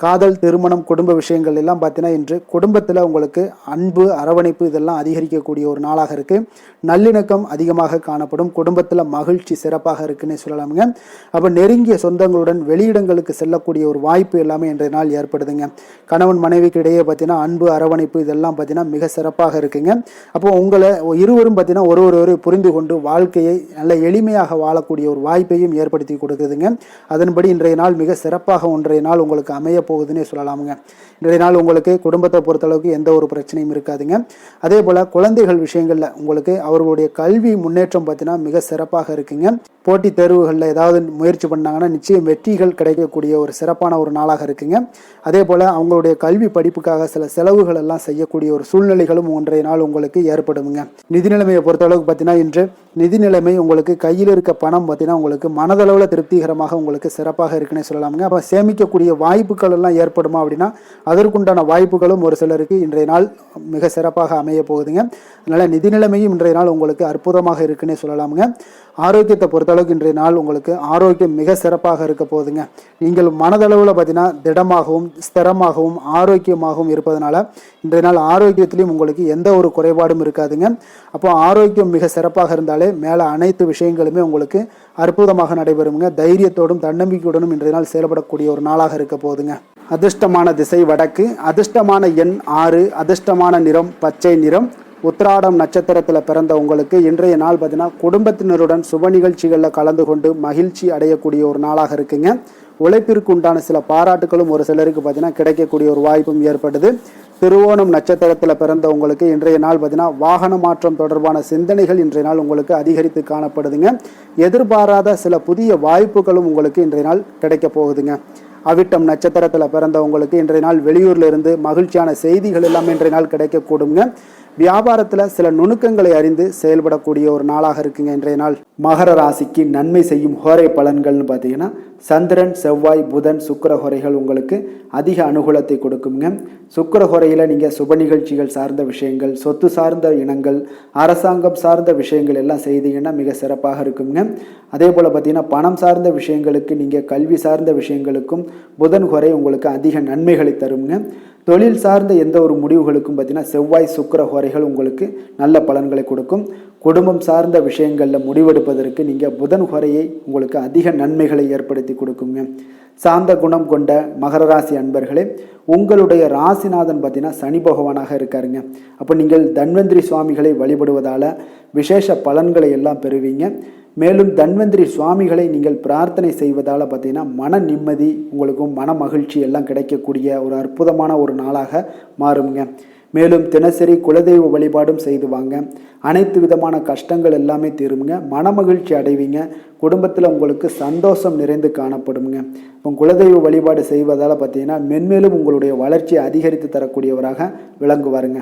காதல் திருமணம் குடும்ப விஷயங்கள் எல்லாம் பார்த்தீங்கன்னா இன்று குடும்பத்தில் உங்களுக்கு அன்பு அரவணைப்பு இதெல்லாம் அதிகரிக்கக்கூடிய ஒரு நாளாக இருக்குது. நல்லிணக்கம் அதிகமாக காணப்படும். குடும்பத்தில் மகிழ்ச்சி சிறப்பாக இருக்குன்னு சொல்லலாமுங்க. அப்போ நெருங்கிய சொந்தங்களுடன் வெளியிடங்களுக்கு செல்லக்கூடிய ஒரு வாய்ப்பு எல்லாமே இன்றைய நாள் ஏற்படுதுங்க. கணவன் மனைவிக்கு இடையே பார்த்தீங்கன்னா அன்பு அரவணைப்பு இதெல்லாம் பார்த்தீங்கன்னா மிக சிறப்பாக இருக்குங்க. அப்போ உங்களை இருவரும் பார்த்தீங்கன்னா ஒரு புரிந்து கொண்டு வாழ்க்கையை நல்ல எளிமையாக வாழக்கூடிய ஒரு வாய்ப்பையும் ஏற்படுத்தி கொடுக்குதுங்க. அதன்படி இன்றைய நாள் மிக சிறப்பாக ஒன்றைய நாள் உங்களுக்கு அமைய போகுதுன்னே சொல்லலாமுங்க. இன்றைய நாள் உங்களுக்கு குடும்பத்தை பொறுத்தளவுக்கு எந்த ஒரு பிரச்சனையும் இருக்காதுங்க. அதே போல் குழந்தைகள் விஷயங்களில் உங்களுக்கு அவர்களுடைய கல்வி முன்னேற்றம் பார்த்தீங்கன்னா மிக சிறப்பாக இருக்குங்க. போட்டித் தேர்வுகளில் ஏதாவது முயற்சி பண்ணாங்கன்னா நிச்சயம் வெற்றிகள் கிடைக்கக்கூடிய ஒரு சிறப்பான ஒரு நாளாக இருக்குங்க. அதே போல் அவங்களுடைய கல்வி படிப்புக்காக சில செலவுகள் எல்லாம் செய்யக்கூடிய ஒரு சூழ்நிலைகளும் ஒன்றைய நாள் உங்களுக்கு ஏற்படுங்க. நிதி நிலைமையை பொறுத்தளவுக்கு பார்த்தீங்கன்னா இன்று நிதி நிலைமை உங்களுக்கு கையில் இருக்க பணம் பார்த்தீங்கன்னா உங்களுக்கு மனதளவில் திருப்திகரமாக உங்களுக்கு சிறப்பாக இருக்குன்னு சொல்லலாமுங்க. அப்போ சேமிக்கக்கூடிய வாய்ப்புகள் எல்லாம் ஏற்படுமா அப்படின்னா அதற்குண்டான வாய்ப்புகளும் ஒரு சிலருக்கு இன்றைய நாள் மிக சிறப்பாக அமைய போகுதுங்க. அதனால் நிதி நிலைமையும் இன்றைய நாள் உங்களுக்கு அற்புதமாக இருக்குன்னே சொல்லலாமுங்க. ஆரோக்கியத்தை பொறுத்தளவுக்கு இன்றைய நாள் உங்களுக்கு ஆரோக்கியம் மிக சிறப்பாக இருக்க போகுதுங்க. நீங்கள் மனதளவில் பார்த்தீங்கன்னா திடமாகவும் ஸ்திரமாகவும் ஆரோக்கியமாகவும் இருப்பதனால இன்றைய நாள் ஆரோக்கியத்திலையும் உங்களுக்கு எந்த ஒரு குறைபாடும் இருக்காதுங்க. அப்போ ஆரோக்கியம் மிக சிறப்பாக இருந்தாலே மேலே அனைத்து விஷயங்களுமே உங்களுக்கு அற்புதமாக நடைபெறுங்க. தைரியத்தோடும் தன்னம்பிக்கையுடனும் இன்றைய நாள் செயல்படக்கூடிய ஒரு நாளாக இருக்க போகுதுங்க. அதிர்ஷ்டமான திசை வடக்கு, அதிர்ஷ்டமான எண் 6, அதிர்ஷ்டமான நிறம் பச்சை நிறம், உத்திராடம் நட்சத்திரத்தில் பிறந்த உங்களுக்கு இன்றைய நாள் பார்த்தீங்கன்னா குடும்பத்தினருடன் சுப நிகழ்ச்சிகளில் கலந்து கொண்டு மகிழ்ச்சி அடையக்கூடிய ஒரு நாளாக இருக்குங்க. உழைப்பிற்கு உண்டான சில பாராட்டுகளும் ஒரு சிலருக்கு பார்த்தீங்கன்னா கிடைக்கக்கூடிய ஒரு வாய்ப்பும் ஏற்படுது. திருவோணம் நட்சத்திரத்தில் பிறந்த உங்களுக்கு இன்றைய நாள் பார்த்தீங்கன்னா வாகன மாற்றம் தொடர்பான சிந்தனைகள் இன்றைய நாள் உங்களுக்கு அதிகரித்து காணப்படுதுங்க. எதிர்பாராத சில புதிய வாய்ப்புகளும் உங்களுக்கு இன்றைய நாள் கிடைக்க போகுதுங்க. அவிட்டம் நட்சத்திரத்தில் பிறந்த உங்களுக்கு இன்றைய நாள் வெளியூர்ல இருந்து மகிழ்ச்சியான செய்திகள் எல்லாமே இன்றைய நாள் கிடைக்கக்கூடுங்க. வியாபாரத்தில் சில நுணுக்கங்களை அறிந்து செயல்படக்கூடிய ஒரு நாளாக இருக்குங்க இன்றைய நாள். மகர ராசிக்கு நன்மை செய்யும் ஹோரை பலன்கள்னு பார்த்தீங்கன்னா சந்திரன், செவ்வாய், புதன், சுக்கிர ஹோரைகள் உங்களுக்கு அதிக அனுகூலத்தை கொடுக்குங்க. சுக்கிர ஹோரையில் நீங்கள் சுப நிகழ்ச்சிகள் சார்ந்த விஷயங்கள், சொத்து சார்ந்த இனங்கள், அரசாங்கம் சார்ந்த விஷயங்கள் எல்லாம் செய்தீங்கன்னா மிக சிறப்பாக இருக்குங்க. அதே போல் பார்த்தீங்கன்னா பணம் சார்ந்த விஷயங்களுக்கு, நீங்கள் கல்வி சார்ந்த விஷயங்களுக்கும் புதன் ஹோரை உங்களுக்கு அதிக நன்மைகளை தருங்க. தொழில் சார்ந்த எந்த ஒரு முடிவுகளுக்கும் பார்த்தீங்கன்னா செவ்வாய், சுக்கிர ஹோரைகள் உங்களுக்கு நல்ல பலன்களை கொடுக்கும். குடும்பம் சார்ந்த விஷயங்களில் முடிவெடுப்பதற்கு நீங்கள் புதன் ஹோரையை உங்களுக்கு அதிக நன்மைகளை ஏற்படுத்தி கொடுக்குங்க. சாந்த குணம் கொண்ட மகர ராசி அன்பர்களே, உங்களுடைய ராசிநாதன் பார்த்தீங்கன்னா சனி பகவானாக இருக்காருங்க. அப்போ நீங்கள் தன்வந்திரி சுவாமிகளை வழிபடுவதால் விசேஷ பலன்களை எல்லாம் பெறுவீங்க. மேலும் தன்வந்திரி சுவாமிகளை நீங்கள் பிரார்த்தனை செய்வதால் பார்த்தீங்கன்னா மன நிம்மதி, உங்களுக்கும் மன மகிழ்ச்சி எல்லாம் கிடைக்கக்கூடிய ஒரு அற்புதமான ஒரு நாளாக மாறுங்க. மேலும் தினசரி குலதெய்வ வழிபாடும் செய்து வாங்க. அனைத்து விதமான கஷ்டங்கள் எல்லாமே தீருங்க. மன மகிழ்ச்சி அடைவீங்க. குடும்பத்தில் உங்களுக்கு சந்தோஷம் நிறைந்து காணப்படுங்க. இப்போ குலதெய்வ வழிபாடு செய்வதால் பார்த்தீங்கன்னா மென்மேலும் உங்களுடைய வளர்ச்சியை அதிகரித்து தரக்கூடியவராக விளங்குவாருங்க.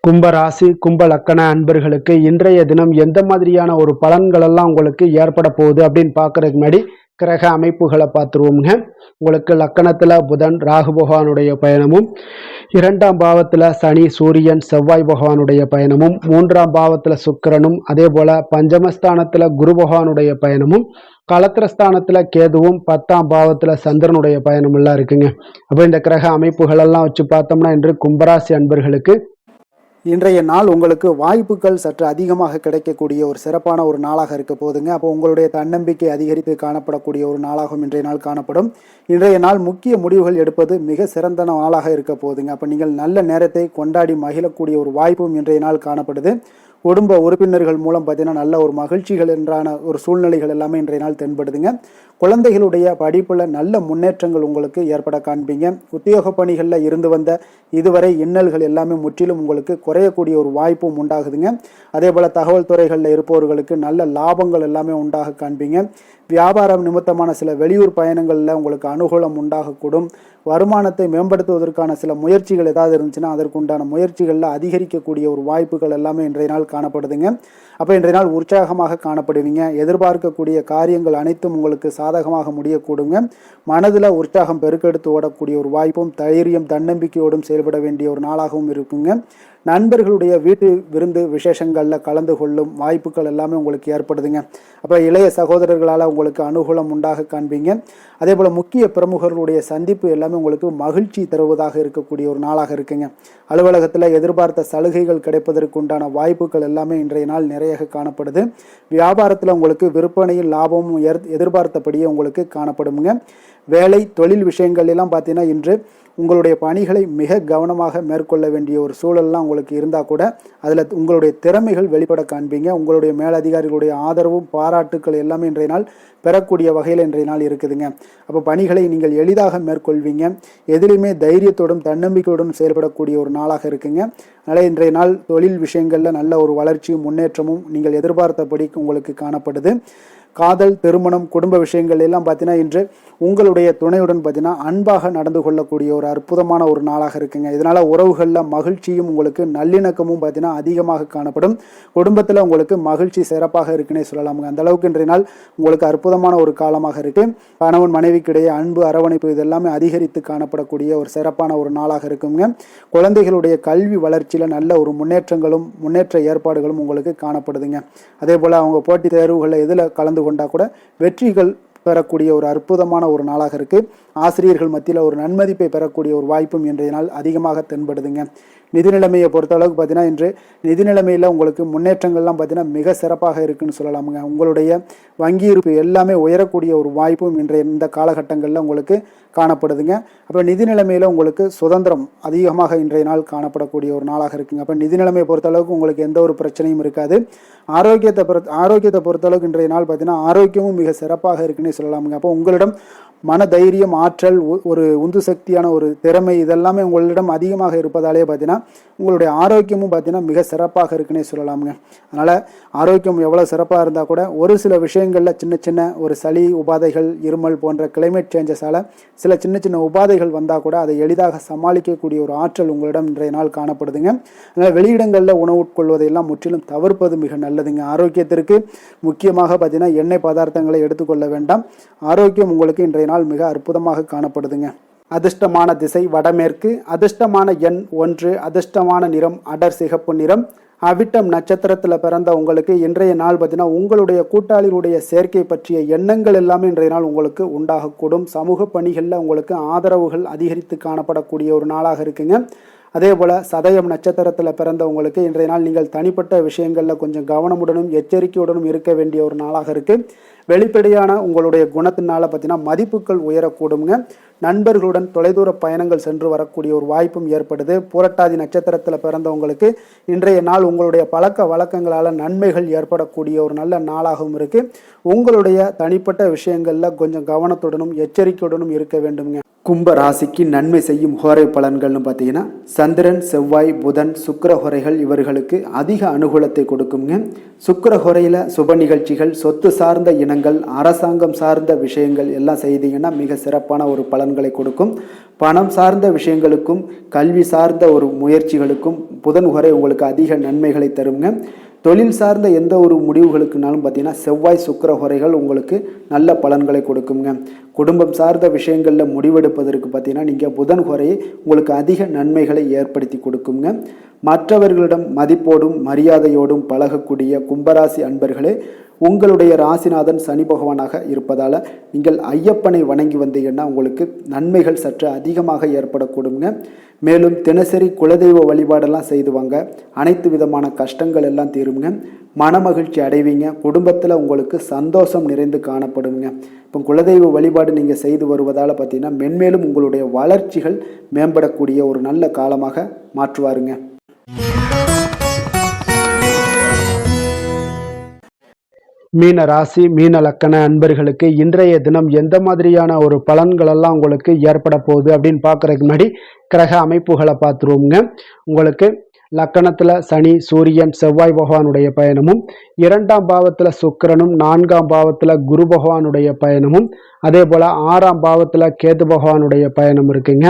கும்பராசி கும்ப லக்கண அன்பர்களுக்கு இன்றைய தினம் எந்த மாதிரியான ஒரு பலன்கள் எல்லாம் உங்களுக்கு ஏற்பட போகுது அப்படின்னு பார்க்கறதுக்கு முன்னாடி கிரக அமைப்புகளை பார்த்துருவோம்ங்க. உங்களுக்கு லக்கணத்தில் புதன் ராகு பகவானுடைய பயணமும், 2ஆம் பாவத்தில் சனி சூரியன் செவ்வாய் பகவானுடைய பயணமும், 3ஆம் பாவத்தில் சுக்கிரனும், அதே போல் பஞ்சமஸ்தானத்தில் குரு பகவானுடைய பயணமும், களத்திரஸ்தானத்தில் கேதுவும், 10ஆம் பாவத்தில் சந்திரனுடைய பயணம் எல்லாம் இருக்குங்க. அப்போ இந்த கிரக அமைப்புகள் எல்லாம் வச்சு பார்த்தோம்னா இன்று கும்பராசி அன்பர்களுக்கு இன்றைய நாள் உங்களுக்கு வாய்ப்புகள் சற்று அதிகமாக கிடைக்கக்கூடிய ஒரு சிறப்பான ஒரு நாளாக இருக்க போதுங்க. அப்போ உங்களுடைய தன்னம்பிக்கை அதிகரித்து காணப்படக்கூடிய ஒரு நாளாகவும் இன்றைய நாள் காணப்படும். இன்றைய நாள் முக்கிய முடிவுகள் எடுப்பது மிக சிறந்த நாளாக இருக்க போதுங்க. அப்போ நீங்கள் நல்ல நேரத்தை கொண்டாடி மகிழக்கூடிய ஒரு வாய்ப்பும் இன்றைய நாள் காணப்படுது. குடும்ப உறுப்பினர்கள் மூலம் பார்த்தீங்கன்னா நல்ல ஒரு மகிழ்ச்சிகள் என்றான ஒரு சூழ்நிலைகள் எல்லாமே இன்றைய நாள் தென்படுதுங்க. குழந்தைகளுடைய படிப்பில் நல்ல முன்னேற்றங்கள் உங்களுக்கு ஏற்பட காண்பீங்க. உத்தியோக பணிகளில் இருந்து வந்த இதுவரை இன்னல்கள் எல்லாமே முற்றிலும் உங்களுக்கு குறையக்கூடிய ஒரு வாய்ப்பும் உண்டாகுதுங்க. அதே போல் தகவல் துறைகளில் இருப்பவர்களுக்கு நல்ல லாபங்கள் எல்லாமே உண்டாக காண்பீங்க. வியாபாரம் நிமித்தமான சில வெளியூர் பயணங்களில் உங்களுக்கு அனுகூலம் உண்டாகக்கூடும். வருமானத்தை மேம்படுத்துவதற்கான சில முயற்சிகள் ஏதாவது இருந்துச்சுன்னா அதற்குண்டான முயற்சிகளில் அதிகரிக்கக்கூடிய ஒரு வாய்ப்புகள் எல்லாமே இன்றைய நாள் காணப்படுதுங்க. அப்போ இன்றைய நாள் உற்சாகமாக காணப்படுவீங்க. எதிர்பார்க்கக்கூடிய காரியங்கள் அனைத்தும் உங்களுக்கு சாதகமாக முடியக்கூடுங்க. மனதில் உற்சாகம் பெருக்கெடுத்து ஓடக்கூடிய ஒரு வாய்ப்பும் தைரியம் தன்னம்பிக்கையோடும் செயல்பட வேண்டிய ஒரு நாளாகவும் இருக்குங்க. நண்பர்களுடைய வீட்டு விருந்து விசேஷங்களில் கலந்து கொள்ளும் வாய்ப்புகள் எல்லாமே உங்களுக்கு ஏற்படுதுங்க. அப்போ இளைய சகோதரர்களால் உங்களுக்கு அனுகூலம் உண்டாக காண்பீங்க. அதே போல் முக்கிய பிரமுகர்களுடைய சந்திப்பு எல்லாமே உங்களுக்கு மகிழ்ச்சி தருவதாக இருக்கக்கூடிய ஒரு நாளாக இருக்குங்க. அலுவலகத்தில் எதிர்பார்த்த சலுகைகள் கிடைப்பதற்கு உண்டான வாய்ப்புகள் எல்லாமே இன்றைய நாள் நிறைய காணப்படுது. வியாபாரத்தில் உங்களுக்கு விற்பனையில் லாபமும் எதிர்பார்த்தபடியே உங்களுக்கு காணப்படுங்க. வேலை தொழில் விஷயங்கள் எல்லாம் பார்த்தீங்கன்னா இன்று உங்களுடைய பணிகளை மிக கவனமாக மேற்கொள்ள வேண்டிய ஒரு சூழல்லாம் உங்களுக்கு இருந்தால் கூட அதில் உங்களுடைய திறமைகள் வெளிப்பட காண்பீங்க. உங்களுடைய மேலதிகாரிகளுடைய ஆதரவும் பாராட்டுக்கள் எல்லாமே இன்றைய நாள் பெறக்கூடிய வகையில் இன்றைய நாள் இருக்குதுங்க. அப்போ பணிகளை நீங்கள் எளிதாக மேற்கொள்வீங்க. எதிலுமே தைரியத்தோடும் தன்னம்பிக்கையோடும் செயல்படக்கூடிய ஒரு நாளாக இருக்குங்க. அதனால் இன்றைய நாள் தொழில் விஷயங்களில் நல்ல ஒரு வளர்ச்சியும் முன்னேற்றமும் நீங்கள் எதிர்பார்த்தபடி உங்களுக்கு காணப்படுது. காதல், திருமணம், குடும்ப விஷயங்கள் எல்லாம் பார்த்தீங்கன்னா இன்று உங்களுடைய துணையுடன் பார்த்தீங்கன்னா அன்பாக நடந்து கொள்ளக்கூடிய ஒரு அற்புதமான ஒரு நாளாக இருக்குங்க. இதனால் உறவுகளில் மகிழ்ச்சியும் உங்களுக்கு நல்லிணக்கமும் பார்த்தீங்கன்னா அதிகமாக காணப்படும். குடும்பத்தில் உங்களுக்கு மகிழ்ச்சி சிறப்பாக இருக்குன்னே சொல்லலாமுங்க. அந்த அளவுக்கு இன்றைய நாள் உங்களுக்கு அற்புதமான ஒரு காலமாக இருக்கு. கணவன் மனைவிக்கிடையே அன்பு, அரவணைப்பு இதெல்லாமே அதிகரித்து காணப்படக்கூடிய ஒரு சிறப்பான ஒரு நாளாக இருக்குங்க. குழந்தைகளுடைய கல்வி வளர்ச்சியில் நல்ல ஒரு முன்னேற்ற ஏற்பாடுகளும் உங்களுக்கு காணப்படுதுங்க. அதே போல் அவங்க போட்டித் தேர்வுகளில் எதில் கலந்து கொண்டா கூட வெற்றிகள் பெறக்கூடிய ஒரு அற்புதமான ஒரு நாளாக இருக்குது. ஆசிரியர்கள் மத்தியில் ஒரு நன்மதிப்பை பெறக்கூடிய ஒரு வாய்ப்பும் இன்றைய நாள் அதிகமாக தென்படுதுங்க. நிதி நிலைமையை பொறுத்தளவுக்கு பார்த்தீங்கன்னா இன்று நிதி நிலைமையில் உங்களுக்கு முன்னேற்றங்கள்லாம் பார்த்தீங்கன்னா மிக சிறப்பாக இருக்குன்னு சொல்லலாமுங்க. உங்களுடைய வங்கி இருப்பு எல்லாமே உயரக்கூடிய ஒரு வாய்ப்பும் இன்றைய இந்த காலகட்டங்களில் உங்களுக்கு காணப்படுதுங்க. அப்போ நிதி நிலைமையில் உங்களுக்கு சுதந்திரம் அதிகமாக இன்றைய நாள் காணப்படக்கூடிய ஒரு நாளாக இருக்குங்க. அப்போ நிதி நிலைமையை பொறுத்தளவுக்கு உங்களுக்கு எந்த ஒரு பிரச்சனையும் இருக்காது. ஆரோக்கியத்தை பொறுத்தளவுக்கு இன்றைய நாள் பார்த்தீங்கன்னா ஆரோக்கியமும் மிக சிறப்பாக இருக்குன்னே சொல்லலாமுங்க. அப்போ உங்களிடம் மன தைரியம், ஆற்றல், ஒரு உந்து சக்தியான ஒரு திறமை இதெல்லாமே உங்களிடம் அதிகமாக இருப்பதாலே பார்த்தீங்கன்னா உங்களுடைய ஆரோக்கியமும் பார்த்தீங்கன்னா மிக சிறப்பாக இருக்குன்னே சொல்லலாமுங்க. அதனால் ஆரோக்கியம் எவ்வளோ சிறப்பாக இருந்தால் கூட ஒரு சில விஷயங்களில் சின்ன சின்ன ஒரு சளி உபாதைகள், இருமல் போன்ற கிளைமேட் சேஞ்சஸால் சில சின்ன சின்ன உபாதைகள் வந்தால் கூட அதை எளிதாக சமாளிக்கக்கூடிய ஒரு ஆற்றல் உங்களிடம் இன்றைய நாள் காணப்படுதுங்க. அதனால் வெளியிடங்களில் உணவு உட்கொள்வதையெல்லாம் முற்றிலும் தவிர்ப்பது மிக நல்லதுங்க. ஆரோக்கியத்திற்கு முக்கியமாக பார்த்தீங்கன்னா எண்ணெய் பதார்த்தங்களை எடுத்துக்கொள்ள வேண்டாம். ஆரோக்கியம் உங்களுக்கு இன்றைய நாள் மிக அற்புதமாக காணப்படுதுங்க. அதிர்ஷ்டமான திசை வடமேற்கு, அதிர்ஷ்டமான எண் 1, அதிர்ஷ்டமான நிறம் அடர் சிகப்பு நிறம். அவிட்டம் நட்சத்திரத்தில் பிறந்த உங்களுக்கு இன்றைய நாள் பார்த்தீங்கன்னா உங்களுடைய கூட்டாளிகளுடைய சேர்க்கை பற்றிய எண்ணங்கள் எல்லாமே இன்றைய நாள் உங்களுக்கு உண்டாகக்கூடும். சமூக பணிகளில் உங்களுக்கு ஆதரவுகள் அதிகரித்து காணப்படக்கூடிய ஒரு நாளாக இருக்குங்க. அதே போல் சதயம் நட்சத்திரத்தில் பிறந்தவங்களுக்கு இன்றைய நாள் நீங்கள் தனிப்பட்ட விஷயங்களில் கொஞ்சம் கவனமுடனும் எச்சரிக்கையுடனும் இருக்க வேண்டிய ஒரு நாளாக இருக்குது. வெளிப்படையான உங்களுடைய குணத்தினால பார்த்தீங்கன்னா மதிப்புகள் உயரக்கூடுங்க. நண்பர்களுடன் தொலைதூர பயணங்கள் சென்று வரக்கூடிய ஒரு வாய்ப்பும் ஏற்படுது. புரட்டாதி நட்சத்திரத்தில் பிறந்தவங்களுக்கு இன்றைய நாள் உங்களுடைய பழக்க வழக்கங்களால் நன்மைகள் ஏற்படக்கூடிய ஒரு நல்ல நாளாகவும் இருக்குது. உங்களுடைய தனிப்பட்ட விஷயங்களில் கொஞ்சம் கவனத்துடனும் எச்சரிக்கையுடனும் இருக்க வேண்டுங்க. கும்ப ராசிக்கு நன்மை செய்யும் ஹோரை பலன்கள்னு பார்த்தீங்கன்னா சந்திரன், செவ்வாய், புதன், சுக்கிர ஹோரைகள் இவர்களுக்கு அதிக அனுகூலத்தை கொடுக்குங்க. சுக்கிர ஹோரையில் சுப நிகழ்ச்சிகள், சொத்து சார்ந்த இனங்கள், அரசாங்கம் சார்ந்த விஷயங்கள் எல்லாம் செய்தீங்கன்னா மிக சிறப்பான ஒரு பலன்களை கொடுக்கும். பணம் சார்ந்த விஷயங்களுக்கும் கல்வி சார்ந்த ஒரு முயற்சிகளுக்கும் புதன் ஹோரை உங்களுக்கு அதிக நன்மைகளை தருங்க. தொழில் சார்ந்த எந்த ஒரு முடிவுகளுக்குனாலும் பார்த்தீங்கன்னா செவ்வாய், சுக்கிர ஹோரைகள் உங்களுக்கு நல்ல பலன்களை கொடுக்குங்க. குடும்பம் சார்ந்த விஷயங்களில் முடிவெடுப்பதற்கு பார்த்தீங்கன்னா நீங்கள் புதன் ஹோரையை உங்களுக்கு அதிக நன்மைகளை ஏற்படுத்தி கொடுக்குங்க. மற்றவர்களிடம் மதிப்போடும் மரியாதையோடும் பழகக்கூடிய கும்பராசி அன்பர்களே, உங்களுடைய ராசிநாதன் சனி பகவானாக இருப்பதால் நீங்கள் ஐயப்பனை வணங்கி வந்தீங்கன்னா உங்களுக்கு நன்மைகள் சற்று அதிகமாக ஏற்படக்கூடுங்க. மேலும் தினசரி குலதெய்வ வழிபாடெல்லாம் செய்து வாங்க. அனைத்து விதமான கஷ்டங்கள் எல்லாம் தீருங்க. மனமகிழ்ச்சி அடைவீங்க. குடும்பத்தில் உங்களுக்கு சந்தோஷம் நிறைந்து காணப்படுங்க. இப்போ குலதெய்வ வழிபாடு நீங்கள் செய்து வருவதால் பார்த்தீங்கன்னா மென்மேலும் உங்களுடைய வளர்ச்சிகள் மேம்படக்கூடிய ஒரு நல்ல காலமாக மாற்றுவாருங்க. மீன ராசி, மீன லக்கண அன்பர்களுக்கு இன்றைய தினம் எந்த மாதிரியான ஒரு பலன்களெல்லாம் உங்களுக்கு ஏற்பட போகுது அப்படின்னு பார்க்குறதுக்கு முன்னாடி கிரக அமைப்புகளை பார்த்துருவோங்க. உங்களுக்கு லக்கணத்தில் சனி, சூரியன், செவ்வாய் பகவானுடைய பயணமும், 2ஆம் பாவத்தில் சுக்கிரனும், 4ஆம் பாவத்தில் குரு பகவானுடைய பயணமும், அதே போல் 6ஆம் பாவத்தில் கேது பகவானுடைய பயணம் இருக்குங்க.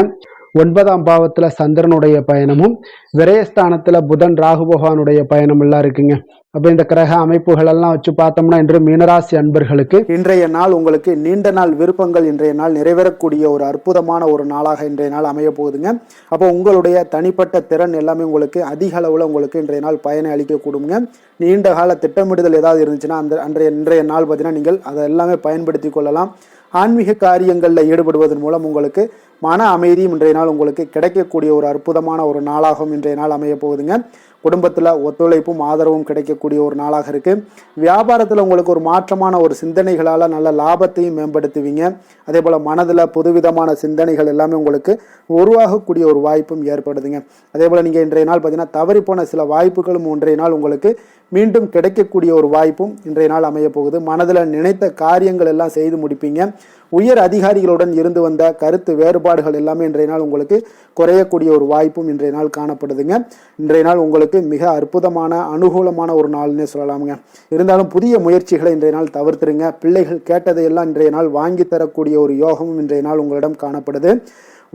9ஆம் பாவத்தில் சந்திரனுடைய பயணமும், விரயஸ்தானத்தில் புதன், ராகு பகவானுடைய பயணம் எல்லாம் இருக்குங்க. அப்போ இந்த கிரக அமைப்புகள் எல்லாம் வச்சு பார்த்தோம்னா இன்று மீனராசி அன்பர்களுக்கு இன்றைய நாள் உங்களுக்கு நீண்ட நாள் விருப்பங்கள் இன்றைய நாள் நிறைவேறக்கூடிய ஒரு அற்புதமான ஒரு நாளாக இன்றைய நாள் அமைய போகுதுங்க. அப்போ உங்களுடைய தனிப்பட்ட திறன் எல்லாமே உங்களுக்கு அதிக அளவில் உங்களுக்கு இன்றைய நாள் பயனை அளிக்கக்கூடுங்க. நீண்ட கால திட்டமிடுதல் ஏதாவது இருந்துச்சுன்னா இன்றைய நாள் பார்த்தீங்கன்னா நீங்கள் அதை எல்லாமே பயன்படுத்தி கொள்ளலாம். ஆன்மீக காரியங்களில் ஈடுபடுவதன் மூலம் உங்களுக்கு மன அமைதியும் இன்றைய நாள் உங்களுக்கு கிடைக்கக்கூடிய ஒரு அற்புதமான ஒரு நாளாகவும் இன்றைய நாள் அமைய போகுதுங்க. குடும்பத்தில் ஒத்துழைப்பும் ஆதரவும் கிடைக்கக்கூடிய ஒரு நாளாக இருக்குது. வியாபாரத்தில் உங்களுக்கு ஒரு மாற்றமான ஒரு சிந்தனைகளால் நல்ல லாபத்தையும் மேம்படுத்துவீங்க. அதே போல் மனதில் புதுவிதமான சிந்தனைகள் எல்லாமே உங்களுக்கு உருவாகக்கூடிய ஒரு வாய்ப்பும் ஏற்படுதுங்க. அதே போல் நீங்கள் இன்றைய நாள் பார்த்தீங்கன்னா தவறிப்போன சில வாய்ப்புகளும் இன்றைய நாள் உங்களுக்கு மீண்டும் கிடைக்கக்கூடிய ஒரு வாய்ப்பும் இன்றைய நாள் அமைய போகுது. மனதில் நினைத்த காரியங்கள் எல்லாம் செய்து முடிப்பீங்க. உயர் அதிகாரிகளுடன் இருந்து வந்த கருத்து வேறுபாடுகள் எல்லாமே இன்றைய நாள் உங்களுக்கு குறையக்கூடிய ஒரு வாய்ப்பும் இன்றைய நாள் காணப்படுதுங்க. இன்றைய நாள் உங்களுக்கு மிக அற்புதமான அனுகூலமான ஒரு நாள்னே சொல்லலாமுங்க. இருந்தாலும் புதிய முயற்சிகளை இன்றைய நாள் தவிர்த்துருங்க. பிள்ளைகள் கேட்டதையெல்லாம் இன்றைய நாள் வாங்கி தரக்கூடிய ஒரு யோகமும் இன்றைய நாள் உங்களிடம் காணப்படுது.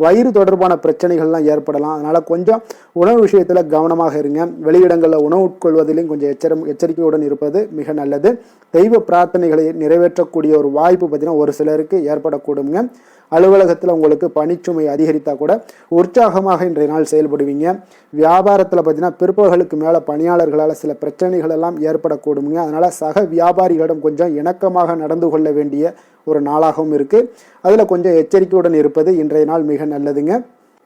வயிறு தொடர்பான பிரச்சனைகள்லாம் ஏற்படலாம். அதனால் கொஞ்சம் உணவு விஷயத்தில் கவனமாக இருங்க. வெளியிடங்களில் உணவு உட்கொள்வதிலும் கொஞ்சம் எச்சரிக்கையுடன் இருப்பது மிக நல்லது. தெய்வ பிரார்த்தனைகளை நிறைவேற்றக்கூடிய ஒரு வாய்ப்பு பார்த்தீங்கன்னா ஒரு சிலருக்கு ஏற்படக்கூடுங்க. அலுவலகத்தில் உங்களுக்கு பணிச்சுமை அதிகரித்தா கூட உற்சாகமாக இன்றைய நாள் செயல்படுவீங்க. வியாபாரத்தில் பார்த்தீங்கன்னா பிற்பகலுக்கு மேலே பணியாளர்களால் சில பிரச்சனைகள் எல்லாம் ஏற்படக்கூடுங்க. அதனால சக வியாபாரிகளிடம் கொஞ்சம் இணக்கமாக நடந்து கொள்ள வேண்டிய ஒரு நாளாகவும் இருக்குது. அதில் கொஞ்சம் எச்சரிக்கையுடன் இருப்பது இன்றைய நாள் மிக நல்லதுங்க.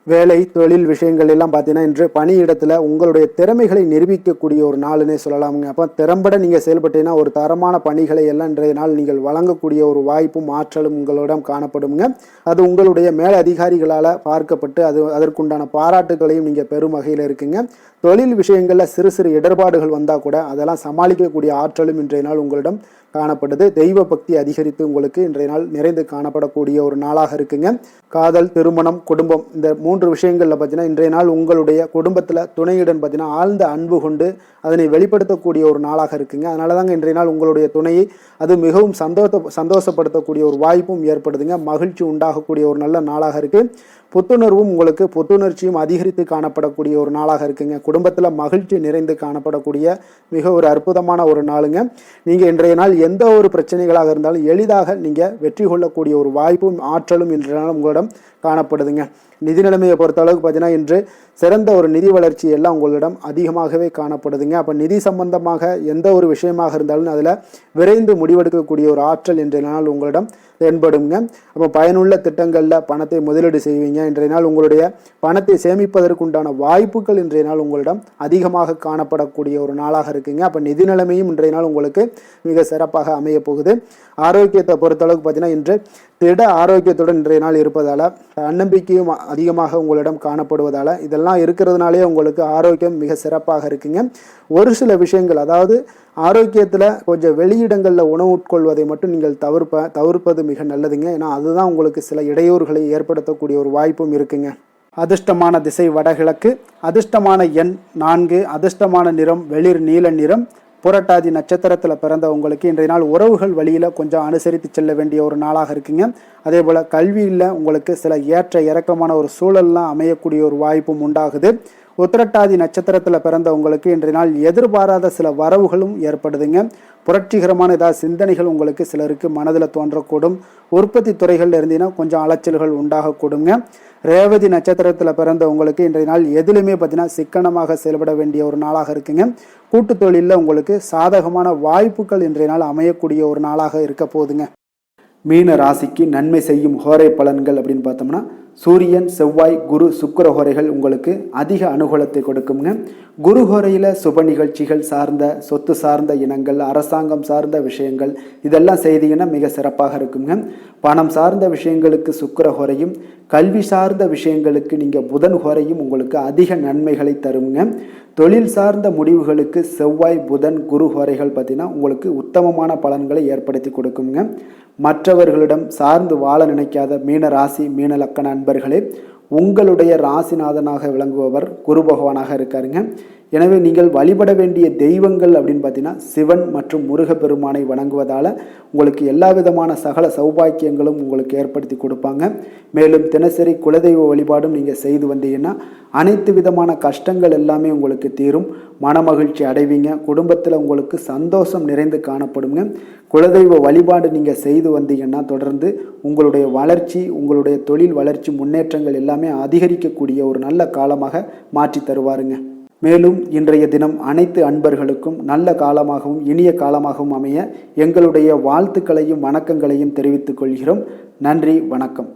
வேலை தொழில் விஷயங்கள் எல்லாம் பார்த்தீங்கன்னா இன்று பணியிடத்தில் உங்களுடைய திறமைகளை நிரூபிக்கக்கூடிய ஒரு நாளுன்னே சொல்லலாமுங்க. அப்போ திறம்பட நீங்கள் செயல்பட்டீங்கன்னா ஒரு தரமான பணிகளை எல்லாம் இன்றைய நாள் நீங்கள் வழங்கக்கூடிய ஒரு வாய்ப்பும் ஆற்றலும் உங்களிடம் காணப்படுங்க. அது உங்களுடைய மேல் அதிகாரிகளால் பார்க்கப்பட்டு அதற்குண்டான பாராட்டுகளையும் நீங்கள் பெரும் வகையில் இருக்குங்க. தொழில் விஷயங்களில் சிறு சிறு இடர்பாடுகள் வந்தால் கூட அதெல்லாம் சமாளிக்கக்கூடிய ஆற்றலும் இன்றைய நாள் உங்களிடம் காணப்படுது. தெய்வ பக்தி அதிகரித்து உங்களுக்கு இன்றைய நாள் நிறைந்து காணப்படக்கூடிய ஒரு நாளாக இருக்குங்க. காதல், திருமணம், குடும்பம் இந்த 3 விஷயங்கள்ல பார்த்தீங்கன்னா இன்றைய நாள் உங்களுடைய குடும்பத்தில் துணையுடன் பார்த்தீங்கன்னா ஆழ்ந்த அன்பு கொண்டு அதனை வெளிப்படுத்தக்கூடிய ஒரு நாளாக இருக்குங்க. அதனால தாங்க இன்றைய நாள் உங்களுடைய துணையை அது மிகவும் சந்தோஷப்படுத்தக்கூடிய ஒரு வாய்ப்பும் ஏற்படுதுங்க. மகிழ்ச்சி உண்டாகக்கூடிய ஒரு நல்ல நாளாக இருக்கு. புத்துணர்வும் உங்களுக்கு புத்துணர்ச்சியும் அதிகரித்து காணப்படக்கூடிய ஒரு நாளாக இருக்குங்க. குடும்பத்தில் மகிழ்ச்சி நிறைந்து காணப்படக்கூடிய மிக ஒரு அற்புதமான ஒரு நாளுங்க. நீங்கள் இன்றைய நாள் எந்த ஒரு பிரச்சனைகளாக இருந்தாலும் எளிதாக நீங்கள் வெற்றி கொள்ளக்கூடிய ஒரு வாய்ப்பும் ஆற்றலும் இன்றைய நாள் உங்களிடம் காணப்படுதுங்க. நிதி நிலைமையை பொறுத்த அளவுக்கு பார்த்தீங்கன்னா இன்று சிறந்த ஒரு நிதி வளர்ச்சி எல்லாம் உங்களிடம் அதிகமாகவே காணப்படுதுங்க. அப்போ நிதி சம்பந்தமாக எந்த ஒரு விஷயமாக இருந்தாலும் அதில் விரைந்து முடிவெடுக்கக்கூடிய ஒரு ஆற்றல் இன்றைய நாள் உங்களிடம் தென்படுங்க. அப்போ பயனுள்ள திட்டங்களில் பணத்தை முதலீடு செய்வீங்க. இன்றைய நாள் உங்களுடைய பணத்தை சேமிப்பதற்குண்டான வாய்ப்புகள் இன்றைய நாள் உங்களிடம் அதிகமாக காணப்படக்கூடிய ஒரு நாளாக இருக்குங்க. அப்போ நிதி நிலைமையும் இன்றைய நாள் உங்களுக்கு மிக சிறப்பாக அமைய போகுது. ஆரோக்கியத்தை பொறுத்தளவுக்கு பார்த்தீங்கன்னா இன்று திட ஆரோக்கியத்துடன் இன்றைய நாள் இருப்பதால் தன்னம்பிக்கையும் அதிகமாக உங்களிடம் காணப்படுவதால் இதெல்லாம் இருக்கிறதுனாலே உங்களுக்கு ஆரோக்கியம் மிக சிறப்பாக இருக்குங்க. ஒரு சில விஷயங்கள் அதாவது ஆரோக்கியத்தில் கொஞ்சம் வெளியிடங்களில் உணவு உட்கொள்வதை மட்டும் நீங்கள் தவிர்ப்பது மிக நல்லதுங்க. ஏன்னா அதுதான் உங்களுக்கு சில இடையூறுகளை ஏற்படுத்தக்கூடிய ஒரு வாய்ப்பும் இருக்குங்க. அதிர்ஷ்டமான திசை வடகிழக்கு, அதிர்ஷ்டமான எண் 4, அதிர்ஷ்டமான நிறம் வெளிர் நீல நிறம். புரட்டாதி நட்சத்திரத்தில் பிறந்த உங்களுக்கு இன்றைய நாள் உறவுகள் வழியில் கொஞ்சம் அனுசரித்து செல்ல வேண்டிய ஒரு நாளாக இருக்குங்க. அதே போல் கல்வியில் உங்களுக்கு சில ஏற்ற இறக்கமான ஒரு சூழல்லாம் அமையக்கூடிய ஒரு வாய்ப்பும் உண்டாகுது. உத்திரட்டாதி நட்சத்திரத்தில் பிறந்த உங்களுக்கு இன்றைய நாள் எதிர்பாராத சில வரவுகளும் ஏற்படுதுங்க. புரட்சிகரமான ஏதாவது சிந்தனைகள் உங்களுக்கு சிலருக்கு மனதில் தோன்றக்கூடும். உற்பத்தி துறைகளில் இருந்தீங்கன்னா கொஞ்சம் அலைச்சல்கள் உண்டாகக்கூடுங்க. ரேவதி நட்சத்திரத்தில் பிறந்த உங்களுக்கு இன்றைய நாள் எதிலுமே பார்த்தீங்கன்னா சிக்கனமாக செயல்பட வேண்டிய ஒரு நாளாக இருக்குங்க. கூட்டு தொழிலில் உங்களுக்கு சாதகமான வாய்ப்புகள் இன்றைய நாள் அமையக்கூடிய ஒரு நாளாக இருக்க போகுதுங்க. மீன ராசிக்கு நன்மை செய்யும் ஹோரை பலன்கள் அப்படின்னு பார்த்தோம்னா சூரியன், செவ்வாய், குரு, சுக்கிர ஹோரைகள் உங்களுக்கு அதிக அனுகூலத்தை கொடுக்குங்க. குரு ஹோரையில் சுப நிகழ்ச்சிகள் சார்ந்த சொத்து சார்ந்த இனங்கள், அரசாங்கம் சார்ந்த விஷயங்கள் இதெல்லாம் செய்தீங்கன்னா மிக சிறப்பாக இருக்குங்க. பணம் சார்ந்த விஷயங்களுக்கு சுக்கிர ஹோரையும், கல்வி சார்ந்த விஷயங்களுக்கு நீங்கள் புதன் ஹோரையும் உங்களுக்கு அதிக நன்மைகளை தருங்க. தொழில் சார்ந்த முடிவுகளுக்கு செவ்வாய், புதன், குரு ஹோரைகள் பார்த்தீங்கன்னா உங்களுக்கு உத்தமமான பலன்களை ஏற்படுத்தி கொடுக்குங்க. மற்றவர்களிடம் சார்ந்து வாழ நினைக்காத மீன ராசி, மீன லக்கண அன்பர்களே, உங்களுடைய ராசிநாதனாக விளங்குபவர் குரு பகவானாக இருக்காருங்க. எனவே நீங்கள் வழிபட வேண்டிய தெய்வங்கள் அப்படின்னு பார்த்தீங்கன்னா சிவன் மற்றும் முருகப்பெருமானை வணங்குவதால் உங்களுக்கு எல்லா விதமான சகல சௌபாக்கியங்களும் உங்களுக்கு ஏற்படுத்தி கொடுப்பாங்க. மேலும் தினசரி குலதெய்வ வழிபாடும் நீங்கள் செய்து வந்தீங்கன்னா அனைத்து விதமான கஷ்டங்கள் எல்லாமே உங்களுக்கு தீரும். மனமகிழ்ச்சி அடைவீங்க. குடும்பத்தில் உங்களுக்கு சந்தோஷம் நிறைந்து காணப்படுங்க. குலதெய்வ வழிபாடு நீங்கள் செய்து வந்தீங்கன்னா தொடர்ந்து உங்களுடைய வளர்ச்சி, உங்களுடைய தொழில் வளர்ச்சி, முன்னேற்றங்கள் எல்லாமே அதிகரிக்கக்கூடிய ஒரு நல்ல காலமாக மாற்றி தருவாருங்க. மேலும் இன்றைய தினம் அனைத்து அன்பர்களுக்கும் நல்ல காலமாகவும் இனிய காலமாகவும் அமைய எங்களுடைய வாழ்த்துக்களையும் வணக்கங்களையும் தெரிவித்துக் கொள்கிறோம். நன்றி, வணக்கம்.